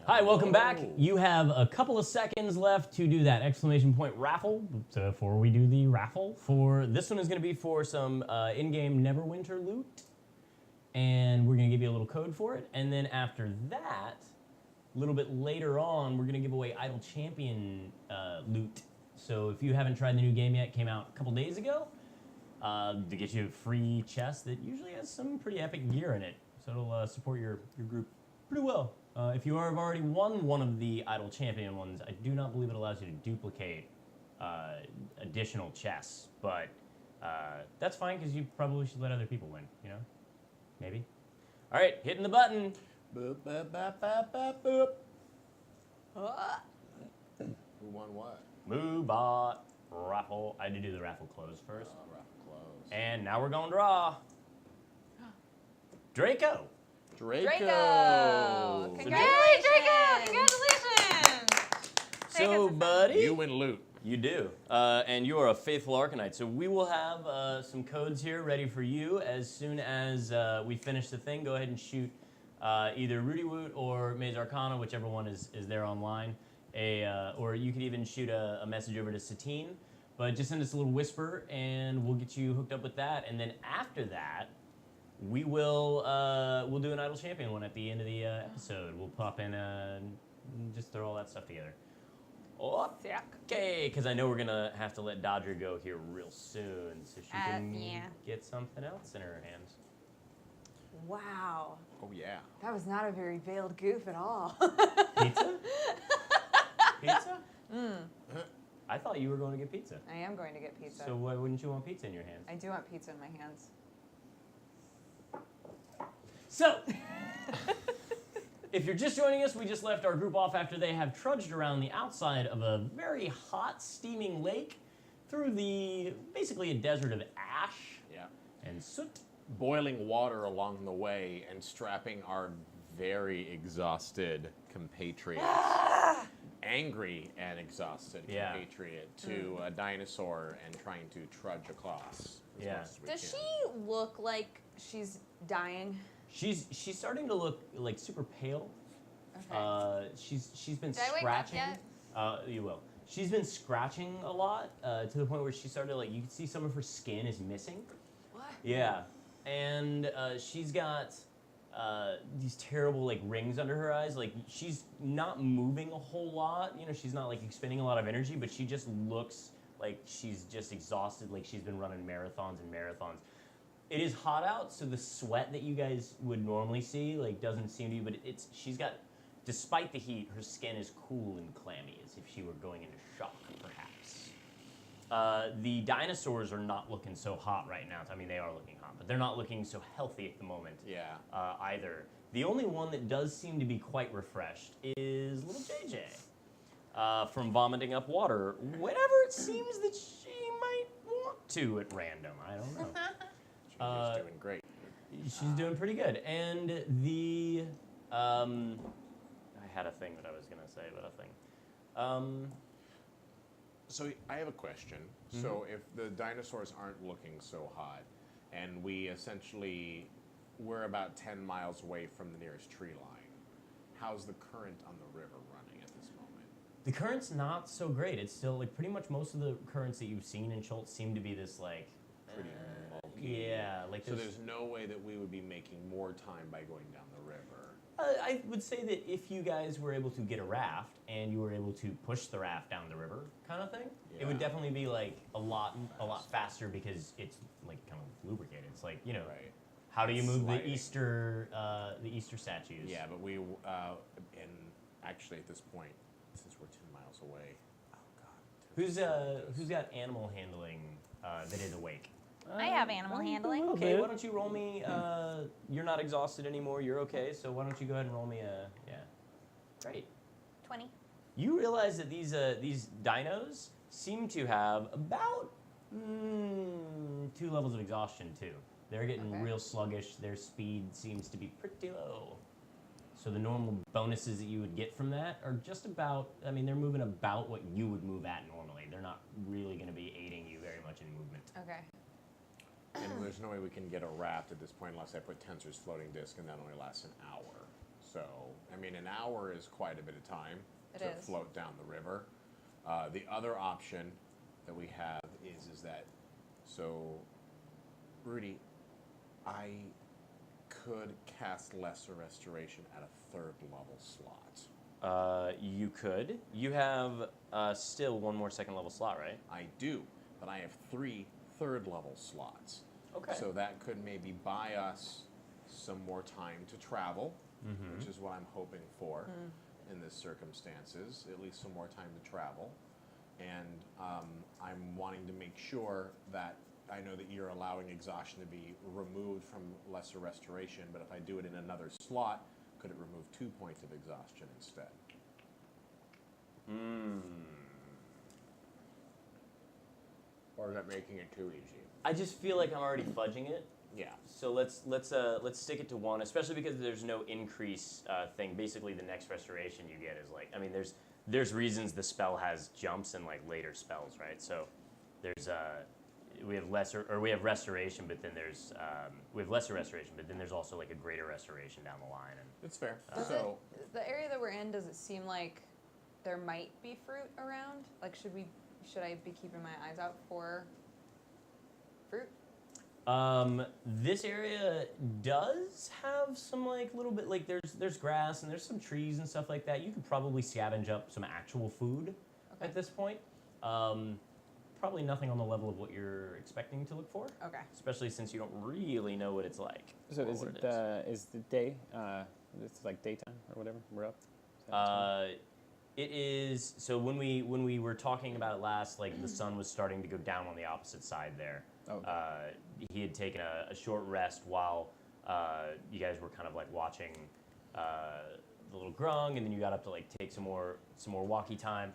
Hi, welcome back. You have a couple of seconds left to do that exclamation point raffle. So before we do the raffle, for this one is going to be for some in-game Neverwinter loot, and we're going to give you a little code for it. And then after that, a little bit later on, we're going to give away Idle Champion loot. So if you haven't tried the new game yet, it came out a couple days ago, to get you a free chest that usually has some pretty epic gear in it. So it'll support your group pretty well. If you have already won one of the Idle Champion ones, I do not believe it allows you to duplicate additional chests, but that's fine because you probably should let other people win, you know? Maybe. All right, hitting the button. Boop, boop, boop, boop, boop, boop. Who won what? Moobot raffle. I had to do the raffle close first. Raffle close. And now we're going to draw. Draco. Draco! Yay, Congratulations! Draco! Congratulations! So, buddy. You win loot. You do. And you are a faithful Arcanite. So we will have some codes here ready for you as soon as we finish the thing. Go ahead and shoot either Ruty Woot or Maze Arcana, whichever one is there online. Or you could even shoot a message over to Satine. But just send us a little whisper, and we'll get you hooked up with that. And then after that, we'll do an Idle Champion one at the end of the episode. We'll pop in just throw all that stuff together. Okay, because I know we're gonna have to let Dodger go here real soon, so she can get something else in her hands. Wow. Oh, yeah. That was not a very veiled goof at all. Pizza? Pizza? I thought you were going to get pizza. I am going to get pizza. So why wouldn't you want pizza in your hands? I do want pizza in my hands. So, if you're just joining us, we just left our group off after they have trudged around the outside of a very hot, steaming lake through basically a desert of ash and soot. Boiling water along the way and strapping our very exhausted compatriot, angry and exhausted compatriot, to a dinosaur and trying to trudge across as much as we Does can. she look like she's dying? She's starting to look like super pale. Okay. She's been Did I wake up scratching. yet? You will. She's been scratching a lot to the point where she started you can see some of her skin is missing. What? Yeah, and she's got these terrible rings under her eyes. She's not moving a whole lot. You know, she's not expending a lot of energy, but she just looks like she's just exhausted. Like she's been running marathons and marathons. It is hot out, so the sweat that you guys would normally see doesn't seem to be. But she's got, despite the heat, her skin is cool and clammy, as if she were going into shock, perhaps. The dinosaurs are not looking so hot right now. I mean, they are looking hot, but they're not looking so healthy at the moment. Either. The only one that does seem to be quite refreshed is little JJ, from vomiting up water whenever it seems that she might want to at random. I don't know. She's doing great. She's doing pretty good. And I had a thing that I was going to say about a thing. So I have a question. So if the dinosaurs aren't looking so hot, and we're about 10 miles away from the nearest tree line, how's the current on the river running at this moment? The current's not so great. It's still pretty much most of the currents that you've seen in Schultz seem to be this Pretty bulky. yeah, So there's no way that we would be making more time by going down the river. I would say that if you guys were able to get a raft and you were able to push the raft down the river, kind of thing, it would definitely be a lot faster because it's kind of lubricated. It's Right. how do you move Sliding. the Easter statues? Yeah, but we and actually at this point, since we're 10 miles away, Who's got animal handling that is awake? I have animal handling. Okay, why don't you roll me? You're not exhausted anymore. You're okay. So why don't you go ahead and roll me a Great. 20. You realize that these dinos seem to have about 2 levels of exhaustion too. They're getting real sluggish. Their speed seems to be pretty low. So the normal bonuses that you would get from that are just about. I mean, they're moving about what you would move at normally. They're not really going to be aiding you very much in movement. Okay. and there's no way we can get a raft at this point unless I put Tensor's floating disk, and that only lasts an hour. So, I mean, an hour is quite a bit of time It to is. float down the river. The other option that we have is that, so, Rudy, I could cast Lesser Restoration at a 3rd level slot. You could. You have still one more 2nd level slot, right? I do, but I have 3 3rd level slots. Okay. So that could maybe buy us some more time to travel, which is what I'm hoping for in this circumstances, at least some more time to travel. And I'm wanting to make sure that I know that you're allowing exhaustion to be removed from Lesser Restoration, but if I do it in another slot, could it remove 2 points of exhaustion instead? Or is that making it too easy? I just feel like I'm already fudging it. Yeah. So let's stick it to 1, especially because there's no increase thing. Basically, the next restoration you get is like, I mean, there's reasons the spell has jumps and like later spells, right? So there's we have restoration, but then we have lesser restoration, but then there's also like a greater restoration down the line. And That's fair. So the area that we're in, does it seem like there might be fruit around? Like, should I be keeping my eyes out for fruit? This area does have some like little bit like there's grass and there's some trees and stuff like that. You could probably scavenge up some actual food at this point. Probably nothing on the level of what you're expecting to look for. Okay. Especially since you don't really know what it's like. So or is what it is. is the day? It's like daytime or whatever. We're up. Is that time? It is. So when we were talking about it last, like the sun was starting to go down on the opposite side there. Okay. He had taken a short rest while you guys were kind of like watching the little grung, and then you got up to like take some more walkie time.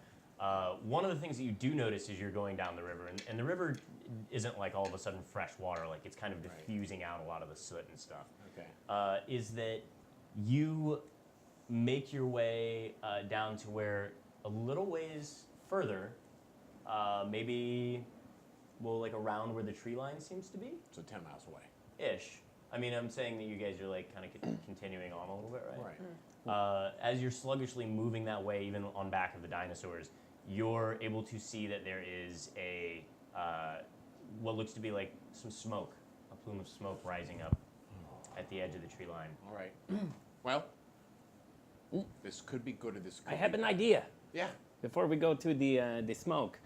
One of the things that you do notice is you're going down the river, and the river isn't like all of a sudden fresh water, like it's kind of diffusing out a lot of the soot and stuff. Okay. Is that you make your way down to where a little ways further, maybe, well, like around where the tree line seems to be? So 10 miles away. Ish. I mean, I'm saying that you guys are like kind of continuing on a little bit, right? Right. As you're sluggishly moving that way, even on back of the dinosaurs, you're able to see that there is a what looks to be like some smoke, a plume of smoke rising up at the edge of the tree line. All right. Well, this could be good or this could I have be an bad. idea. Yeah. Before we go to the smoke,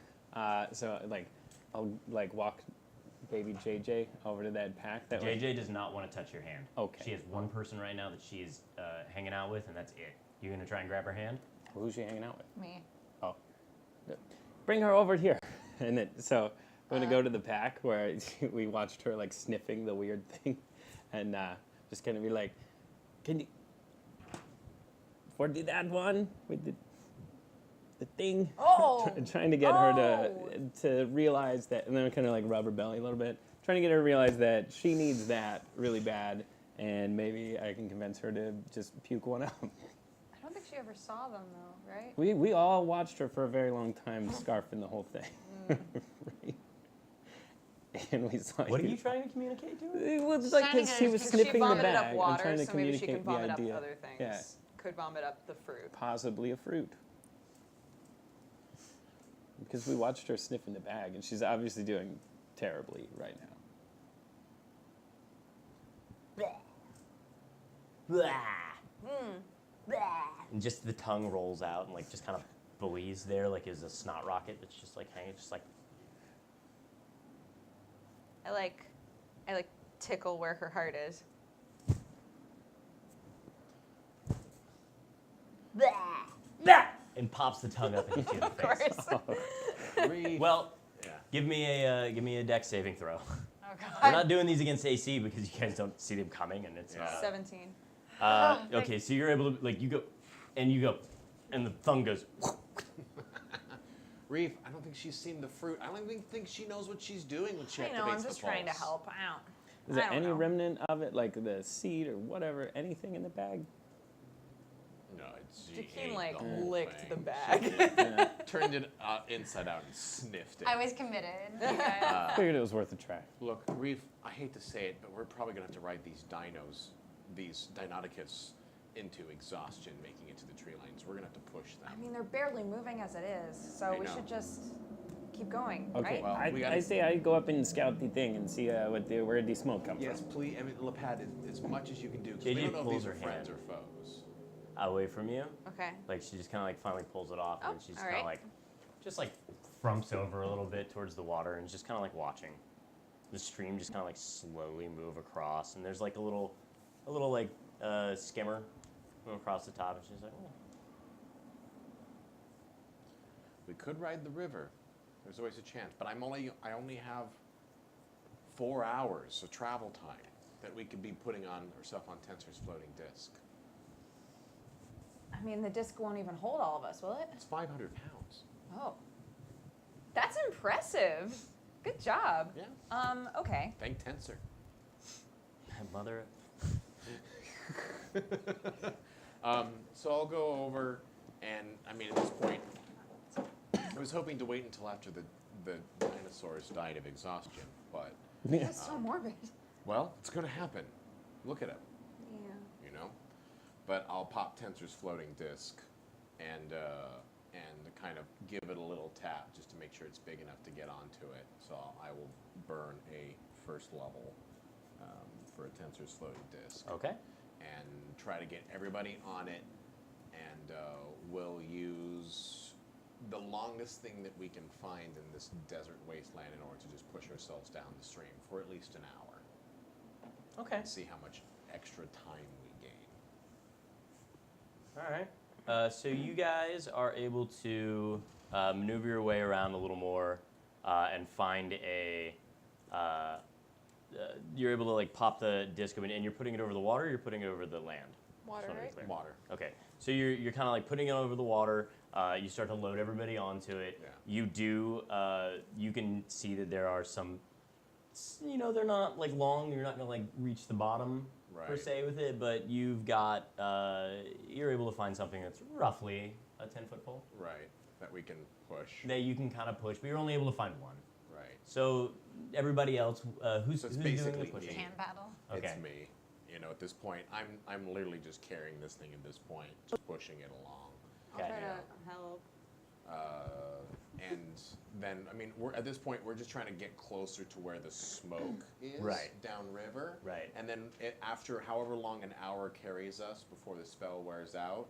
so like I'll like walk baby JJ over to that pack. That way. JJ does not want to touch your hand. Okay. She has one person right now that she is hanging out with, and that's it. You gonna try and grab her hand? Who's she hanging out with? Me. Oh, bring her over here. And then so I'm gonna go to the pack where we watched her like sniffing the weird thing, and just gonna be like, can you? For that one with the thing. Oh. Trying to get her to realize that, and then kind of like rub her belly a little bit, trying to get her to realize that she needs that really bad, and maybe I can convince her to just puke one out. I don't think she ever saw them though, right? We all watched her for a very long time, scarfing the whole thing. Right? And we saw. What are you trying to communicate to her? It was like because she was sniffing the vomited bag. up I'm water, trying to so maybe she communicate can vomit the up idea. other things. Yeah. Could vomit up the fruit. Possibly a fruit. Because we watched her sniffing the bag, and she's obviously doing terribly right now. And just the tongue rolls out and like just kind of buoys there, like is a snot rocket that's just like hanging, just like. I like tickle where her heart is. And pops the tongue up and hits you in the face. Of course. Well, Yeah. give me a dex saving throw. Oh We're god. not doing these against AC because you guys don't see them coming, and it's. Yeah. 17. Okay, so you're able to like you go, and the thumb goes. Reef, I don't think she's seen the fruit. I don't even think she knows what she's doing when she I activates know. I'm the just trying to pulse. help. I Is there don't any know. remnant of it, like the seed or whatever, anything in the bag? No, it's Jakeem like licked the bag. Yeah. Turned it inside out and sniffed it. I was committed. Figured it was worth a try. Look, Reef, I hate to say it, but we're probably going to have to ride these dinos, these Deinonychus, into exhaustion making it to the tree lines. We're gonna have to push them. I mean, they're barely moving as it is, so I we know. should just keep going, Okay, right? Well, we gotta- I say I go up and scout the thing and see where the smoke comes Yes, from. please. I mean, Lapad, as much as you can do. 'Cause JJ we don't know if pulls these are her friends hand. or foes. Away from you. Okay. Like she just kind of like finally pulls it off, Oh, and she's all kind of right. like, just like frumps over a little bit towards the water, and is just kind of like watching the stream just kind of like slowly move across, and there's like a little like skimmer going across the top, and she's like, oh. We could ride the river. There's always a chance, but I only have 4 hours of travel time that we could be putting on ourselves on Tensor's floating disc. I mean, the disc won't even hold all of us, will it? It's 500 pounds. Oh. That's impressive. Good job. Yeah. Okay. Thank Tensor. Mother. So I'll go over, and I mean, at this point, I was hoping to wait until after the dinosaurs died of exhaustion, but That's so morbid. well, it's gonna happen. Look at him, Yeah. you know. But I'll pop Tensor's floating disc, and kind of give it a little tap just to make sure it's big enough to get onto it. So I will burn a first level for a Tensor's floating disc. Okay. And try to get everybody on it, and we'll use the longest thing that we can find in this desert wasteland in order to just push ourselves down the stream for at least an hour. Okay. And see how much extra time we gain. All right. So you guys are able to maneuver your way around a little more and find a. You're able to like pop the disc open, and you're putting it over the water. Or you're putting it over the land. Water, Just wanna be right? clear. Water. Okay. So you're kind of like putting it over the water. You start to load everybody onto it. Yeah. You do. You can see that there are some. You know, they're not like long. You're not gonna like reach the bottom per Right. se with it, but you've got. You're able to find something that's roughly a 10-foot pole Right. That we can push. that you can kind of push, but you're only able to find one. Right. So everybody else, who's So it's doing the basically pushing? me. Hand battle. Okay. It's me. You know, at this point, I'm literally just carrying this thing at this point, just pushing it along. I'll Okay. try Yeah. to help. And then, I mean, at this point, we're just trying to get closer to where the smoke is Right. downriver. Right. And then after however long an hour carries us before the spell wears out.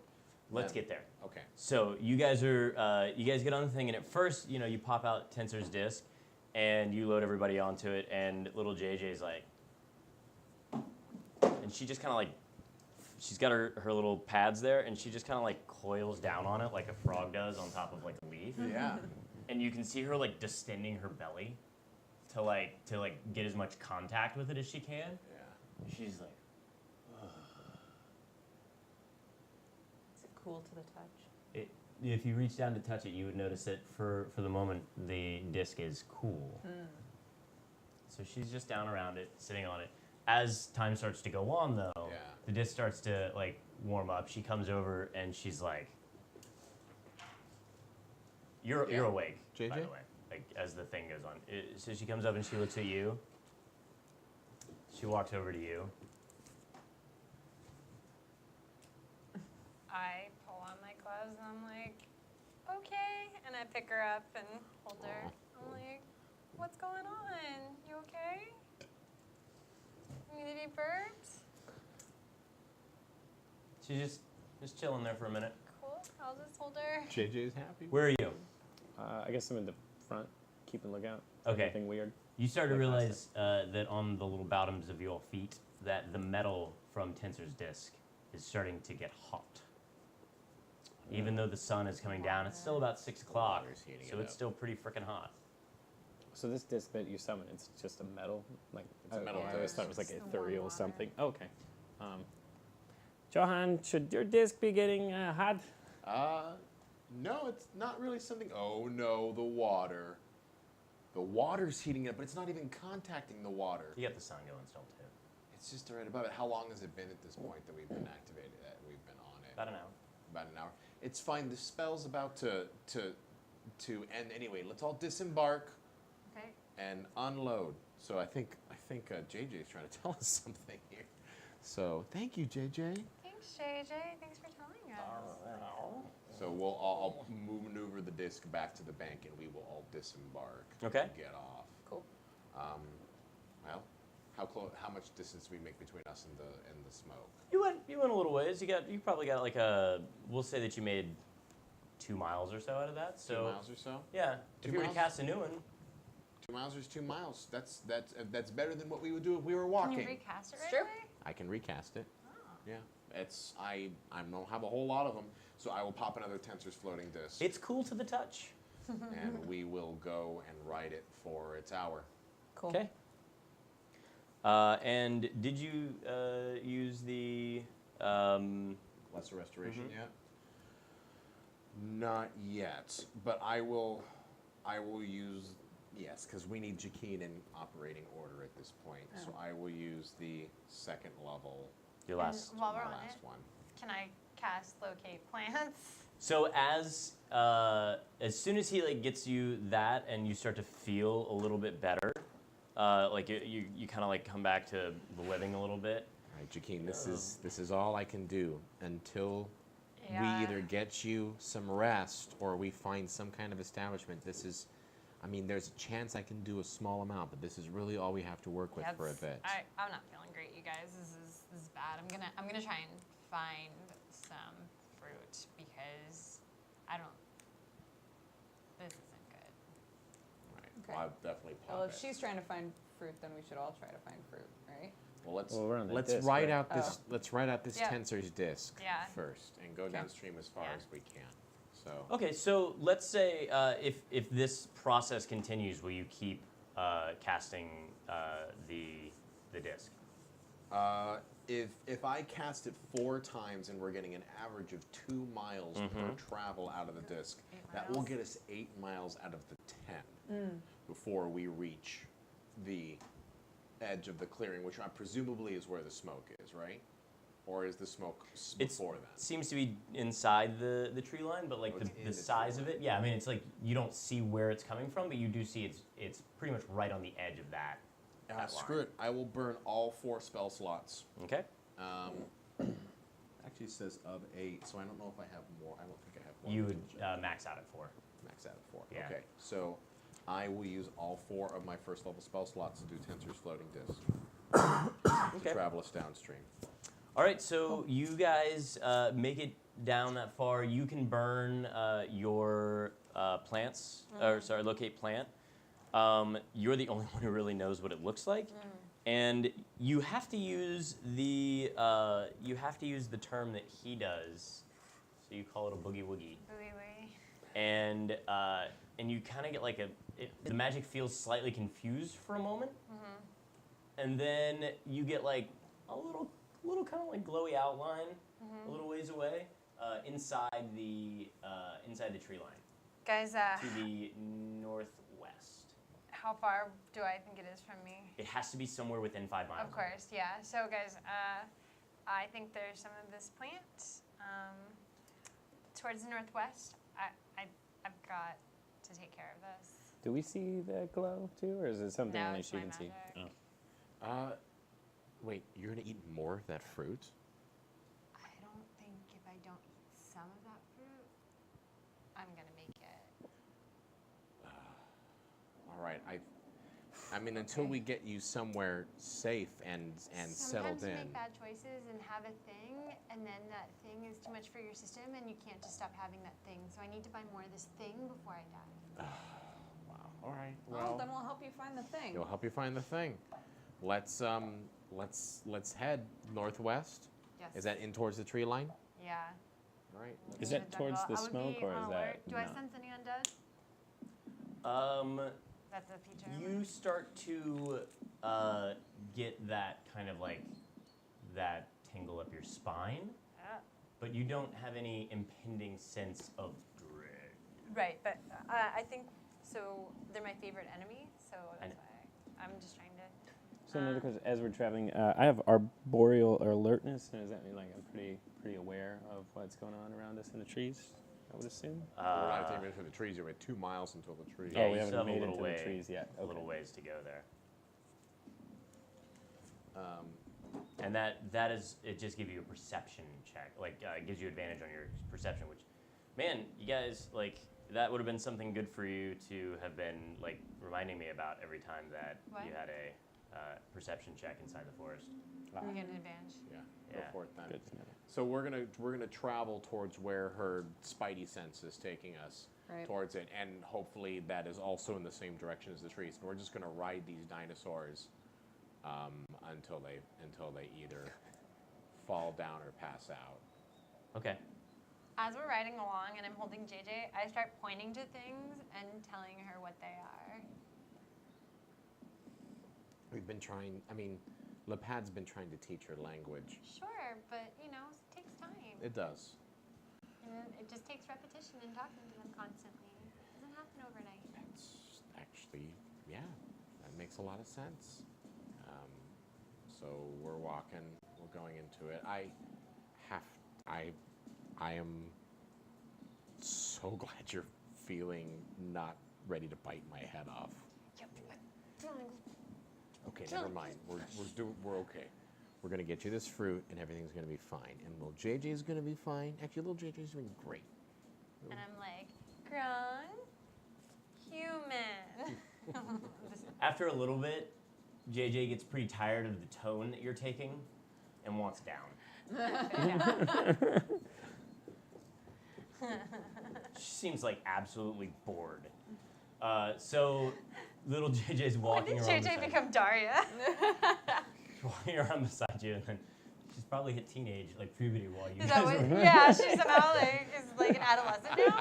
Let's then- get there. Okay. So you guys get on the thing, and at first, you know, you pop out Tensor's disc, and you load everybody onto it, and little JJ's like, and she just kind of like, she's got her little pads there, and she just kind of like coils down on it like a frog does on top of like a leaf, Yeah. and you can see her like distending her belly to get as much contact with it as she can. Yeah. She's like, Is it cool to the touch? if you reach down to touch it, you would notice that for the moment the disc is cool. So she's just down around it, sitting on it. As time starts to go on, though, Yeah. the disc starts to like warm up. She comes over and she's like, "You're Yeah. awake, by JJ? the way." Like as the thing goes on, so she comes up and she looks at you. She walks over to you. I pull on my gloves and I'm like, okay. And I pick her up and hold her. I'm like, what's going on? You okay? Need any burps? She's just chilling there for a minute. Cool. I'll just hold her. JJ's happy. Where are you? I guess I'm in the front, keeping lookout. for Okay. Anything weird? You start to Like last realize that on the little bottoms of your feet, that the metal from Tensor's disc is starting to get hot. Even though the sun is coming down, it's still about 6 o'clock, Water's heating so it it's up. still pretty freaking hot. So this disc that you summon, it's just a metal, like It's a metal I always thought it was like disc. It's the ethereal warm something. Okay. Johan, should your disc be getting hot? No, it's not really something. Oh no, the water. The water's heating up, but it's not even contacting the water. You got the sun going still too. It's just right above it. How long has it been at this point that we've been activated? That we've been on it? About an hour. About an hour. It's fine. The spell's about to end anyway. Let's all disembark Okay. and unload. So I think JJ's trying to tell us something here. So thank you, JJ. Thanks, JJ. Thanks for telling us. So I'll maneuver the disc back to the bank, and we will all disembark. Okay. And get off. Cool. Well, how much distance do we make between us and the smoke? You went a little ways. You probably got like we'll say that you made 2 miles or so out of that. So 2 miles or so? yeah, 2 if you were to miles? cast a new one, 2 miles is 2 miles. That's better than what we would do if we were walking. Can you recast it right Sure. away? I can recast it. Yeah, I don't have a whole lot of them, so I will pop another Tensor's floating disc, it's cool to the touch. and we will go and ride it for its hour. Cool. Okay. And did you use the? Lesser restoration yet? Not yet, but I will use, yes, because we need Jakeen in operating order at this point. So I will use the second level, Your last. While we're my on last it, one. can I cast locate plants? So as soon as he like gets you that, and you start to feel a little bit better, like you kind of like come back to the living a little bit. All right, Jakeen, this is all I can do until Yeah. we either get you some rest or we find some kind of establishment. There's a chance I can do a small amount, but this is really all we have to work with for a bit. I'm not feeling great, you guys. This is bad. I'm gonna try and find some fruit because this isn't good. Right. Okay. Well, I'll definitely pop Well, it. if she's trying to find fruit, then we should all try to find fruit, right? Well, we're on the let's disc, write right? out this let's write out this Yeah. Tensor's disc Yeah. first and go downstream as far Yeah. as we can. So Okay, so let's say if this process continues, will you keep casting the disc? if I cast it 4 times and we're getting an average of 2 miles per travel out of the disc, 8 that will miles. get us 8 miles out of the 10 before we reach the edge of the clearing, which presumably is where the smoke is, right? Or is the smoke before that? Seems to be inside the tree line, but like Oh, it's in the the size tree of it, yeah. I mean, it's like you don't see where it's coming from, but you do see it's pretty much right on the edge of that. that Screw line. it. I will burn all 4 spell slots. Okay. Actually, it says of 8, so I don't know if I have more. I don't think I have more. You than would that. max out at 4. Max out at 4. Yeah. Okay, so I will use all 4 of my first level spell slots to do Tensor's floating disc. Okay. To travel us downstream. All right, so you guys make it down that far. You can burn your plants, or sorry, locate plant. You're the only one who really knows what it looks like, and you have to use the term that he does. So you call it a boogie woogie, and you kind of get like the magic feels slightly confused for a moment, and then you get like a little kind of like glowy outline a little ways away inside the tree line Guys, to the northwest. how far do I think it is from me? It has to be somewhere within 5 miles. Of course, yeah. So, guys, I think there's some of this plant towards the northwest. I've got to take care of this. Do we see the glow too, or is it something No, only it's she my can see? magic. Oh. Wait, you're gonna eat more of that fruit? I don't think if I don't eat some of that fruit, I'm gonna make it. All right, I mean, until we get you somewhere safe and settled Sometimes you in. make bad choices and have a thing, and then that thing is too much for your system, and you can't just stop having that thing. So I need to buy more of this thing before I die. Wow. All right. Well, then we'll help you find the thing. It'll help you find the thing. Let's head northwest. Yes. Is that in towards the tree line? Yeah. All right. Is In that the towards jungle. the I would smoke, be or on is alert. that Do I not? sense any undead? That's a feature. You start to get that kind of like that tingle up your spine, Ah. but you don't have any impending sense of dread. Right, but I think so. They're my favorite enemy, so I that's why I'm just trying to. So another question: as we're traveling, I have arboreal alertness, and does that mean like I'm pretty aware of what's going on around us in the trees? I would assume. We're not taking for the trees. You're at 2 miles until the trees. Yeah, Oh, you we still haven't have a made it little to way, the trees yet. a little Okay. ways to go there. And that is, it just gives you a perception check, like it gives you advantage on your perception, which, man, you guys, like, that would have been something good for you to have been, like, reminding me about every time that you had a perception check inside the forest. We get an advantage. Yeah, Yeah. go for it then. Good to know. So we're gonna travel towards where her spidey sense is taking us Right. towards it, and hopefully that is also in the same direction as the trees. And we're just gonna ride these dinosaurs until they either fall down or pass out. Okay. As we're riding along and I'm holding JJ, I start pointing to things and telling her what they are. We've been trying. I mean, Lepad's been trying to teach her language. Sure, but it takes time. It does. And it just takes repetition and talking to them constantly. It doesn't happen overnight. That's actually, yeah, that makes a lot of sense. So we're walking, we're going into it. I am so glad you're feeling not ready to bite my head off. Yep. Okay, never mind. We're okay. We're gonna get you this fruit, and everything's gonna be fine. And little JJ's gonna be fine. Actually, little JJ's doing great. And I'm like, grown, human. After a little bit, JJ gets pretty tired of the tone that you're taking and wants down. She seems like absolutely bored. So little JJ's When walking did around JJ beside become Daria? walking around beside you, and then she's probably hit teenage, like puberty, while you Is guys that what? were. Yeah, she's somehow like an adolescent now.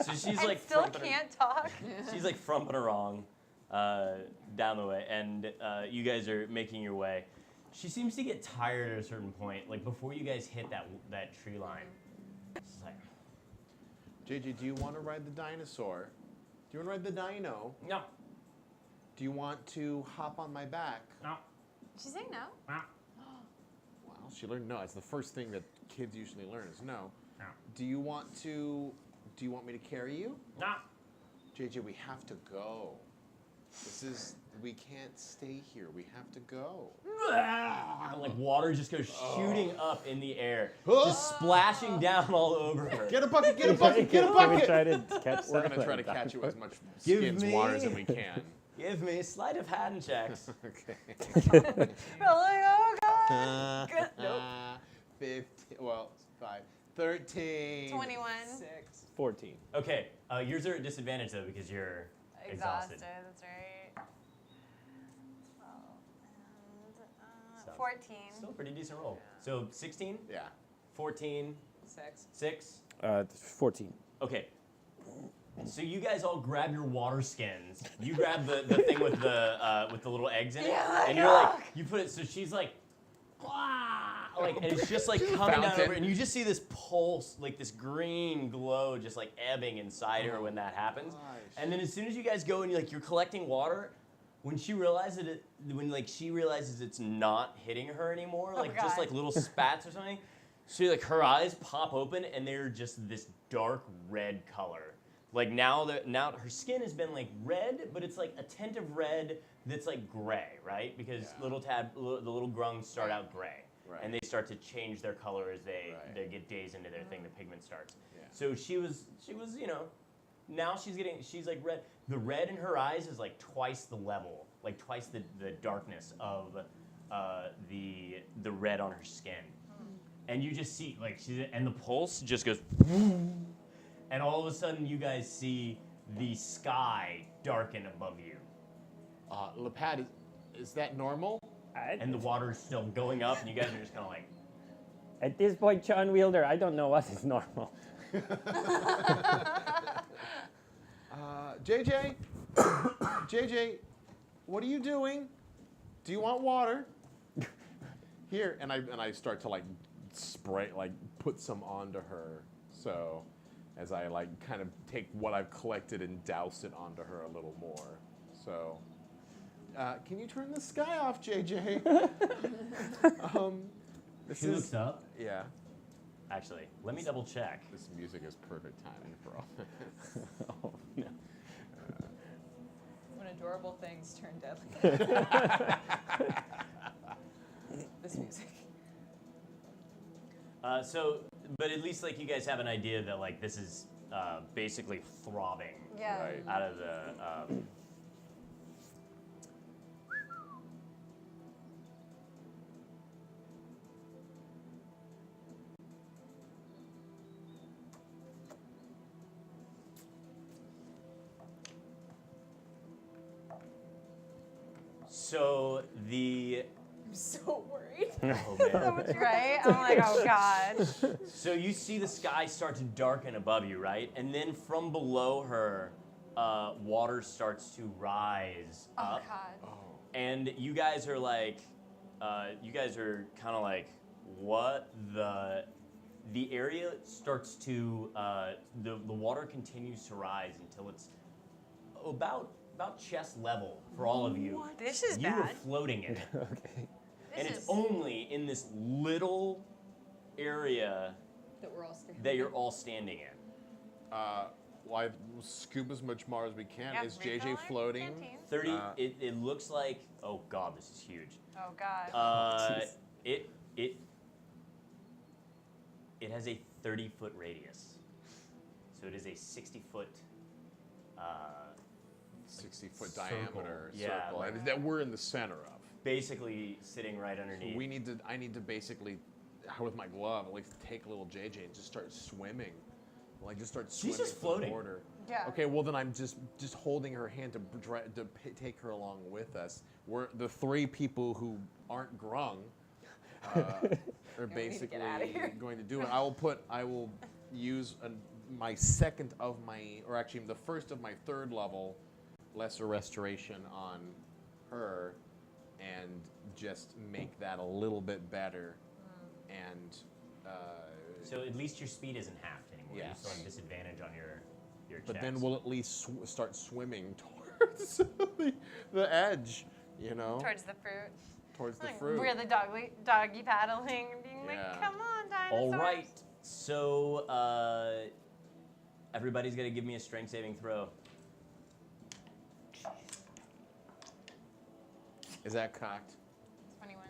So she's And like still frumping her- can't talk. She's like frumping along down the way, and you guys are making your way. She seems to get tired at a certain point, like before you guys hit that tree line. She's like, JJ, do you want to ride the dinosaur? Do you want to ride the dino? no, Do you want to hop on my back? no, She's saying no. no, Well, she learned no. It's the first thing that kids usually learn is no. no, Do you want me to carry you? no. JJ, we have to go. We can't stay here. We have to go. Like water just goes shooting up in the air, just splashing down all over her. Get a bucket, get a bucket, get a Can we bucket! try to catch We're that? going to try to catch you as much Give skins me- water as we can. Give me sleight of hand checks. Okay. We're like, oh god. Nope. 15, well, 5, 13. 21. 6. 14. Okay, yours are at disadvantage though because you're exhausted. That's right. 12 and So, 14. Still a pretty decent roll. So 16, Yeah. 14, 6. 14. Okay. So you guys all grab your water skins. You grab the thing with the little eggs in it, and you're like, you put it. So she's like, and it's just like coming down over, and you just see this pulse, like this green glow, just like ebbing inside her when that happens. And then as soon as you guys go and you're collecting water, when she realizes she realizes it's not hitting her anymore, like just God. like little spats or something, she her eyes pop open and they're just this dark red color. Like now her skin has been like red, but it's like a tint of red that's like gray, right? Because the little grungs start out gray, and they start to change their color as they get days into their thing. The pigment starts. Yeah. So she was now she's like red. The red in her eyes is like twice the level, like twice the darkness of the red on her skin. And you just see and the pulse just goes. And all of a sudden, you guys see the sky darken above you. Lepad, is that normal? And the water's still going up, and you guys are just kind of like... At this point, John Wielder, I don't know what is normal. JJ? JJ, what are you doing? Do you want water? Here, and I start to spray, put some onto her. So... as I kind of take what I've collected and douse it onto her a little more. So, can you turn the sky off, JJ? He looks up. Yeah. Actually, let me double check. This music is perfect timing for all this. Oh, no. When adorable things turn deadly. This music. But at least like you guys have an idea that like this is basically throbbing Yeah. Right. out of the. So the I'm so worried. oh man. Right? I'm like, oh gosh. So you see the sky start to darken above you, right? And then from below her, water starts to rise Oh up. god. And you guys are like, kind of like, what the area starts to, the water continues to rise until it's about chest level for all of you. This is You were bad. floating in it. Okay. And This it's is only in this little area That we're all standing. that you're all standing in. Well, I scoop as much more as we can. Yeah, Is refill JJ our floating? canteen. 30, Uh, it looks like, oh god, this is huge. Oh god. jeez. It has a 30-foot radius. So it is a 60-foot 60-foot Circle. diameter Yeah, circle, like- and that we're in the center of. basically sitting right underneath. I need to basically, with my glove, like take little JJ and just start swimming. Like just start She's swimming just for floating. the border. Yeah. Okay, well then I'm just holding her hand to take her along with us. We're the three people who aren't grung. Are we need to basically get outta here. going to do it. I will use my second of my, or actually the first of my third level, lesser restoration on her, and just make that a little bit better. And So at least your speed isn't halved anymore. Yes. You still have disadvantage on your but checks. then we'll at least start swimming towards the edge, you know, Towards the fruit. towards the Like, fruit. we're the doggy paddling and being Yeah. like, come on, dinosaurs. All right. So everybody's gonna give me a strength saving throw. Is that cocked? 21.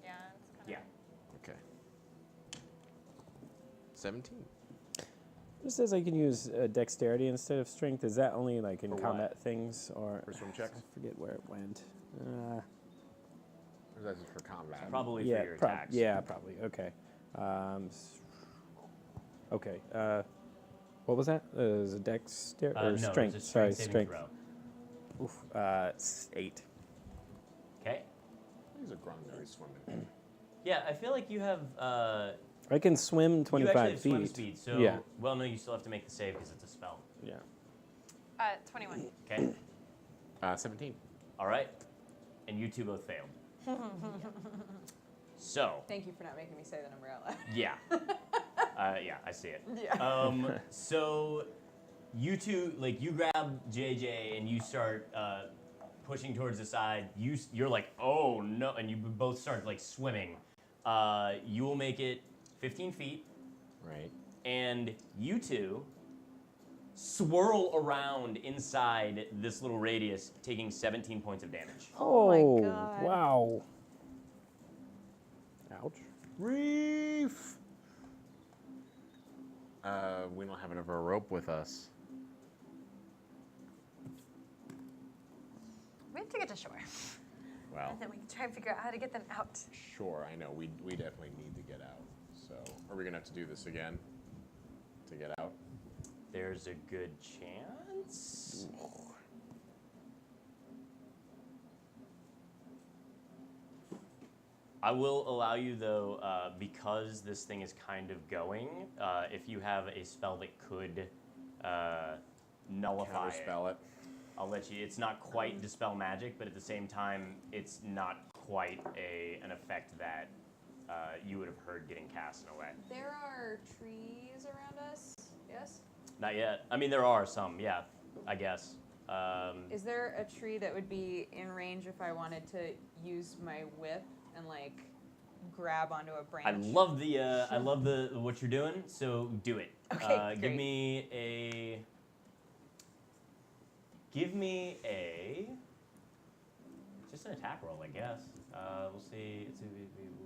Yeah, it's kind of. Yeah. Okay. 17. It says I can use dexterity instead of strength. Is that only like in For what? combat things or? For swim checks? I forget where it went. Or is that just for combat? Probably yeah, for your attacks. yeah, probably. Okay. Okay. What was that? It was a dexterity or No, strength? it's a Sorry, strength saving strength. throw. Oof. 8. Okay. He's a grung that he's swimming. Yeah, I feel like you have. I can swim You 25 actually have feet. swim speed. So yeah. well, no, you still have to make the save because it's a spell. Yeah. 21. Okay. 17. All right. And you two both failed. So Thank you for not making me say the number out loud. yeah. Yeah, I see it. Yeah. So you two, like, you grab JJ and you start pushing towards the side. You're like, oh no, and you both start like swimming. You will make it 15 feet, Right. and you two swirl around inside this little radius, taking 17 points of damage. Oh my God. Wow. Ouch. Reef. We don't have enough of a rope with us. We have to get to shore. Well, And then we can try and figure out how to get them out. sure, I know. We definitely need to get out. So, are we gonna have to do this again to get out? There's a good chance. I will allow you, though, because this thing is kind of going, if you have a spell that could nullify it, Counterspell it. I'll let you. It's not quite dispel magic, but at the same time, it's not quite an effect that you would have heard getting cast in a way. There are trees around us. Yes. Not yet. I mean, there are some, yeah, I guess. Is there a tree that would be in range if I wanted to use my whip and like grab onto a branch? I love the what you're doing. So do it. Okay, Give great. me a just an attack roll, I guess. We'll see. It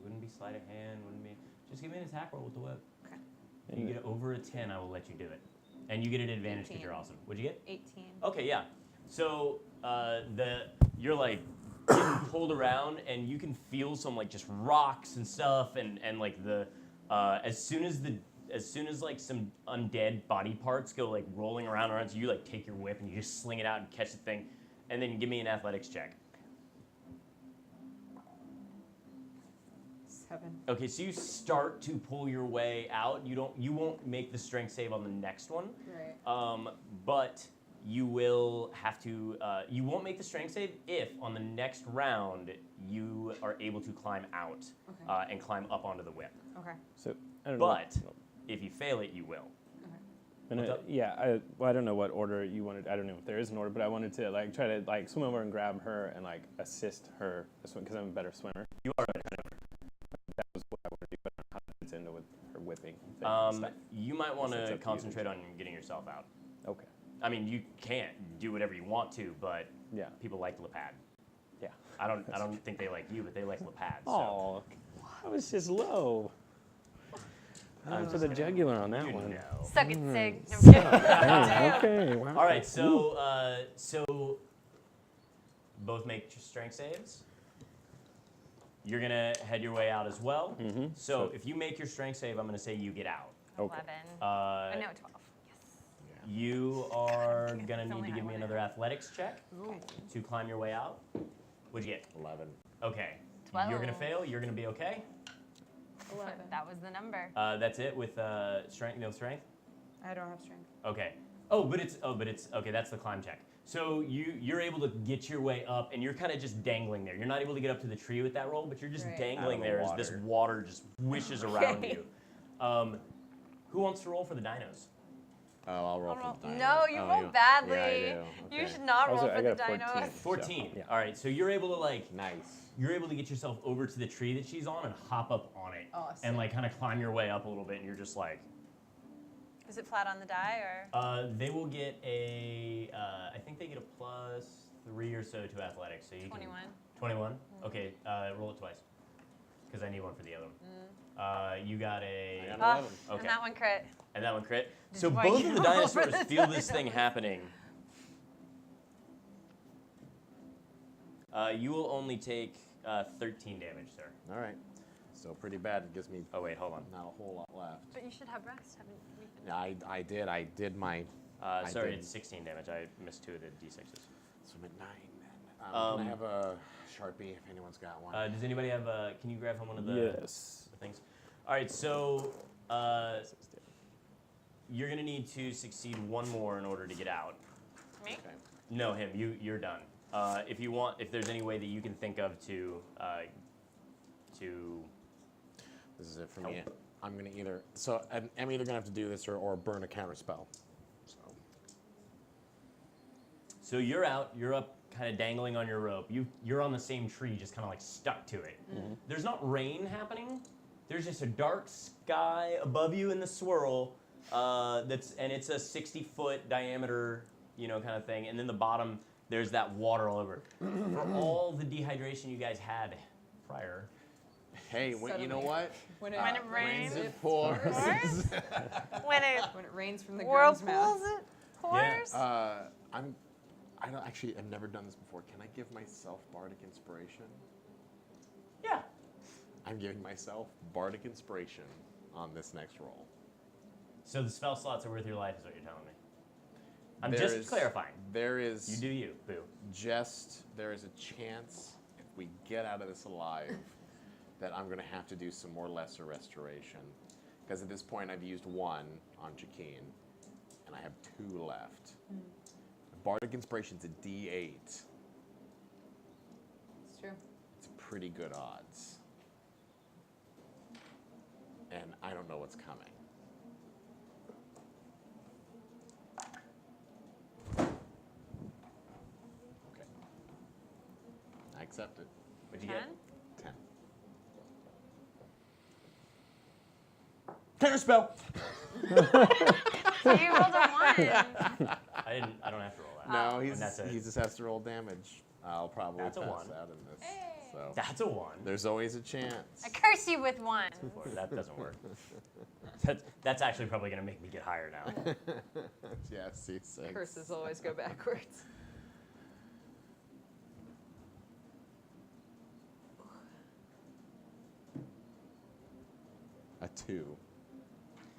wouldn't be sleight of hand. Wouldn't be Just give me an attack roll with the whip. Okay. If you get over a 10, I will let you do it. And you get an advantage because 18. you're awesome. What'd you get? 18. Okay, yeah. So you're like getting pulled around, and you can feel some like just rocks and stuff, and like the as soon as like some undead body parts go like rolling around, so you like take your whip and you just sling it out and catch the thing, and then give me an athletics check. 7. Okay, so you start to pull your way out. You won't make the strength save on the next one. Right. But you will have to. You won't make the strength save if on the next round you are able to climb out and climb up onto the whip. Okay. So I don't know. But if you fail it, you will. What's up? Yeah, I don't know what order you wanted. I don't know if there is an order, but I wanted to like try to like swim over and grab her and like assist her because I'm a better swimmer. You are right. That was what I wanted to do, but I don't know how it's into with her whipping thing and stuff. You might want It's to up to you. concentrate on getting yourself out. Okay. I mean, you can't do whatever you want to, but Yeah. people like Lepad. Yeah. I don't think they like you, but they like Lepad. So. Oh, I was just low. For the jugular on that You one. know. Suck it, Sig. No, I'm kidding. Damn, okay. Wow. All right, so both make strength saves. You're gonna head your way out as well. Mm-hmm. So if you make your strength save, I'm gonna say you get out. Okay. 11. Uh, Oh, no, 12. You are gonna It's need only to give me high another athletics check to climb your way out. What'd you get? 11. Okay. 12. You're gonna fail. You're gonna be okay. 11. That was the number. That's it with strength. No strength. I don't have strength. Okay. But it's okay. That's the climb check. So you're able to get your way up, and you're kind of just dangling there. You're not able to get up to the tree with that roll, but you're just Right. dangling Out of the there as this water. water just wishes around you. Who wants to roll for the dinos? Oh, I'll roll for the dinos. No, you Oh, roll badly. Yeah, I do. You Okay. should not roll Also, for I the got a 14. dinos. 14. Yeah. All right. So you're able to Nice. you're able to get yourself over to the tree that she's on and hop up on it, Awesome. and like kind of climb your way up a little bit, and you're just like. Is it flat on the die or? They will get a. I think they get a +3 or so to athletics. So you 21. Can, 21. Okay. Roll it twice, because I need one for the other one. You got a. I got Ah, 11. Okay. And that one crit. And that one crit. So why both you of the roll for dinosaurs the feel this thing happening. You will only take 13 damage, sir. All right. Still pretty bad. It gives me Oh wait, hold on. not a whole lot left. But you should have rest, haven't you? Yeah, I did. I did my. Sorry, did. it's 16 damage. I missed 2 of the d6s. So I'm at 9 then. Can I have a Sharpie if anyone's got one? Does anybody have a? Can you grab him one of the, Yes. the things? All right, so you're gonna need to succeed one more in order to get out. Me? Okay. No, him. You're done. If you want, if there's any way that you can think of to This is it for me. I'm gonna either. So I'm either gonna have to do this or burn a counter spell. So you're out. You're up, kind of dangling on your rope. You're on the same tree, just kind of like stuck to it. Mm-hmm. There's not rain happening. There's just a dark sky above you in the swirl. And it's a 60-foot diameter, kind of thing. And then the bottom, there's that water all over. For all the dehydration you guys had prior. Hey, you know what? When When it rains, It pours. when it When it rains from the whirlpools, ground's mouth. it pours. I've never done this before. Can I give myself bardic inspiration? Yeah. I'm giving myself bardic inspiration on this next roll. So the spell slots are worth your life, is what you're telling me. I'm There just is- clarifying. There is You do you, boo. there is a chance if we get out of this alive that I'm going to have to do some more lesser restoration. Because at this point I've used 1 on Jaqueen, and I have 2 left. Bardic Inspiration's a D8. It's true. It's pretty good odds. And I don't know what's coming. Okay. I accept it. What'd you 10? get? 10. Counter spell. So you rolled a 1. I don't have to roll that. No, and that's it. he just has to roll damage. I'll probably That's a pass 1. out in this. Hey. So That's a 1. there's always a chance. I curse you with 1. That doesn't work. That's actually probably going to make me get higher now. Yeah, C6. Curses always go backwards. A 2.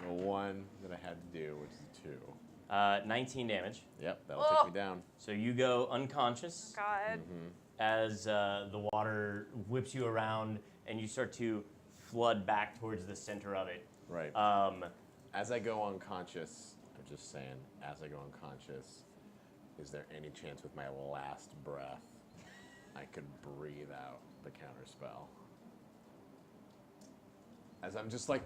The 1 that I had to do, which is a 2. 19 damage. Yep, that'll Oh. take me down. So you go unconscious God. as the water whips you around and you start to flood back towards the center of it. Right. As I go unconscious, I'm just saying, as I go unconscious, is there any chance with my last breath I could breathe out the counter spell? As I'm just like,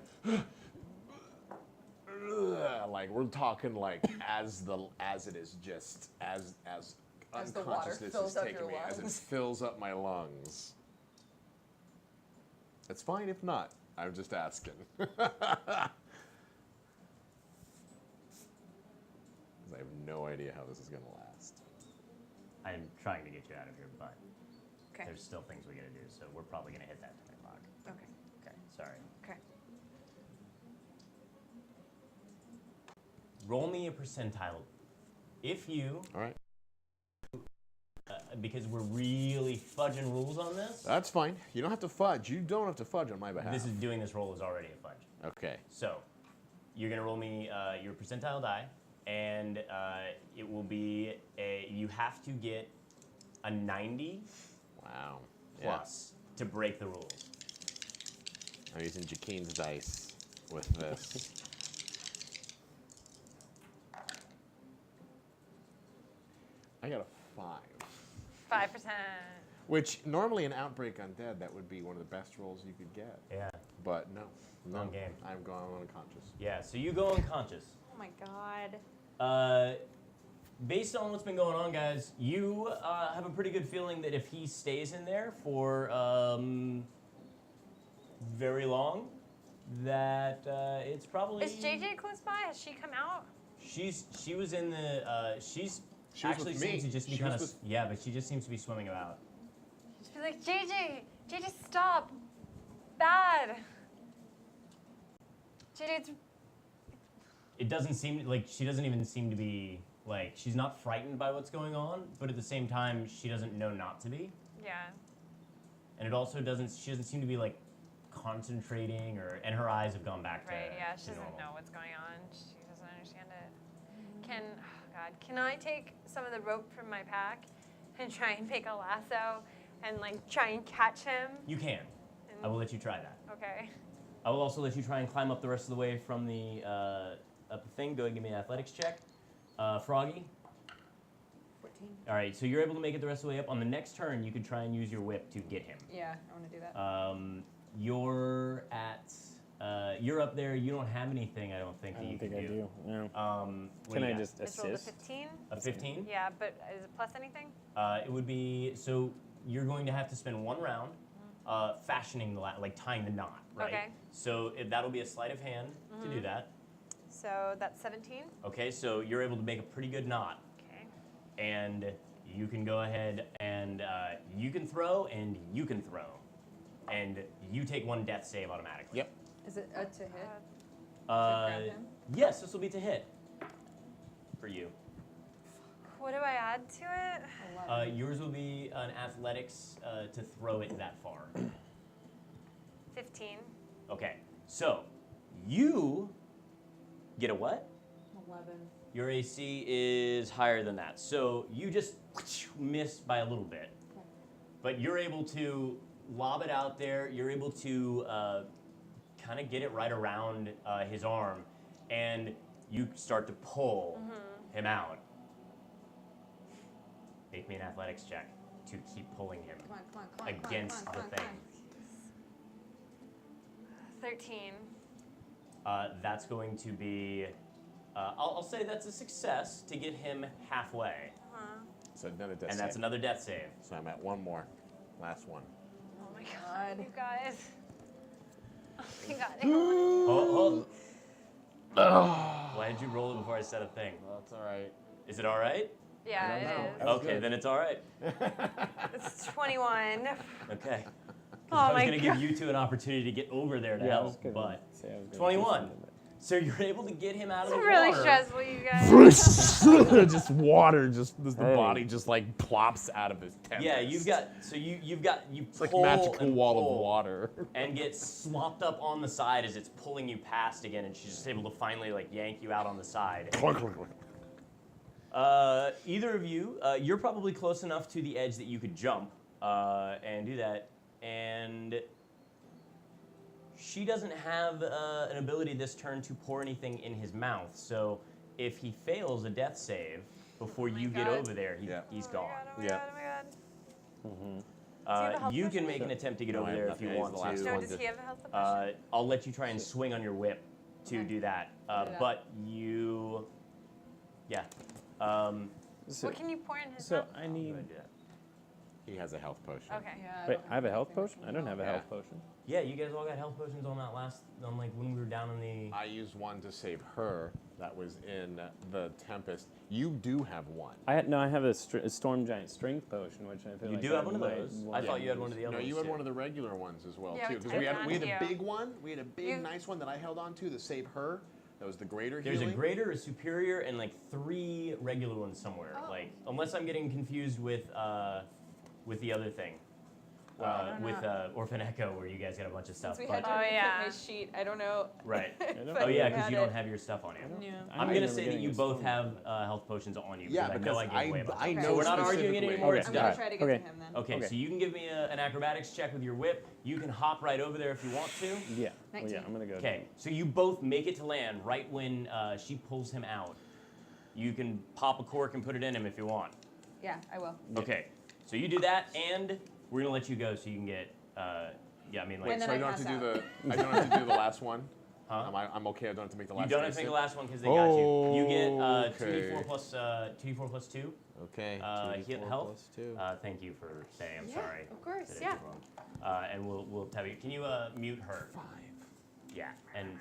like we're talking like as it is just as As the water unconsciousness fills is up taking your me, as it lungs. fills up my lungs. It's fine if not. I'm just asking. 'Cause I have no idea how this is gonna last. I'm trying to get you out of here, but Okay. there's still things we got to do, so we're probably going to hit that 10 o'clock. Okay. Okay, sorry. Okay. Roll me a percentile. If you, All right. because we're really fudging rules on this, That's fine. You don't have to fudge. You don't have to fudge on my behalf. doing this roll is already a fudge. Okay. So, you're gonna roll me your percentile die, and it will be you have to get a 90 Wow. plus to break the rules. I'm using Jaqueen's dice with this. I got a 5. 5%. Which normally an outbreak undead, that would be one of the best rolls you could get. Yeah. But no. Wrong game. I'm going unconscious. Yeah. So you go unconscious. Oh my God. Based on what's been going on, guys, you have a pretty good feeling that if he stays in there for very long, that it's probably. Is JJ close by? Has she come out? She was in the. She was actually with me. seems to just be She kind was of. with- Yeah, but she just seems to be swimming about. She'd be like, JJ, stop. Bad. JJ, it's It doesn't seem like she doesn't even seem to be like she's not frightened by what's going on, but at the same time she doesn't know not to be, yeah. and it also doesn't. She doesn't seem to be like concentrating and her eyes have gone back to. Right, yeah, she to doesn't normal. know what's going on. She doesn't understand it. Can I take some of the rope from my pack and try and make a lasso and like try and catch him? You can. I will let you try that. Okay. I will also let you try and climb up the rest of the way from the up the thing. Go ahead and give me an athletics check. Froggy. 14. All right, so you're able to make it the rest of the way up. On the next turn, you could try and use your whip to get him. Yeah, I want to do that. You're at. You're up there. You don't have anything. I don't think I that you don't think can I do. No. What Can do you I got? just It's rolled a assist? 15? A 15? Yeah, but is it plus anything? It would be so you're going to have to spend one round fashioning the like tying the knot, right? Okay. So that'll be a sleight of hand to do that. So that's 17? Okay, so you're able to make a pretty good knot, Okay. and you can go ahead and you can throw and you can throw, and you take one death save automatically. Yep. Is it to hit? Uh, grab him? yes, this will be to hit for you. What do I add to it? Yours will be an athletics to throw it that far. 15. Okay, so you get a what? 11. Your AC is higher than that. So you just miss by a little bit. But you're able to lob it out there. You're able to kind of get it right around his arm. And you start to pull him out. Make me an athletics check to keep pulling him Come on. against the thing. 13. That's going to be, I'll say that's a success to get him halfway. So another death And that's save. another death save. So I'm at one more. Last one. Oh my god, you guys. Oh my god. Hold. Why did you roll it before I said a thing? That's all right. Is it all right? Yeah, it is. Okay, then it's all right. It's 21. Okay. 'Cause Oh I was my going to give you two an opportunity to get over there to Yeah, I was help, gonna but say I was gonna do 21. something, but- So you're able to get him out of It's the really water. stressful, you guys. Just water, just the Hey. body just like plops out of his tempest. Yeah, you It's like pull magical and wall pull of water. and get slopped up on the side as it's pulling you past again, and she's just able to finally like yank you out on the side. Either of you, you're probably close enough to the edge that you could jump and do that, and she doesn't have an ability this turn to pour anything in his mouth. So if he fails a death save before you get God. over there, he's gone. Oh my god, oh my god. Does he have a health You potion? can make an attempt to get No, over I have there if you nothing. want He's the last to. No, one. does he have a health potion? I'll let you try and swing on your whip to do that. But you, yeah. So, What can you pour in his so mouth? I need. He has a health potion. Okay. Wait, I have a health potion? I don't have a Yeah. health potion. Yeah, you guys all got health potions on that on like when we were down in the. I used one to save her. That was in the Tempest. You do have one. I have a storm giant strength potion, which I feel You like do have one of might those. I want thought to you had one use. of the other No, ones. you had too. one of the regular ones as well Yeah, too. we Because took we had a that. big one. We had a big You- nice one that I held on to save her. That was the greater There's healing. a greater, a superior, and like 3 regular ones somewhere. Like, unless I'm getting confused with the other thing, with Orphan Echo, where you guys got a bunch of stuff. Since we had to Oh, reprint yeah. my sheet, I don't know. Right. if Oh I yeah, had because you it. don't have your stuff on you. Yeah. I'm I gonna remember say that getting you a both storm. have health potions on you. Yeah, I know because I gave away a bunch. I Okay. know So we're not arguing specifically. anymore. Okay. It's I'm done. gonna try to get Okay. to him then. Okay, Okay. so you can give me an acrobatics check with your whip. You can hop right over there if you want to. Yeah. Well, 19. yeah, I'm gonna go. Okay, so you both make it to land right when she pulls him out. You can pop a cork and put it in him if you want. Yeah, I will. Okay, so you do that, and we're gonna let you go so you can get. Yeah, I mean like. When So then I I don't have to pass do out. I don't have to do the last one. Huh? I'm okay. I don't have to make the You last. don't have to save? make the last one because they got you. You get Okay. 2d4 plus 2. Okay. Health. 2. Thank you for saying. I'm Yeah, sorry. of course, That I yeah. did wrong. And we'll tell you. Can you mute her? 5. Yeah. And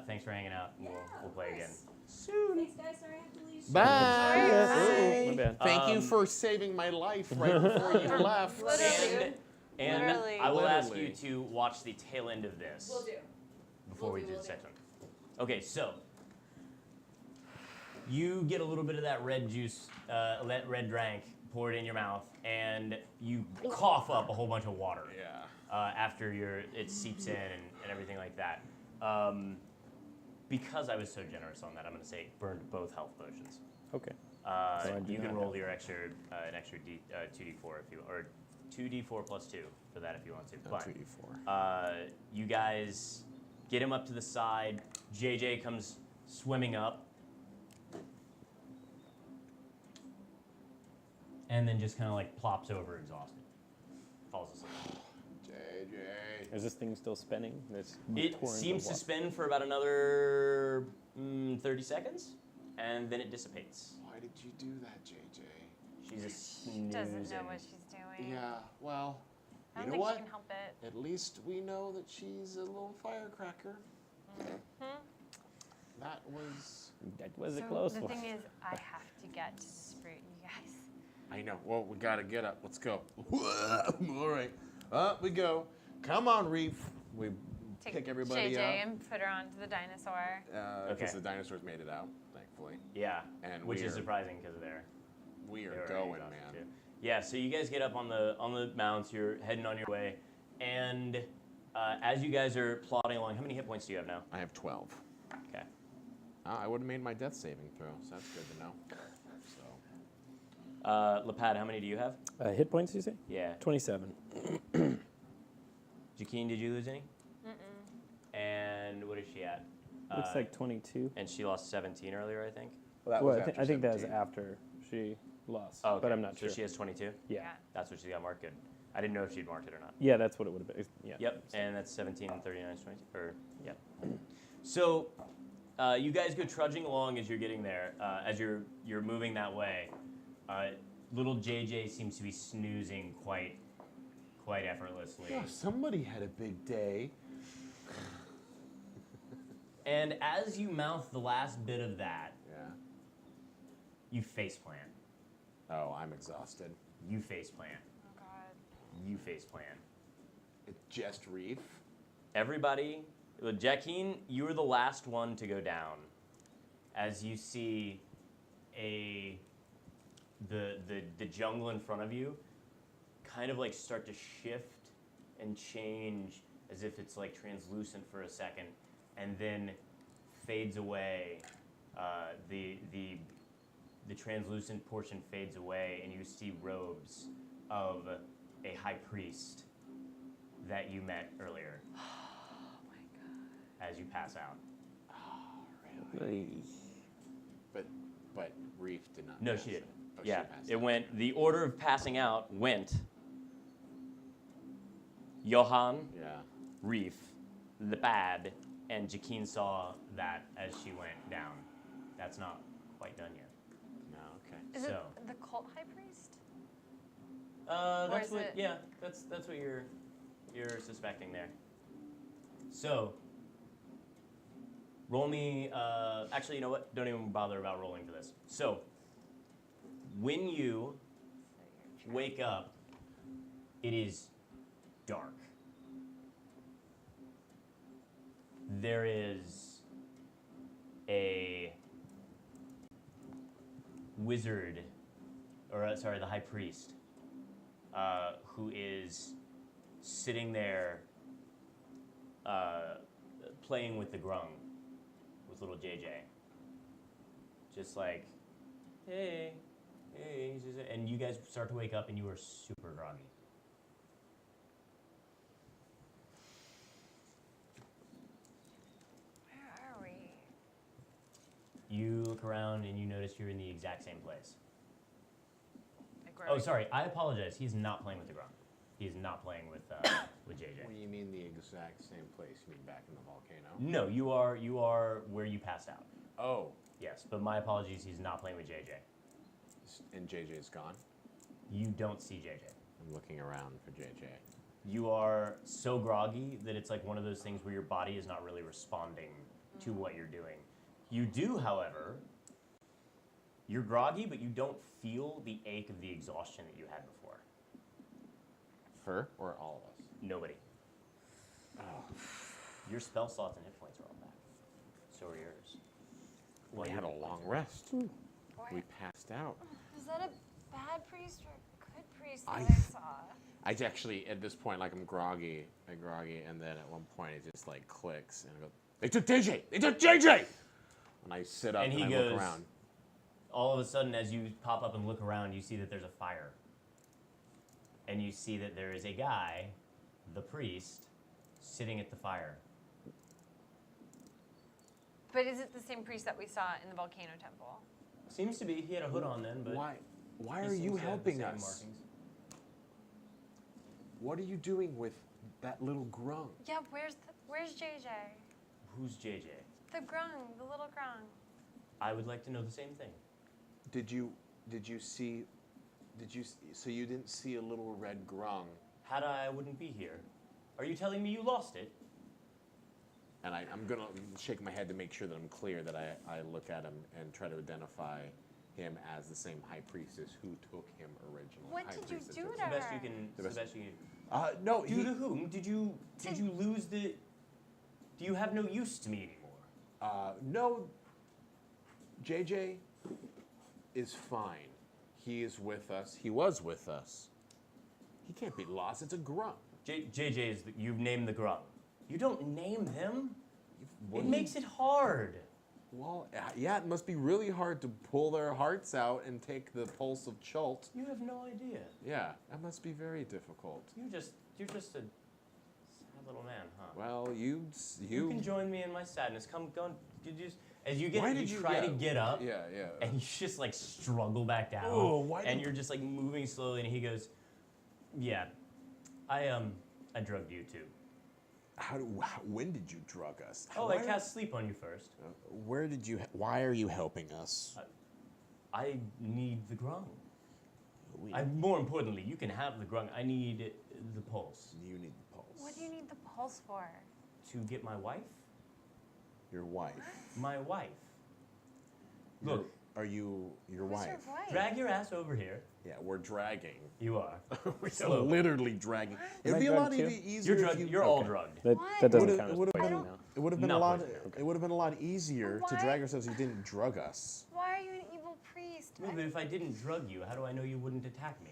thanks for hanging out. We'll play again. Thanks, guys. Sorry I have to leave. Bye. My bad. Thank you for saving my life right before you left. Literally. And Literally. I will ask you Literally. to watch the tail end of this. Will do. Before Will we do, do will the do. section. Okay, so you get a little bit of that red juice, that red drink poured in your mouth, and you cough up a whole bunch of water. Yeah. After it seeps in and everything like that. Because I was so generous on that, I'm going to say burned both health potions. Okay. So I do You can not roll have- your an extra 2d4 if you, or 2d4 plus 2 for that if you want to. No, But 2d4. you guys get him up to the side. JJ comes swimming up. And then just kind of like plops over exhausted. Falls asleep. JJ. Is this thing still spinning? This It torrent of seems to water? spin for about another 30 seconds, and then it dissipates. Why did you do that, JJ? She's a snoozing. Doesn't know what she's doing. Yeah. Well, I you don't know think what? she can help it. At least we know that she's a little firecracker. That was. That was a So close the one. thing is, I have to get to Spruit, you guys. I know. Well, we gotta get up. Let's go. All right. Up we go. Come on, Reef. We Take pick everybody JJ up. and put her onto the dinosaur. Because Okay. the dinosaurs made it out, thankfully. Yeah, And which we is are- surprising because We they are were going, exhausted, man. too. Yeah, so you guys get up on the mounts. You're heading on your way, and as you guys are plodding along, how many hit points do you have now? I have 12. Okay. I would have made my death saving throw, so that's good to know. So. Lapad, how many do you have? Hit points, you say? Yeah. 27. Jakeen, did you lose any? And what is she at? Looks like 22. And she lost 17 earlier, I think. Well, I think that was after she lost, Oh, okay. but I'm not so sure. she has 22? Yeah. That's what she got marked. Good. I didn't know if she'd marked it or not. Yeah, that's what it would have been. Yeah. Yep, and that's 17 and 39 is 22. Or, yep. So, you guys go trudging along as you're getting there. As you're moving that way, little JJ seems to be snoozing quite effortlessly. Yeah, somebody had a big day. And as you mouth the last bit of that, Yeah. You faceplant. Oh, I'm exhausted. You faceplant. Oh God. You faceplant. It's just Reef. Everybody, well, Jackeen, you were the last one to go down. As you see the jungle in front of you kind of like start to shift and change as if it's like translucent for a second, and then fades away. The translucent portion fades away, and you see robes of a high priest that you met earlier. Oh my god. As you pass out. But Reef did not. No, pass she did. it. Oh, Yeah, she passed it out. went. The order of passing out went Johan, Yeah. Reef, Lepad, and Jaqueen saw that as she went down. That's not quite done yet. No. Okay. Is So- it the cult high priest? That's is what. it- Yeah, that's what you're suspecting there. So, roll me. Actually, you know what? Don't even bother about rolling for this. So, when you wake up, it is dark. There is a wizard, or sorry, the high priest, who is sitting there playing with the grung, with little JJ. Just like, hey, he's just, and you guys start to wake up and you are super groggy. Where are we? You look around and you notice you're in the exact same place. Like, where are Oh, we? sorry, I apologize. He's not playing with the grung. He's not playing with JJ. What do you mean the exact same place? You mean back in the volcano? No, you are where you passed out. Oh. Yes, but my apologies. He's not playing with JJ. And JJ's gone? You don't see JJ. I'm looking around for JJ. You are so groggy that it's like one of those things where your body is not really responding to what you're doing. You do, however, you're groggy, but you don't feel the ache of the exhaustion that you had before. Her or all of us? Nobody. Oh. Your spell slots and hit points are all back. So are yours. We had a long rest. We passed out. Is that a bad priest or a good priest that I- I saw? I actually, at this point, like I'm groggy, and then at one point it just like clicks, and I go, "They took JJ! They took JJ!" And I sit up And and, he I goes, look around. all of a sudden, as you pop up and look around, you see that there's a fire. And you see that there is a guy, the priest, sitting at the fire. But is it the same priest that we saw in the volcano temple? Seems to be. He had a hood on then, but Why he are you seems to have the helping same us? markings. What are you doing with that little grung? Yeah, where's JJ? Who's JJ? The grung, the little grung. I would like to know the same thing. So you didn't see a little red grung? Had I wouldn't be here. Are you telling me you lost it? And I'm gonna shake my head to make sure that I'm clear that I look at him and try to identify him as the same high priestess who took him originally. What High did you priestess do took to him. The best her? you can. The The best- best you can. No, Do to whom? Did you lose the? Do you have no use to me anymore? No. JJ is fine. He is with us. He was with us. He can't be lost. It's a grung. JJ is. You've named the grub. You don't name them. What It do you- makes it hard. Well, yeah, it must be really hard to pull their hearts out and take the pulse of Chult. You have no idea. Yeah, that must be very difficult. You're just a sad little man, huh? Well, you You can join me in my sadness. Come, go. You just as you get, Why you did you try to get up, Yeah. and you just like struggle back down, Oh, why and did- you're just like moving slowly. And he goes, "Yeah, I drugged you too. When did you drug us? Oh, I cast sleep on you first. Where did you? Why are you helping us? I need the grung. More importantly, you can have the grung. I need the pulse You need the pulse. What do you need the pulse for? to get my wife. Your wife. My wife. Look, your Who's wife? your wife? Drag your ass over here. Yeah, we're dragging. You are. We're Slow. literally dragging. It'd I be a lot drugged too? easier. You're if drugged. you, You're all drugged. That What? doesn't Would've- count as would've been- poison now. It would have been Not a lot. poison, It would have been a lot easier to Why? drag ourselves if you didn't drug us. Why are you an evil priest? Well, but if I didn't drug you, how do I know you wouldn't attack me?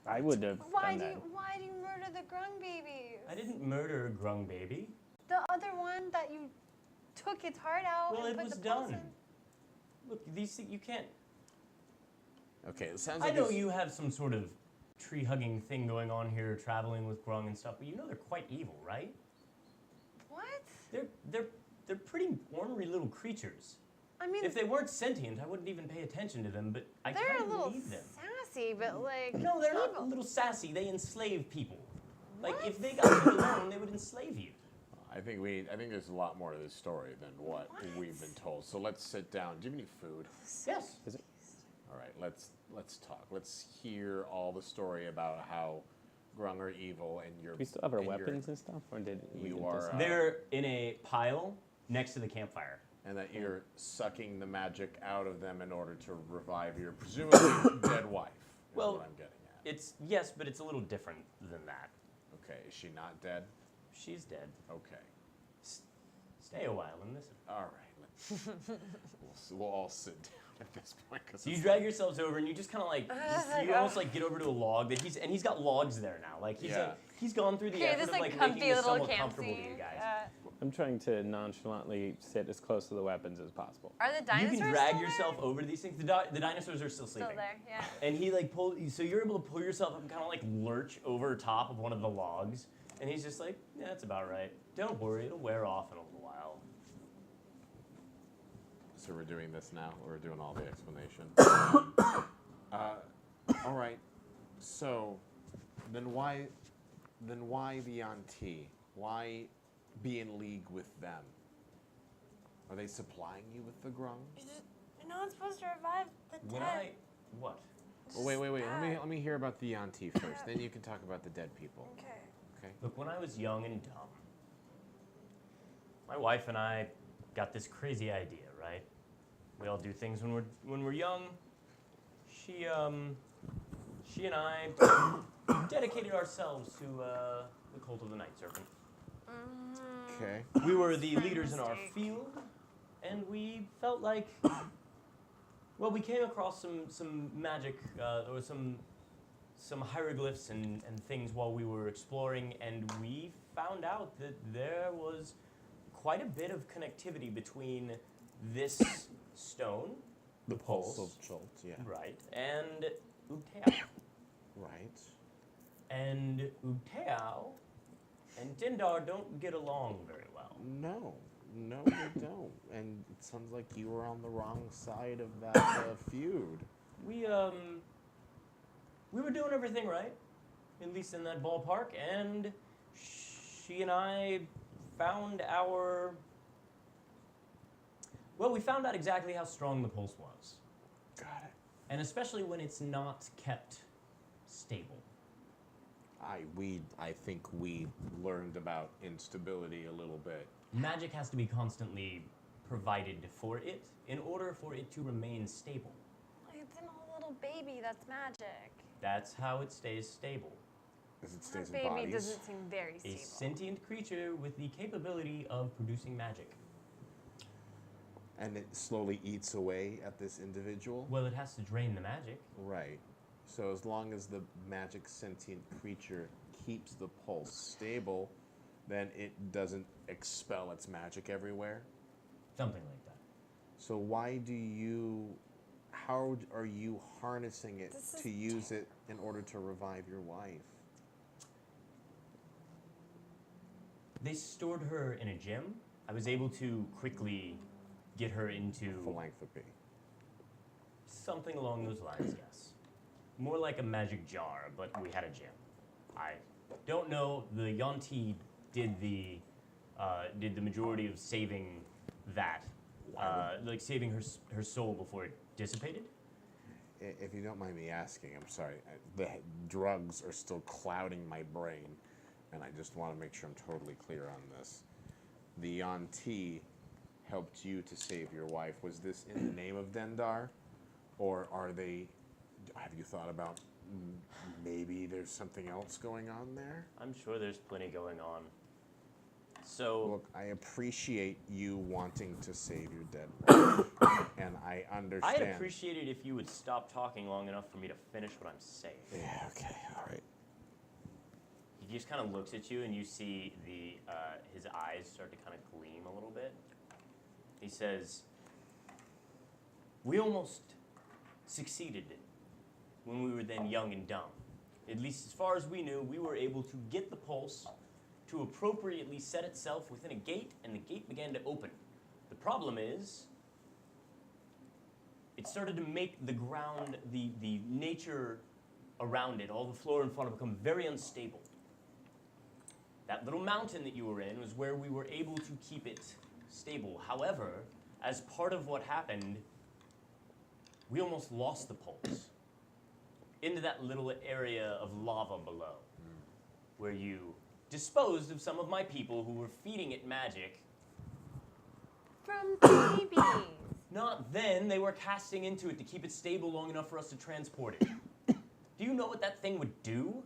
I would have Why done do that. you why do you murder the grung babies? I didn't murder a grung baby. The other one that you took its heart out Well, and it put was the pulse done. in? Look, these things, you can't. Okay, it sounds I like know this- you have some sort of tree-hugging thing going on here, traveling with grung and stuff, but you know they're quite evil, right? What? They're pretty ornery little creatures. I mean, If they weren't sentient, I wouldn't even pay attention to them, but I they're kind a of little need them. sassy, but like No, they're not a evil. little sassy. They enslave people. Like, What? if they got you alone, they would enslave you. I think there's a lot more to this story than what we've been told. So let's sit down. Do you have any food? Yes. Is it? All right, let's talk. Let's hear all the story about how grung are evil and your. Do we still have our and your- weapons and stuff, or did we You get are, this? They're in a pile next to the campfire. and that you're sucking the magic out of them in order to revive your presumably dead wife. Is Well, what I'm getting at. It's, yes, but it's a little different than that. Okay, is she not dead? She's dead. Okay. Stay a while and listen. All right. We'll all sit down at this point. So you drag yourselves over and you just kind of like, you almost like get over to a log that he's got logs there now. Like he's gone through the Okay, effort this of like like comfy making this little somewhat camp comfortable to scene. you guys. I'm trying to nonchalantly sit as close to the weapons as possible. Are the You dinosaurs can drag still yourself over to these things. The dinosaurs are still sleeping. Still there, yeah. And he like so you're able to pull yourself up and kind of like lurch over top of one of the logs. And he's just like, yeah, that's about right. Don't worry, it'll wear off in a little while. So we're doing this now. We're doing all the explanation. All right. So then why the Auntie? Why be in league with them? Are they supplying you with the grung? You're not supposed to revive the When dead. what? Oh, wait. Let me hear about the Auntie first. Then you can talk about the dead people. Okay. Okay. Look, when I was young and dumb, my wife and I got this crazy idea, right? We all do things when we're young. She and I dedicated ourselves to the cult of the Night Serpent. Okay. We were the leaders in our field, and we felt like, well, we came across some magic or some hieroglyphs and things while we were exploring, and we found out that there was quite a bit of connectivity between this stone, The pulse of Jolt, yeah. right, and Ubteao. Right. And Ubteao and Dindar don't get along very well. No, they don't. And it sounds like you were on the wrong side of that feud. We were doing everything right, at least in that ballpark, and she and I found we found out exactly how strong the pulse was. Got it. And especially when it's not kept stable. I think we learned about instability a little bit. Magic has to be constantly provided for it in order for it to remain stable. It's an old little baby that's magic. That's how it stays stable. As it stays That in baby bodies. doesn't seem very A stable. sentient creature with the capability of producing magic. And it slowly eats away at this individual. Well, it has to drain the magic. Right. So as long as the magic sentient creature keeps the pulse stable, then it doesn't expel its magic everywhere. Something like that. So how are you harnessing it This is to use it in order to revive your wife? They stored her in a gym. I was able to quickly get her into Philanthropy. something along those lines, yes. More like a magic jar, but we had a gym. I don't know. The Yanti did the majority of saving that, like saving her soul before it dissipated. If you don't mind me asking, I'm sorry. The drugs are still clouding my brain, and I just want to make sure I'm totally clear on this. The Yanti helped you to save your wife. Was this in the name of Dendar, Or are they? Have you thought about maybe there's something else going on there? I'm sure there's plenty going on. So, Look, I appreciate you wanting to save your dead brother, and I understand. I'd appreciate it if you would stop talking long enough for me to finish what I'm saying. Yeah. Okay. All right. He just kind of looks at you, and you see his eyes start to kind of gleam a little bit. He says, "We almost succeeded when we were then young and dumb. At least as far as we knew, we were able to get the pulse to appropriately set itself within a gate, and the gate began to open. The problem is, it started to make the ground, the nature around it, all the flora and fauna become very unstable. That little mountain that you were in was where we were able to keep it stable. However, as part of what happened, we almost lost the pulse into that little area of lava below, where you disposed of some of my people who were feeding it magic. From babies. Not then, they were casting into it to keep it stable long enough for us to transport it. Do you know what that thing would do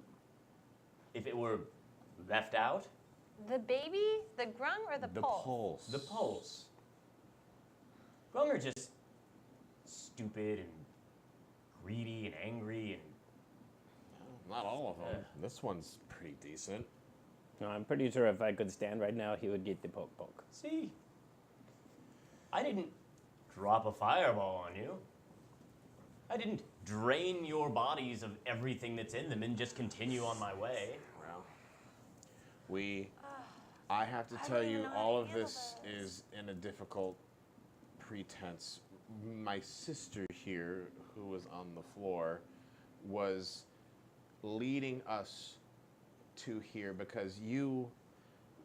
if it were left out? The baby, the grung, or the pulse? Pulse. The pulse. Grung are just stupid and greedy and angry and... Not all of them. This one's pretty decent. No, I'm pretty sure if I could stand right now, he would get the poke. See? I didn't drop a fireball on you. I didn't drain your bodies of everything that's in them and just continue on my way. Well, I have to tell you, all of this is in a difficult pretense. My sister here, who was on the floor, was leading us to here because you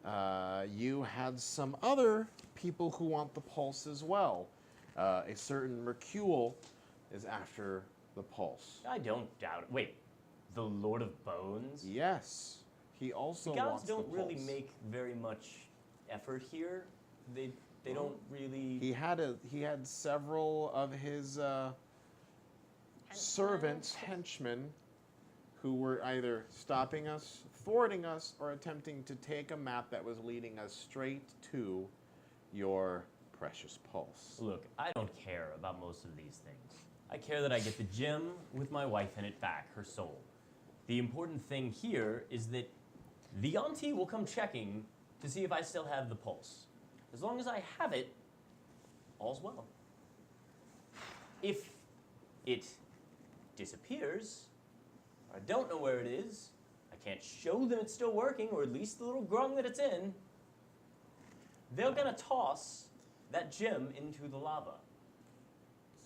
had some other people who want the pulse as well. A certain Mercule is after the pulse. I don't doubt it. Wait, the Lord of Bones? Yes, he also The gods wants don't the really pulse. make very much effort here. They don't really... He had several of his servants, henchmen, who were either stopping us, thwarting us, or attempting to take a map that was leading us straight to your precious pulse. Look, I don't care about most of these things. I care that I get the gem with my wife in it back, her soul. The important thing here is that the auntie will come checking to see if I still have the pulse. As long as I have it, all's well. If it disappears, I don't know where it is, I can't show them it's still working, or at least the little grung that it's in, they're gonna toss that gem into the lava.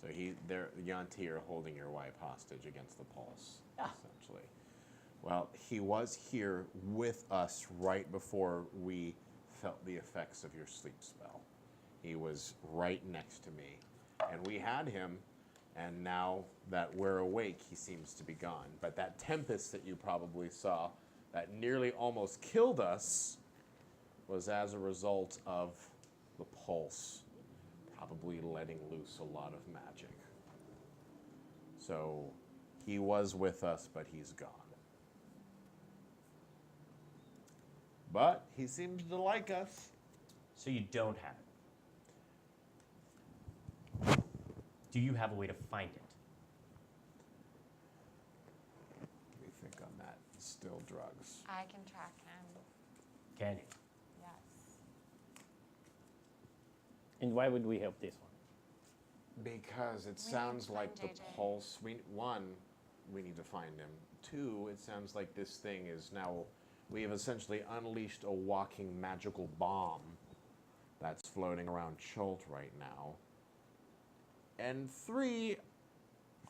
So the auntie are holding your wife hostage against the pulse, essentially. Well, he was here with us right before we felt the effects of your sleep spell. He was right next to me, and we had him, and now that we're awake, he seems to be gone. But that tempest that you probably saw that nearly almost killed us was as a result of the pulse probably letting loose a lot of magic. So he was with us, but he's gone. But he seems to like us. So you don't have it. Do you have a way to find it? Let me think on that. Still drugs. I can track him. Can you? Yes. And why would we help this one? Because it We sounds need to like the find JJ. pulse. We need to find him. Two, it sounds like this thing is now. We have essentially unleashed a walking magical bomb that's floating around Chult right now. And three,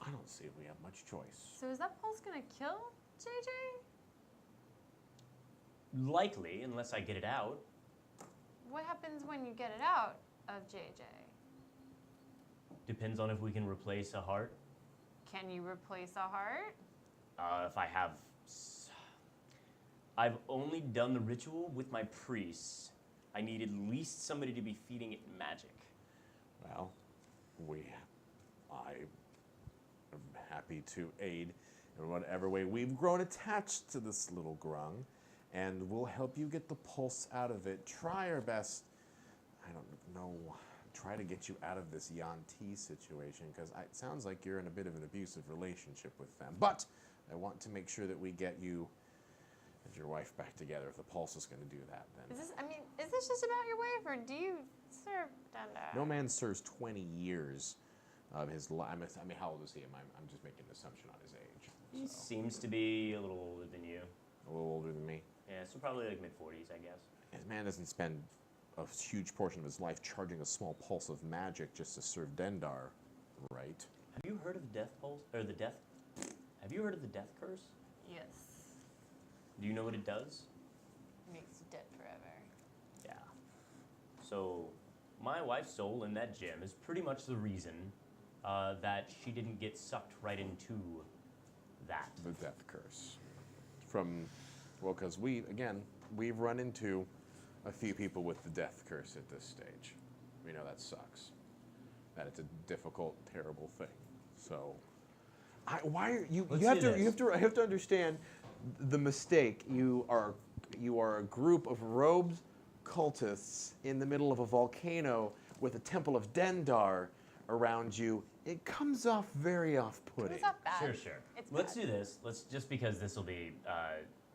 I don't see if we have much choice. So is that pulse gonna kill JJ? Likely, unless I get it out. What happens when you get it out of JJ? Depends on if we can replace a heart. Can you replace a heart? If I have... I've only done the ritual with my priests. I need at least somebody to be feeding it magic. Well, I happy to aid in whatever way. We've grown attached to this little grung, and we'll help you get the pulse out of it. Try our best. I don't know. Try to get you out of this Yanti situation, because it sounds like you're in a bit of an abusive relationship with them. But I want to make sure that we get you and your wife back together. If the pulse is going to do that, then. Is this just about your wife, or do you serve Dunda? No man serves 20 years of his life. I mean, how old is he? I'm just making an assumption on his age. He So, seems to be a little older than you. a little older than me. Yeah, so probably like mid-40s, I guess. His man doesn't spend a huge portion of his life charging a small pulse of magic just to serve Dendar, right? Have you heard of the death pulse, or the death? Have you heard of the death curse? Yes. Do you know what it does? Makes you dead forever. Yeah. So, my wife's soul in that gem is pretty much the reason that she didn't get sucked right into that. The death curse. Because we've run into a few people with the death curse at this stage. We know that sucks. That it's a difficult, terrible thing. So, why are you? Let's You have do to. this. I have to understand the mistake. You are a group of robed cultists in the middle of a volcano with a temple of Dendar around you. It comes off very off-putting. It's not bad. Sure. It's Let's bad. do this. Let's just because this will be.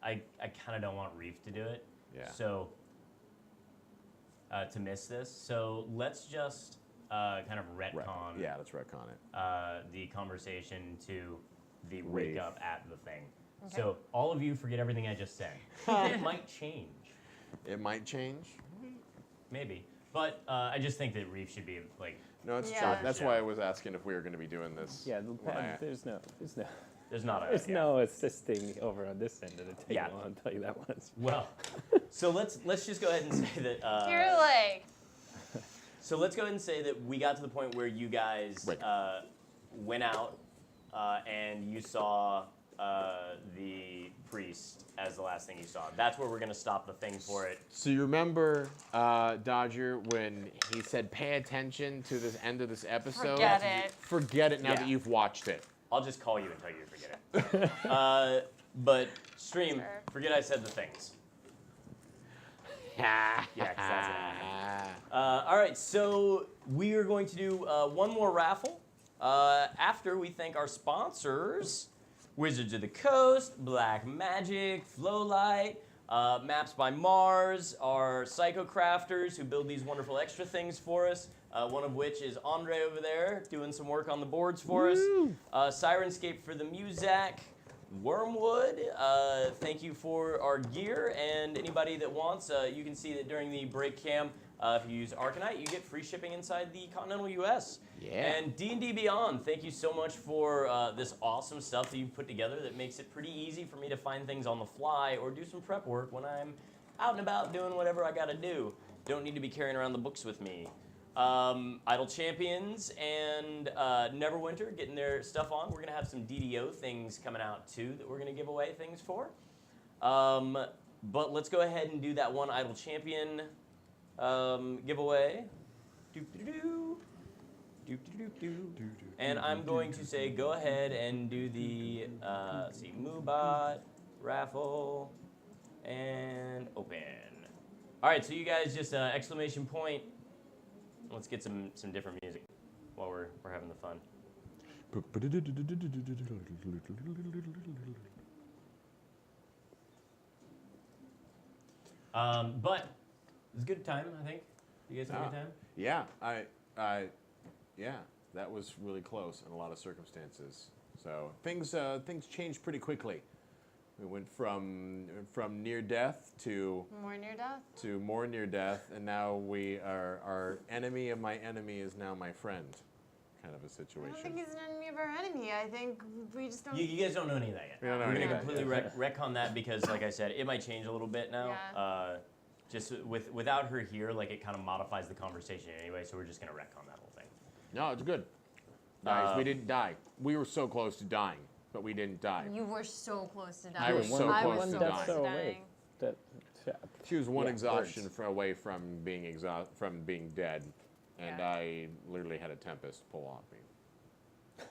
I kind of don't want Reef to do it. Yeah. So. To miss this, so let's just kind of retcon. Yeah, let's retcon it. The conversation to the Reef. wake up at the thing. So all of you forget everything I just said. It might change, It might change. maybe, but I just think that Reef should be like. No, it's Yeah. true. That's why I was asking if we were going to be doing this. Yeah, when I- there's no There's not a. there's yeah. no assisting over on this end of the table. Yeah. I'll tell you that once. Well, so let's just go ahead and say that. You're like, So let's go ahead and say that we got to the point where you guys Right. went out and you saw the priest as the last thing you saw. That's where we're going to stop the thing for it. So you remember, Dodger, when he said, "Pay attention to this end of this episode"? forget it. Forget it now Yeah. that you've watched it. I'll just call you until you forget it. But stream, Sure. forget I said the things. Yeah, 'cause that's what happened. All right, so we are going to do one more raffle after we thank our sponsors: Wizards of the Coast, Black Magic, Flowlight, Maps by Mars, our Psycho Crafters who build these wonderful extra things for us. One of which is Andre over there doing some work on the boards for us. Sirenscape for the Muzak. Wormwood, thank you for our gear, and anybody that wants, you can see that during the break cam, if you use Arcana, you get free shipping inside the continental U.S. Yeah. And D&D Beyond, thank you so much for this awesome stuff that you've put together that makes it pretty easy for me to find things on the fly or do some prep work when I'm out and about doing whatever I gotta do. Don't need to be carrying around the books with me. Idle Champions and Neverwinter getting their stuff on. We're going to have some DDO things coming out too that we're going to give away things for. But let's go ahead and do that one Idle Champion giveaway. Doop-de-doo. Doop-de-doop-doo. And I'm going to say go ahead and do the let's see, Moobot, raffle, and open. All right, so you guys just exclamation point. Let's get some different music while we're having the fun. But it's a good time, I think. You guys have a good time? Yeah, yeah, that was really close in a lot of circumstances. So things changed pretty quickly. We went from near death to More near death. more near death, and now our enemy of my enemy is now my friend, kind of a I don't situation. think he's an enemy of our enemy. I think we just don't. You guys don't know any of that yet. We don't know We're any going to of that completely retcon that because, like I said, it might change a little bit now. Yeah. Just without her here, like it kind of modifies the conversation anyway, so we're just going to retcon that whole thing. No, it's good. Guys, we didn't die. We were so close to dying, but we didn't die. You were so close to dying. I was so close one to death dying. so away. That, She was one Yeah, exhaustion words. away from being being dead, and Yeah. I literally had a tempest pull off me.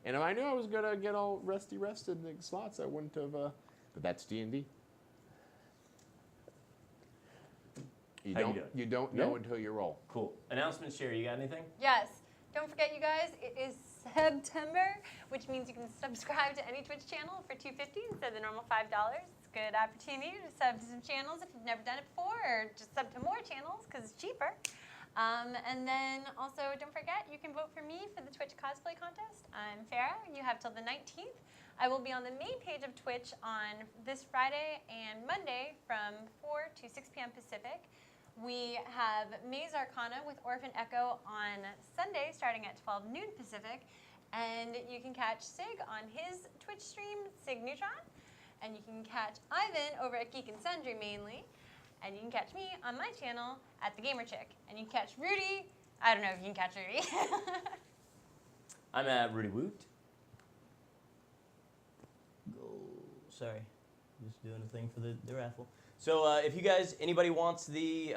And if I knew I was gonna get all rested in the slots, I wouldn't have. But that's D&D. You don't know until you roll. Cool. Announcements, Sherry, you got anything? Yes. Don't forget, you guys, it is September, which means you can subscribe to any Twitch channel for $2.50 instead of the normal $5. It's a good opportunity to sub to some channels if you've never done it before, or just sub to more channels because it's cheaper. And then also, don't forget, you can vote for me for the Twitch cosplay contest. I'm Farah. You have till the 19th. I will be on the main page of Twitch on this Friday and Monday from 4 to 6 p.m. Pacific. We have Maze Arcana with Orphan Echo on Sunday starting at 12 noon Pacific. And you can catch Sig on his Twitch stream, Sig Neutron. And you can catch Ivan over at Geek and Sundry mainly. And you can catch me on my channel at The Gamer Chick. And you can catch Ruty. I don't know if you can catch Ruty. I'm at Ruty Woot. Sorry, just doing a thing for the raffle. So if you guys, anybody wants the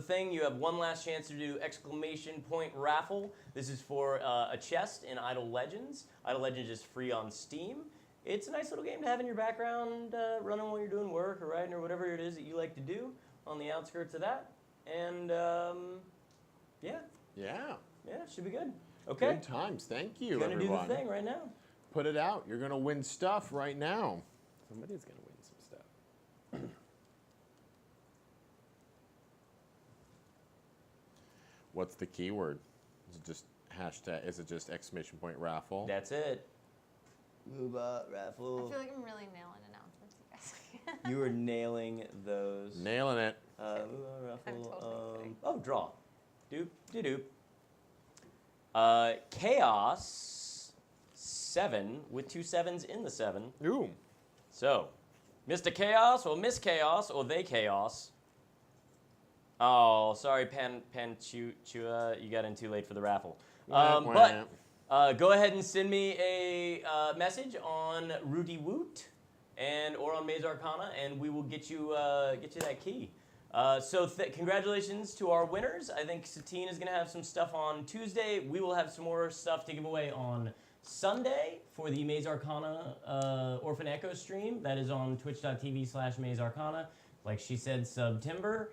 thing, you have one last chance to do exclamation point raffle. This is for a chest in Idle Legends. Idle Legends is free on Steam. It's a nice little game to have in your background, running while you're doing work or writing or whatever it is that you like to do on the outskirts of that. And yeah, should be good. Okay. Good times. Thank you, Gonna everyone. do the thing right now. Put it out. You're gonna win stuff right now. Somebody's gonna win some stuff. What's the keyword? Is it just hashtag? Is it just exclamation point raffle? That's it. Robot I raffle. feel like I'm really nailing announcements, you guys. You were nailing those. Nailing it. Robot I'm raffle. totally kidding. Oh, draw. Doop, de doop. Chaos 7 with 2 7s in the 7. Ooh. So, Mr. Chaos or Miss Chaos or they Chaos. Oh, sorry, Chua, you got in too late for the raffle. But go ahead and send me a message on Ruty Woot or on Maze Arcana, and we will get you that key. So congratulations to our winners. I think Satine is going to have some stuff on Tuesday. We will have some more stuff to give away on Sunday for the Maze Arcana Orphan Echo stream. That is on twitch.tv/Maze Arcana. Like she said, September.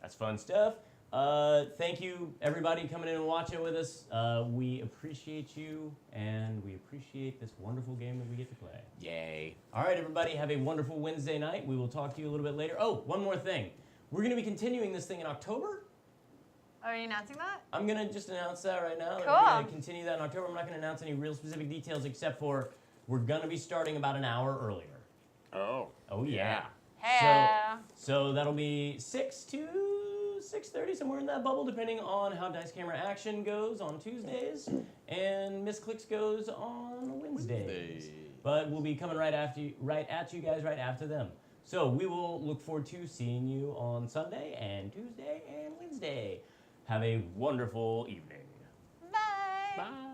That's fun stuff. Thank you, everybody, coming in and watching with us. We appreciate you, and we appreciate this wonderful game that we get to play. Yay. All right, everybody, have a wonderful Wednesday night. We will talk to you a little bit later. Oh, one more thing. We're going to be continuing this thing in October. Are you announcing that? I'm going to just announce that right now. Cool. We're going to continue that in October. I'm not going to announce any real specific details except for we're going to be starting about an hour earlier. Oh. Oh, yeah. Hey. So that'll be 6 to 6:30, somewhere in that bubble, depending on how Dice Camera Action goes on Tuesdays and Miss Clicks goes on Wednesdays. But we'll be coming right at you guys right after them. So we will look forward to seeing you on Sunday and Tuesday and Wednesday. Have a wonderful evening. Bye. Bye.